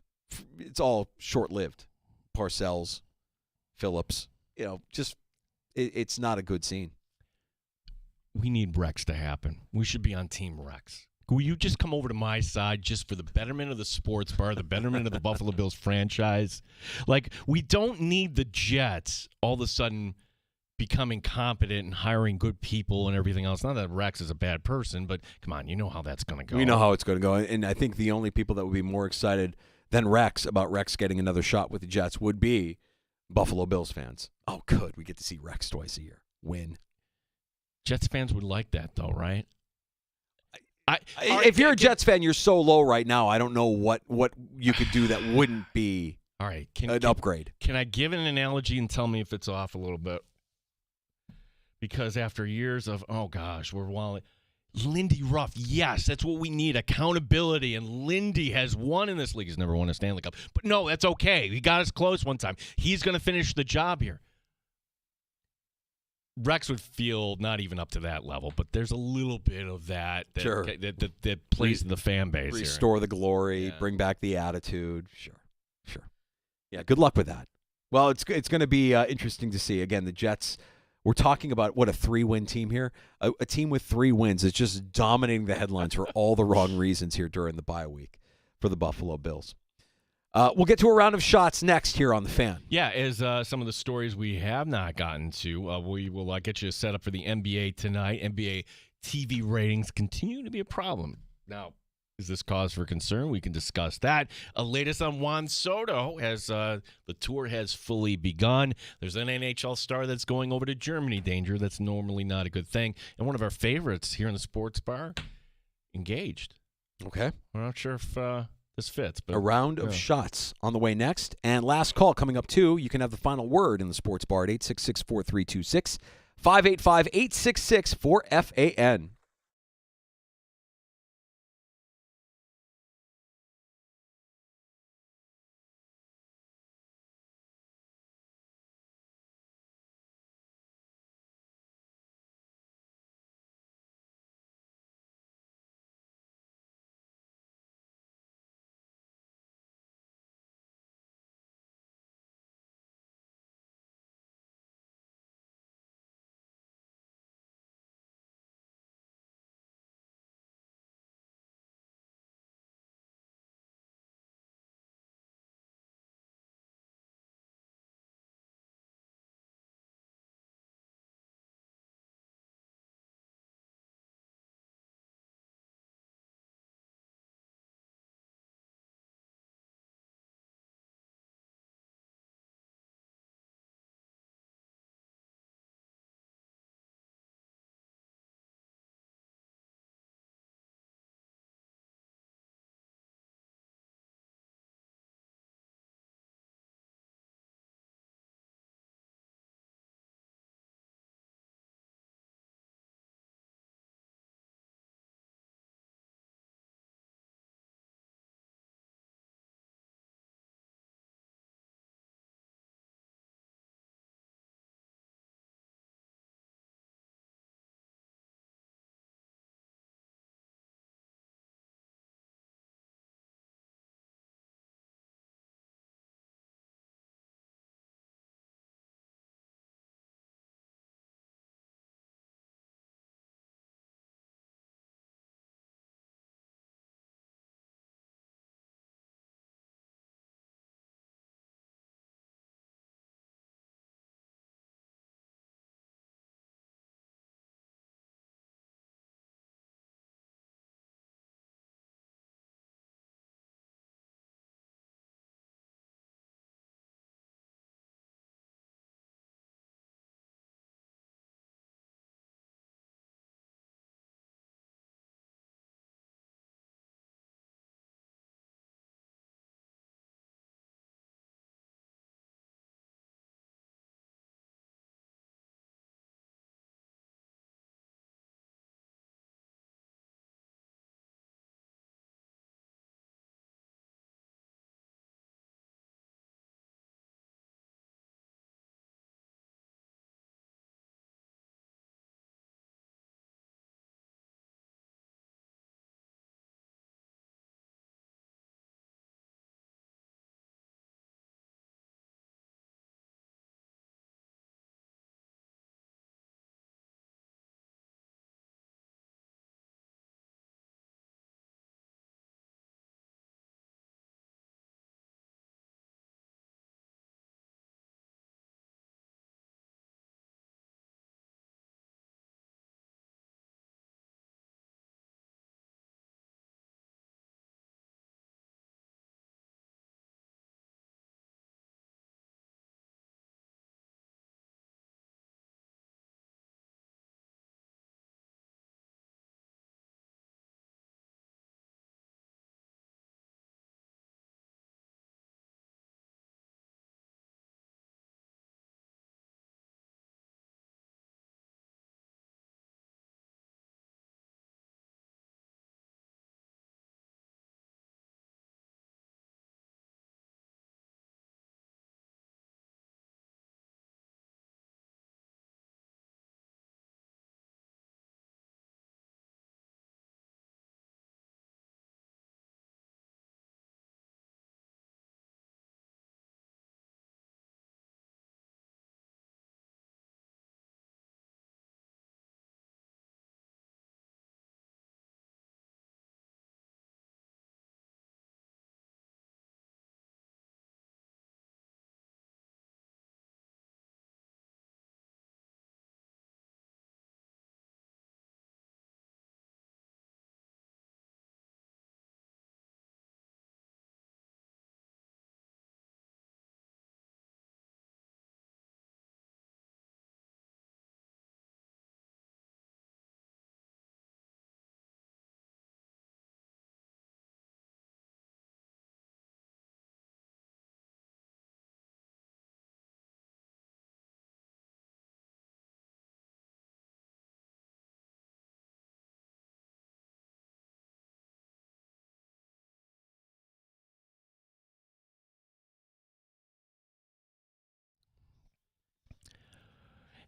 It's all short-lived. Parcells, Phillips, it's not a good scene. We need Rex to happen. We should be on Team Rex. Will you just come over to my side just for the betterment of the sports bar, the betterment of the Buffalo Bills franchise? Like, we don't need the Jets all of a sudden becoming competent and hiring good people and everything else. Not that Rex is a bad person, but come on, you know how that's going to go. We know how it's going to go. And I think the only people that would be more excited than Rex about Rex getting another shot with the Jets would be Buffalo Bills fans. Oh, good. We get to see Rex twice a year. Win. Jets fans would like that, though, right? If you're a Jets fan, you're so low right now, I don't know what you could do that wouldn't be an upgrade. Can I give an analogy and tell me if it's off a little bit? Because after years of, oh, gosh, we're walling. Lindy Ruff, yes, that's what we need, accountability. And Lindy has won in this league. He's never won a Stanley Cup. But no, that's okay. He got us close one time. He's going to finish the job here. Rex would feel not even up to that level, but there's a little bit of that plays in the fan base. Restore the glory, bring back the attitude. Sure. Yeah, good luck with that. Well, it's going to be interesting to see. Again, the Jets, we're talking about, what, a 3-win team here? A team with 3 wins is just dominating the headlines for all the wrong reasons here during the bye week for the Buffalo Bills. We'll get to a round of shots next here on The Fan. Yeah, as some of the stories we have not gotten to, we will get you set up for the NBA tonight. NBA TV ratings continue to be a problem. Now, Is this cause for concern? We can discuss that. Latest on Juan Soto as the tour has fully begun. There's an NHL star that's going over to Germany, Danger. That's normally not a good thing. And one of our favorites here in the sports bar, engaged. Okay. We're not sure if this fits. But a round of shots on the way next. And last call coming up, too. You can have the final word in the sports bar at 866-4326, 585-866-4FAN.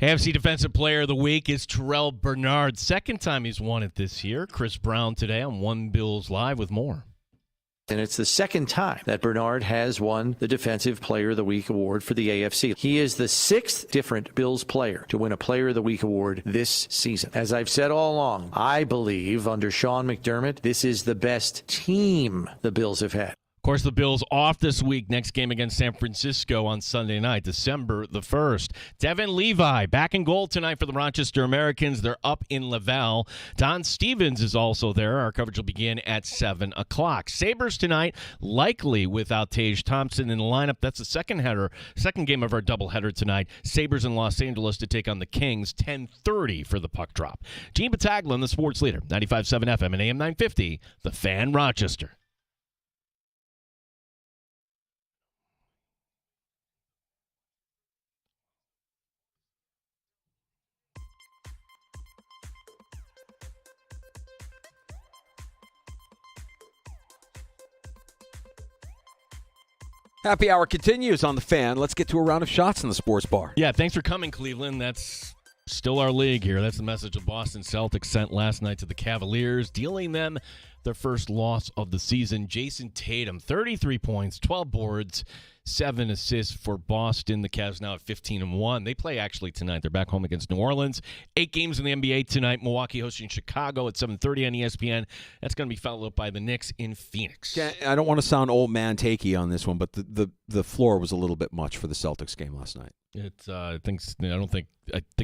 AFC Defensive Player of the Week is Terrell Bernard. Second time he's won it this year. Chris Brown today on One Bills Live with more. And it's the second time that Bernard has won the Defensive Player of the Week award for the AFC. He is the sixth different Bills player to win a Player of the Week award this season. As I've said all along, I believe under Sean McDermott, this is the best team the Bills have had. Of course, the Bills off this week. Next game against San Francisco on Sunday night, December the 1st. Devin Levi back in goal tonight for the Rochester Americans. They're up in Laval. Don Stevens is also there. Our coverage will begin at 7 o'clock. Sabres tonight, likely without Tage Thompson in the lineup. That's the second game of our doubleheader tonight. Sabres in Los Angeles to take on the Kings, 10:30 for the puck drop. Gene Battaglia, the sports leader, 95.7 FM and AM 950, The Fan, Rochester. Happy hour continues on The Fan. Let's get to a round of shots in the sports bar. Yeah, thanks for coming, Cleveland. That's still our league here. That's the message the Boston Celtics sent last night to the Cavaliers, dealing them their first loss of the season. Jason Tatum, 33 points, 12 boards, 7 assists for Boston. The Cavs now at 15-1. They play actually tonight. They're back home against New Orleans. 8 games in the NBA tonight. Milwaukee hosting Chicago at 7:30 on ESPN. That's going to be followed up by the Knicks in Phoenix. I don't want to sound old man takey on this one, but the floor was a little bit much for the Celtics game last night. I think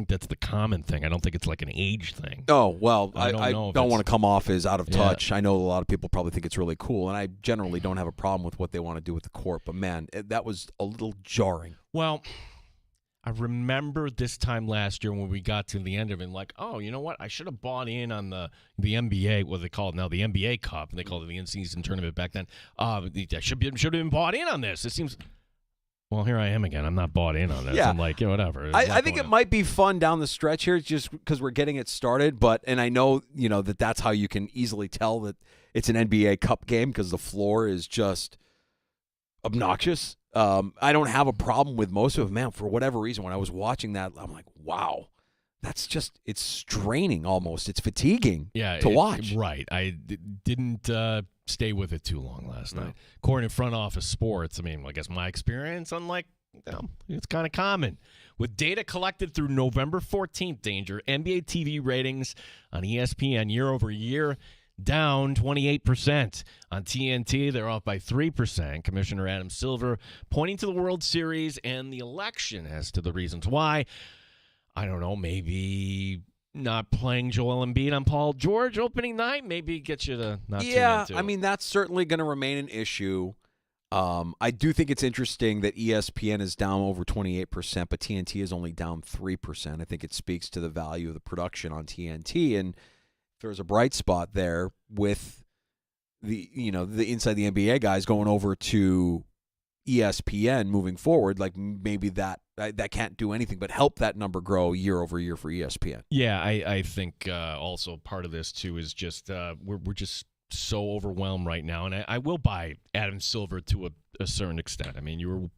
that's the common thing. I don't think it's like an age thing. Oh, well, I don't want to come off as out of touch. Yeah. I know a lot of people probably think it's really cool, and I generally don't have a problem with what they want to do with the court, but man, that was a little jarring. Well, I remember this time last year when we got to the end of it, like, oh, you know what? I should have bought in on the NBA, what they call it now, the NBA Cup, and they called it the in-season tournament back then. I should have been bought in on this. It seems... Well, here I am again. I'm not bought in on this. Yeah. I'm like, whatever. I think it might be fun down the stretch here just because we're getting it started. And I know, that's how you can easily tell that it's an NBA Cup game because the floor is just obnoxious. I don't have a problem with most of it. Man, for whatever reason, when I was watching that, I'm like, wow. That's just, it's straining almost. It's fatiguing to watch. Right. I didn't stay with it too long last night. According to front office sports, I guess my experience, it's kind of common. With data collected through November 14th, Danger, NBA TV ratings on ESPN year over year down 28%. On TNT, they're off by 3%. Commissioner Adam Silver pointing to the World Series and the election as to the reasons why. I don't know, maybe not playing Joel Embiid on Paul George opening night maybe gets you to not tune into. That's certainly going to remain an issue. I do think it's interesting that ESPN is down over 28%, but TNT is only down 3%. I think it speaks to the value of the production on TNT, and there's a bright spot there with the Inside the NBA guys going over to ESPN moving forward. Like maybe that can't do anything but help that number grow year over year for ESPN. Yeah, I think also part of this too is just we're just so overwhelmed right now, and I will buy Adam Silver to a certain extent. You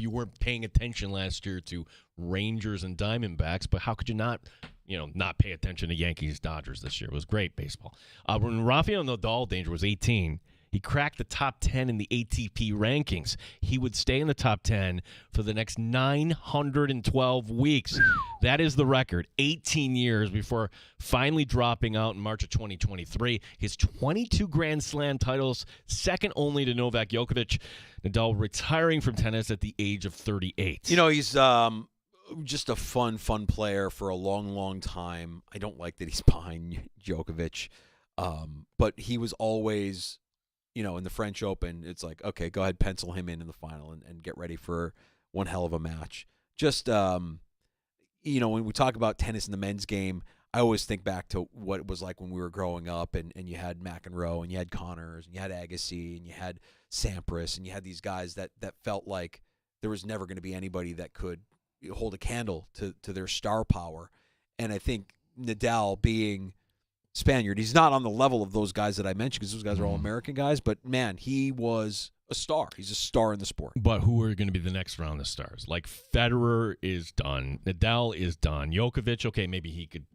weren't paying attention last year to Rangers and Diamondbacks, but how could you not pay attention to Yankees Dodgers this year? It was great baseball. When Rafael Nadal, Danger, was 18. He cracked the top 10 in the ATP rankings. He would stay in the top 10 for the next 912 weeks. That is the record. 18 years before finally dropping out in March of 2023. His 22 Grand Slam titles, second only to Novak Djokovic. Nadal retiring from tennis at the age of 38. He's just a fun player for a long, long time. I don't like that he's behind Djokovic, but he was always... in the French Open, it's like, okay, go ahead, pencil him in the final and get ready for one hell of a match. Just, when we talk about tennis in the men's game, I always think back to what it was like when we were growing up and you had McEnroe and you had Connors and you had Agassi and you had Sampras and you had these guys that felt like there was never going to be anybody that could hold a candle to their star power. And I think Nadal being Spaniard, he's not on the level of those guys that I mentioned because those guys are all American guys, but man, he was a star. He's a star in the sport. But who are going to be the next round of stars? Like Federer is done. Nadal is done. Djokovic, okay, maybe he could,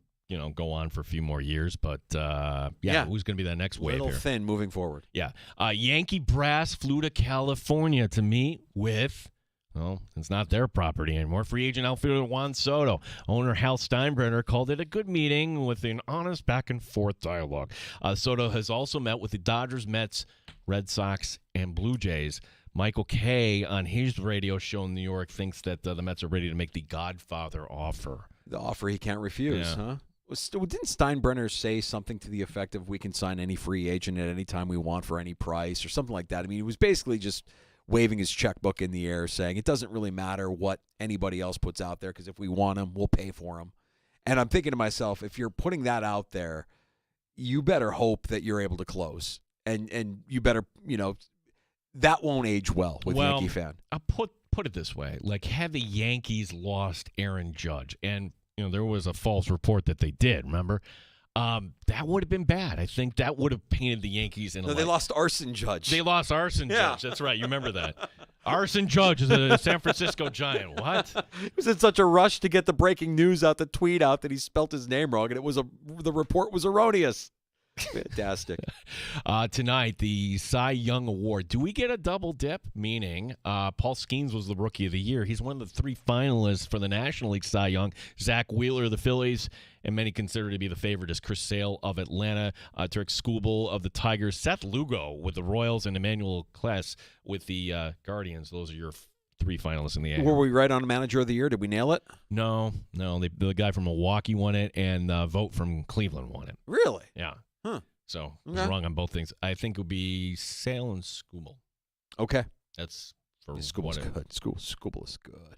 go on for a few more years. But, who's going to be that next wave here? Little thin moving forward. Yeah. Yankee brass flew to California to meet with, well, it's not their property anymore, free agent outfielder Juan Soto. Owner Hal Steinbrenner called it a good meeting with an honest back-and-forth dialogue. Soto has also met with the Dodgers, Mets, Red Sox, and Blue Jays. Michael Kay on his radio show in New York thinks that the Mets are ready to make the Godfather offer. The offer he can't refuse, huh? Didn't Steinbrenner say something to the effect of we can sign any free agent at any time we want for any price or something like that? I mean, he was basically just waving his checkbook in the air saying it doesn't really matter what anybody else puts out there because if we want him, we'll pay for him. And I'm thinking to myself, if you're putting that out there, you better hope that you're able to close. And you better, that won't age well with Yankee fan. I'll put it this way. Like, had the Yankees lost Aaron Judge, and, there was a false report that they did, remember? That would have been bad. I think that would have painted the Yankees in a they lost Arson Judge. They lost Arson Judge. That's right. You remember that. Arson Judge is a San Francisco Giant. What? He was in such a rush to get the breaking news out, the tweet out, that he spelt his name wrong, and the report was erroneous. Fantastic. Tonight, the Cy Young Award. Do we get a double dip? Meaning, Paul Skeens was the Rookie of the Year. He's one of the 3 finalists for the National League Cy Young. Zach Wheeler of the Phillies, and many consider to be the favorite is Chris Sale of Atlanta, Turk Skubal of the Tigers, Seth Lugo with the Royals, and Emmanuel Kless with the Guardians. Those are your 3 finalists in the AL. Were we right on Manager of the Year? Did we nail it? No. The guy from Milwaukee won it, and Vogt from Cleveland won it. Really? Yeah. Huh. So I was wrong on both things. I think it would be Sale and Skubal. Okay. That's for Skubal's good. Skubal is good.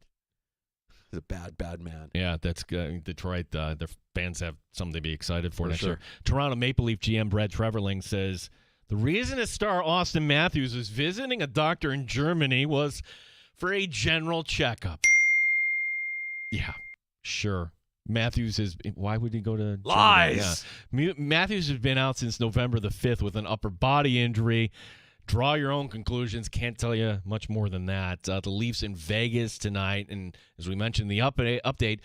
He's a bad man. Yeah, that's good. Detroit, their fans have something to be excited for next sure. year. Toronto Maple Leaf GM Brad Treverling says, the reason his star Austin Matthews was visiting a doctor in Germany was for a general checkup. Yeah, sure. Matthews why would he go to Lies? Yeah. Matthews has been out since November the 5th with an upper body injury. Draw your own conclusions. Can't tell you much more than that. The Leafs in Vegas tonight, and as we mentioned in the update,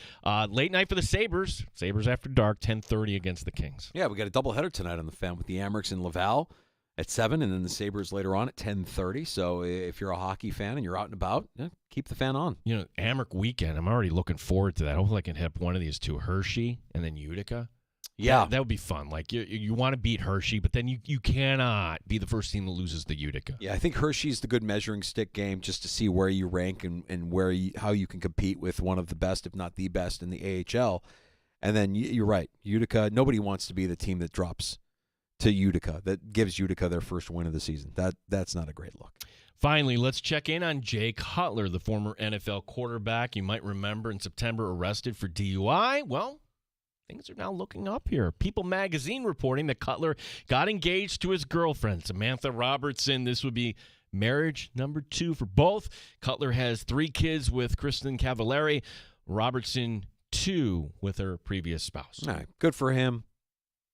late night for the Sabres. Sabres after dark, 10:30 against the Kings. Yeah, we got a doubleheader tonight on the Fan with the Amerks in Laval at 7, and then the Sabres later on at 10:30. So if you're a hockey fan and you're out and about, keep the fan on. Amerk weekend, I'm already looking forward to that. Hopefully I can hit one of these 2, Hershey and then Utica. Yeah. That would be fun. Like, you want to beat Hershey, but then you cannot be the first team that loses the Utica. Yeah, I think Hershey's the good measuring stick game just to see where you rank and how you can compete with one of the best, if not the best, in the AHL. And then you're right, Utica, nobody wants to be the team that drops to Utica, that gives Utica their first win of the season. That's not a great look. Finally, let's check in on Jay Cutler, the former NFL quarterback. You might remember in September arrested for DUI. Well, things are now looking up here. People magazine reporting that Cutler got engaged to his girlfriend, Samantha Robertson. This would be marriage number 2 for both. Cutler has 3 kids with Kristen Cavallari. Robertson, 2 with her previous spouse. All right, good for him.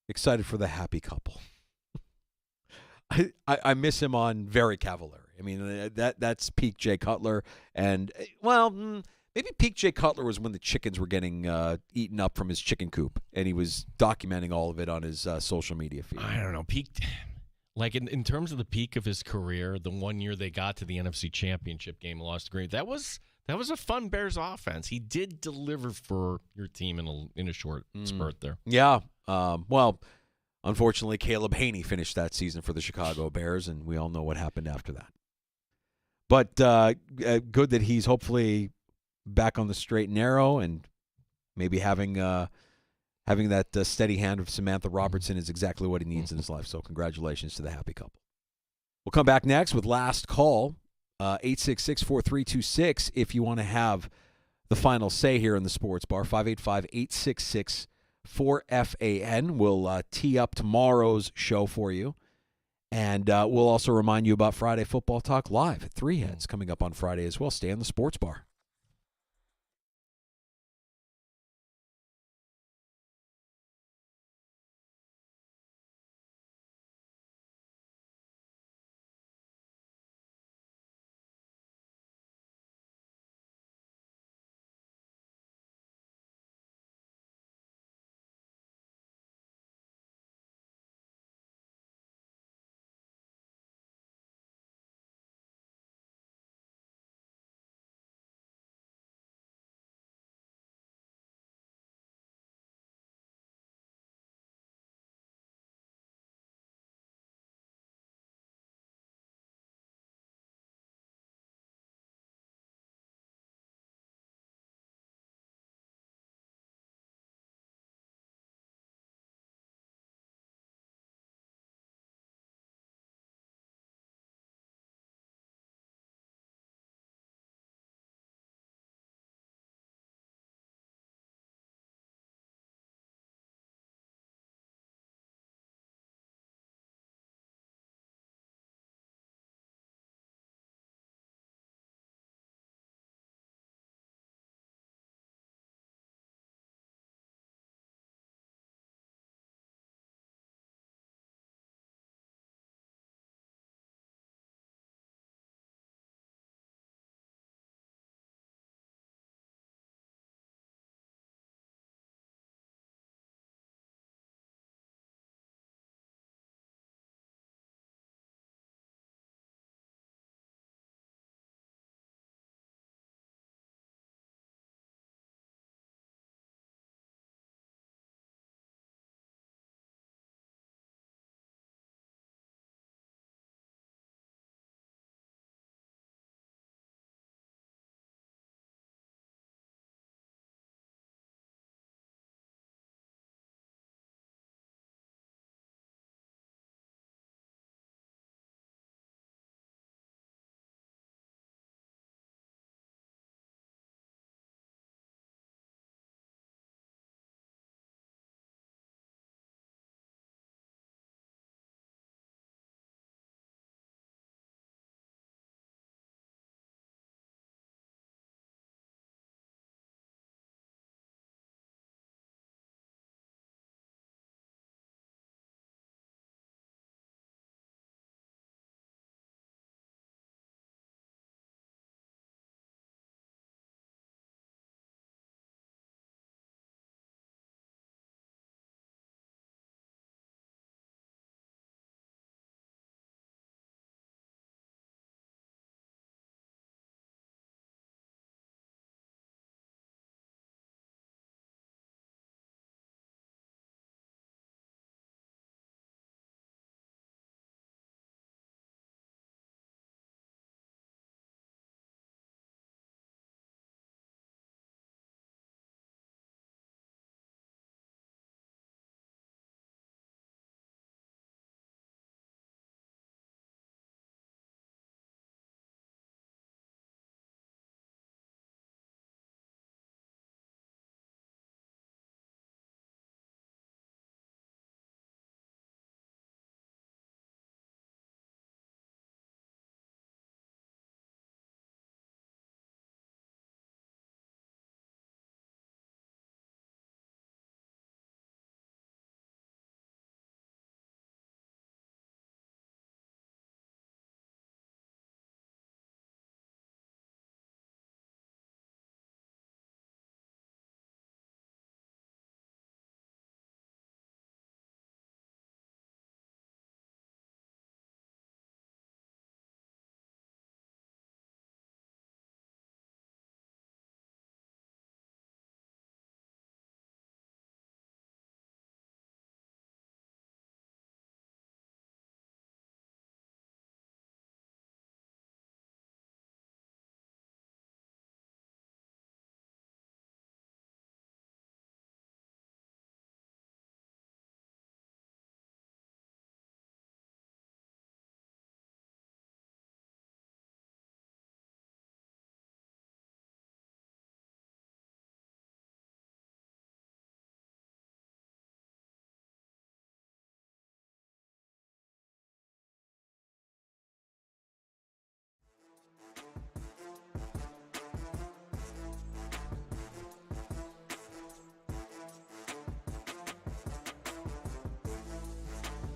Excited for the happy couple. I miss him on Very Cavallari. I mean, that's peak Jay Cutler. And, maybe peak Jay Cutler was when the chickens were getting eaten up from his chicken coop, and he was documenting all of it on his social media feed. I don't know. Peak, like in terms of the peak of his career, the one year they got to the NFC Championship game and lost the Green, that was a fun Bears offense. He did deliver for your team in a short spurt there. Yeah. Unfortunately, Caleb Haney finished that season for the Chicago Bears, and we all know what happened after that. But good that he's hopefully back on the straight and narrow, and maybe having that steady hand of Samantha Robertson is exactly what he needs in his life. So congratulations to the happy couple. We'll come back next with Last Call, 866-4326, if you want to have the final say here in the Sports Bar, 585-866-4FAN. We'll tee up tomorrow's show for you. And we'll also remind you about Friday Football Talk Live at 3 Heads coming up on Friday as well. Stay in the Sports Bar.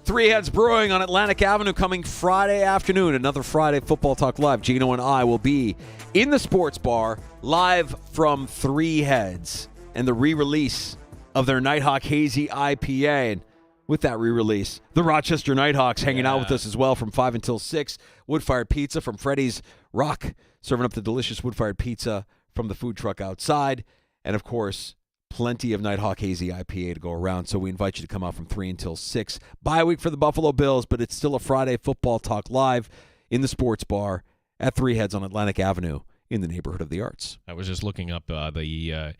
Three Heads Brewing on Atlantic Avenue coming Friday afternoon. Another Friday Football Talk Live. Gino and I will be in the sports bar live from Three Heads and the re-release of their Nighthawk Hazy IPA. And with that re-release, the Rochester Nighthawks hanging out with us as well from 5 until 6. Wood-fired pizza from Freddy's Rock, serving up the delicious wood-fired pizza from the food truck outside. And, of course, plenty of Nighthawk Hazy IPA to go around, so we invite you to come out from 3 until 6. Bye week for the Buffalo Bills, but it's still a Friday Football Talk Live in the sports bar at Three Heads on Atlantic Avenue in the neighborhood of the arts. I was just looking up the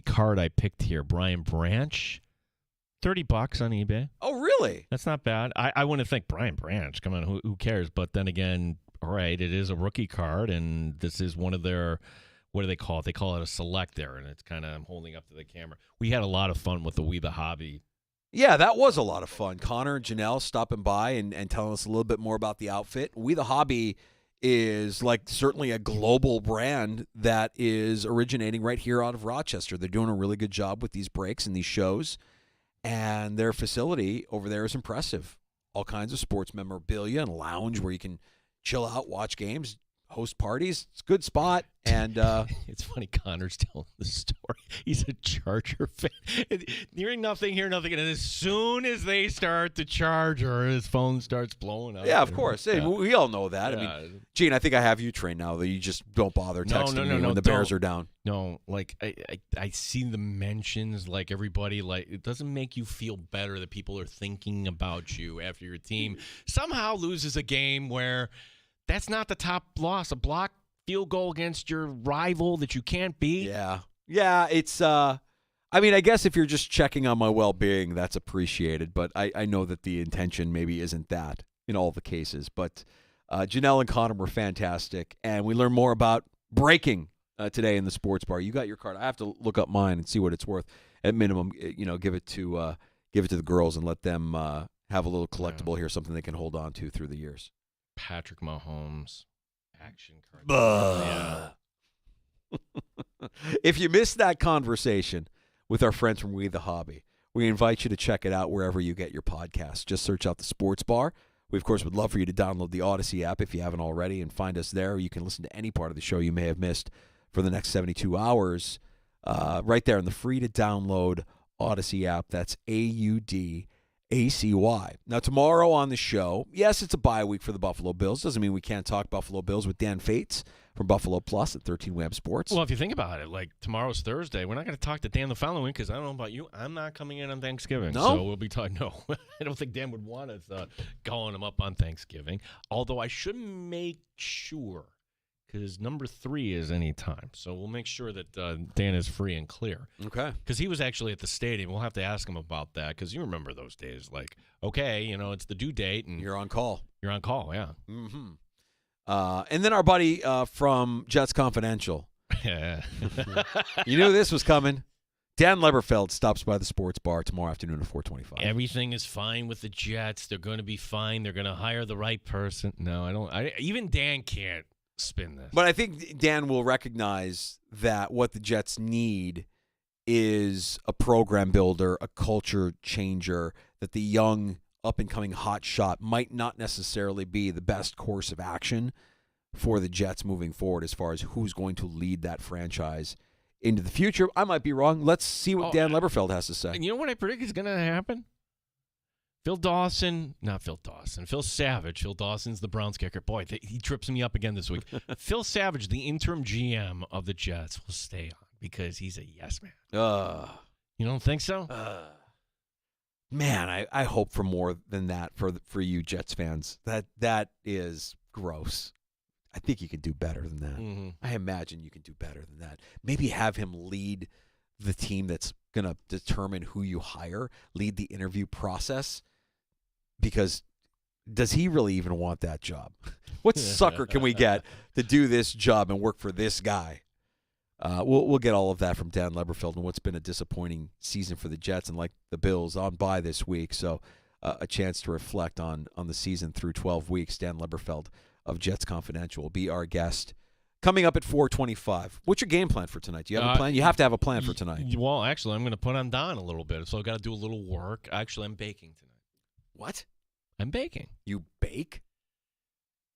card I picked here, Brian Branch, $30 on eBay. Oh, really? That's not bad. I wouldn't think Brian Branch. Come on, who cares? But then again, all right, it is a rookie card, and this is one of their. What do they call it? They call it a select there, and it's kind of, I'm holding up to the camera. We had a lot of fun with the We the Hobby. Yeah, that was a lot of fun. Connor and Janelle stopping by and telling us a little bit more about the outfit. We the Hobby is like certainly a global brand that is originating right here out of Rochester. They're doing a really good job with these breaks and these shows, and their facility over there is impressive. All kinds of sports memorabilia and a lounge where you can chill out, watch games, host parties. It's a good spot. And it's funny, Connor's telling the story. He's a Charger fan. Hearing nothing, hear nothing. And as soon as they start the Charger, his phone starts blowing up. Yeah, of course. Hey, we all know that. Yeah. I mean, Gene, I think I have you trained now that you just don't bother texting me when the Bears are down. No, like I see the mentions, like everybody, like it doesn't make you feel better that people are thinking about you after your team somehow loses a game where that's not the top loss. A block field goal against your rival that you can't beat. Yeah, it's I mean, I guess if you're just checking on my well-being, that's appreciated, but I know that the intention maybe isn't that in all the cases. But Janelle and Connor were fantastic, and we learned more about breaking today in the sports bar. You got your card. I have to look up mine and see what it's worth. At minimum, give it to the girls and let them have a little collectible here, something they can hold on to through the years. Patrick Mahomes action card. Yeah. If you missed that conversation with our friends from We the Hobby, we invite you to check it out wherever you get your podcasts. Just search out the Sports Bar. We, of course, would love for you to download the Odyssey app if you haven't already and find us there. You can listen to any part of the show you may have missed for the next 72 hours right there in the free-to-download Odyssey app. That's AUDACY. Now, tomorrow on the show, yes, it's a bye week for the Buffalo Bills. Doesn't mean we can't talk Buffalo Bills with Dan Fates from Buffalo Plus at 13 Web Sports. Well, if you think about it, like tomorrow's Thursday, we're not going to talk to Dan the following week because I don't know about you. I'm not coming in on Thanksgiving. No? So we'll be talking. No, I don't think Dan would want us calling him up on Thanksgiving. Although I should make sure because number 3 is any time. So we'll make sure that Dan is free and clear. Okay. Because he was actually at the stadium. We'll have to ask him about that because you remember those days. Like, okay, it's the due date. And you're on call. You're on call, yeah. Mm-hmm. And then our buddy from Jets Confidential. You knew this was coming. Dan Leberfeld stops by the sports bar tomorrow afternoon at 4:25. Everything is fine with the Jets. They're going to be fine. They're going to hire the right person. No, I don't. Even Dan can't spin this. But I think Dan will recognize that what the Jets need is a program builder, a culture changer, that the young up-and-coming hot shot might not necessarily be the best course of action for the Jets moving forward as far as who's going to lead that franchise into the future. I might be wrong. Let's see what Dan Leberfeld has to say. And you know what I predict is going to happen? Phil Savage. Phil Dawson's the Browns kicker. Boy, he trips me up again this week. Phil Savage, the interim GM of the Jets, will stay on because he's a yes man. You don't think so? Man, I hope for more than that for you Jets fans. That is gross. I think you can do better than that. Mm-hmm. I imagine you can do better than that. Maybe have him lead the team that's going to determine who you hire, lead the interview process, because does he really even want that job? What sucker can we get to do this job and work for this guy? We'll get all of that from Dan Leberfeld and what's been a disappointing season for the Jets and like the Bills on bye this week. So a chance to reflect on the season through 12 weeks. Dan Leberfeld of Jets Confidential will be our guest coming up at 4:25. What's your game plan for tonight? Do you have a plan? You have to have a plan for tonight. Well, actually, I'm going to put on Don a little bit, so I've got to do a little work. Actually, I'm baking tonight. What? I'm baking. You bake?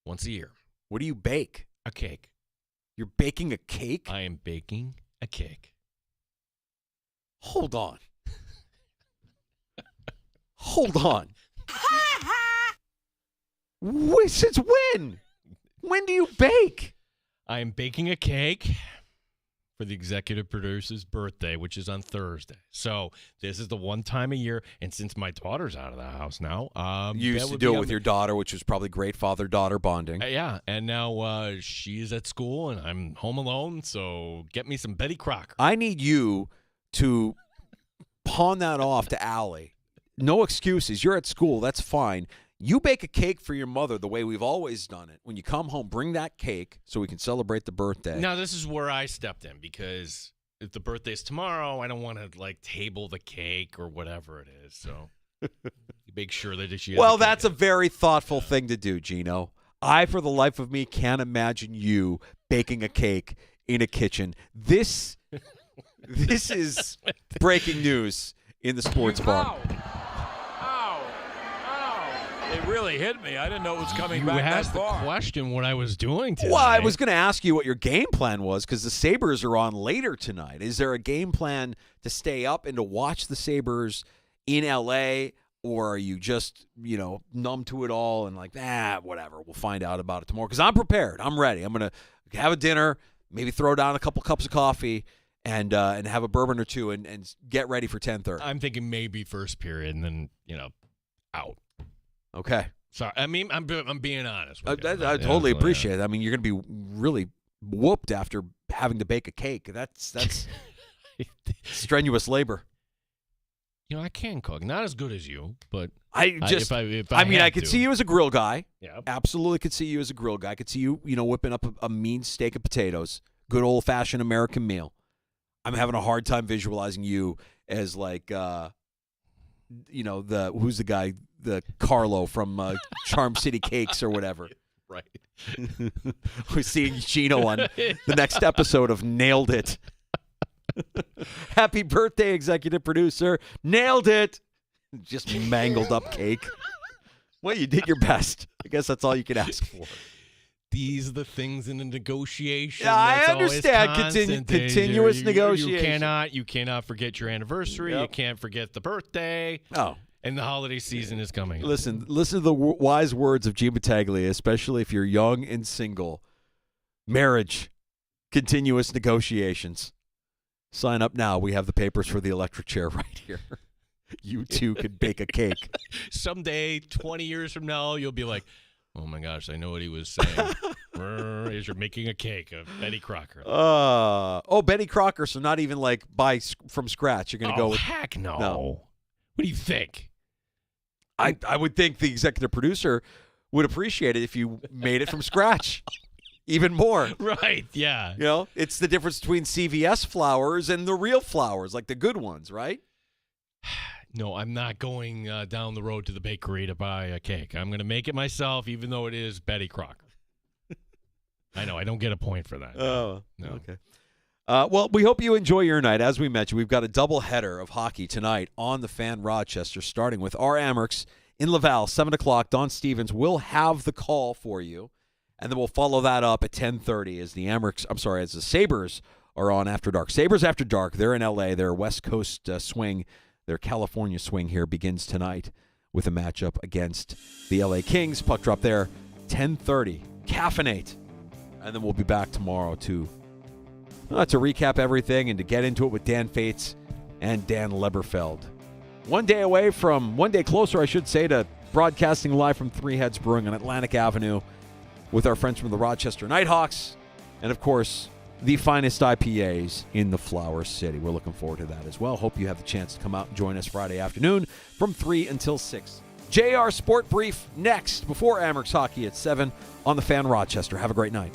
Once a year. What do you bake? A cake. You're baking a cake? I am baking a cake. Hold on. Hold on. Since when? When do you bake? I am baking a cake for the executive producer's birthday, which is on Thursday. So this is the one time a year, and since my daughter's out of the house now, you used to do it with your daughter, which was probably great father-daughter bonding. Yeah, and now she's at school, and I'm home alone. So get me some Betty Crocker. I need you to pawn that off to Allie. No excuses. You're at school. That's fine. You bake a cake for your mother the way we've always done it. When you come home, bring that cake so we can celebrate the birthday. Now, this is where I stepped in, because if the birthday's tomorrow, I don't want to, like, table the cake or whatever it is. So you make sure that she has Well, that's a very thoughtful thing to do, Gino. I, for the life of me, can't imagine you baking a cake in a kitchen. This is breaking news in the sports bar. It really hit me. I didn't know it was coming You back that asked the far. question what I was doing today. Well, I was going to ask you what your game plan was because the Sabres are on later tonight. Is there a game plan to stay up and to watch the Sabres in L.A., or are you just, numb to it all and like, whatever, we'll find out about it tomorrow? Because I'm prepared. I'm ready. I'm going to have a dinner, maybe throw down a couple cups of coffee, and have a bourbon or two and get ready for 10:30. I'm thinking maybe first period and then, out. Okay. Sorry. I mean, I'm being honest with you. I totally appreciate it. I mean, you're going to be really whooped after having to bake a cake. That's strenuous labor. I can cook. Not as good as you, but I could see you as a grill guy. Yeah. Absolutely could see you as a grill guy. I could see you, whipping up a mean steak of potatoes. Good old-fashioned American meal. I'm having a hard time visualizing you as like who's the guy, the Carlo from Charm City Cakes or whatever. Right. We're seeing Gino on the next episode of Nailed It. Happy birthday, executive producer. Nailed it. Just mangled up cake. Well, you did your best. I guess that's all you can ask for. These are the things in the negotiation. Yeah, I that's understand. Continuous negotiation. You cannot forget your anniversary. Yep. You can't forget the birthday. Oh. And the holiday season is coming. Listen to the wise words of Gino Battaglia, especially if you're young and single. Marriage, continuous negotiations. Sign up now. We have the papers for the electric chair right here. You too could bake a cake. Someday, 20 years from now, you'll be like, oh my gosh, I know what he was saying. As you're making a cake of Betty Crocker. Betty Crocker, so not even like buy from scratch. You're going to go with... heck no. What do you think? I would think the executive producer would appreciate it if you made it from scratch. Even more. Right, yeah. It's the difference between CVS flowers and the real flowers, like the good ones, right? No, I'm not going down the road to the bakery to buy a cake. I'm going to make it myself, even though it is Betty Crocker. I know. I don't get a point for that. Oh, no. Okay. Well, we hope you enjoy your night. As we mentioned, we've got a doubleheader of hockey tonight on the Fan Rochester, starting with our Amerks in Laval, 7 o'clock. Don Stevens will have the call for you, and then we'll follow that up at 10:30 as the Sabres are on After Dark. Sabres After Dark, they're in L.A. Their West Coast swing, their California swing here begins tonight with a matchup against the L.A. Kings. Puck drop there, 10:30. Caffeinate. And then we'll be back tomorrow to recap everything and to get into it with Dan Fates and Dan Leberfeld. One day closer, I should say, to broadcasting live from Three Heads Brewing on Atlantic Avenue with our friends from the Rochester Nighthawks and, of course, the finest IPAs in the Flower City. We're looking forward to that as well. Hope you have the chance to come out and join us Friday afternoon from 3 until 6. JR Sport Brief next before Amerks Hockey at 7 on the Fan Rochester. Have a great night.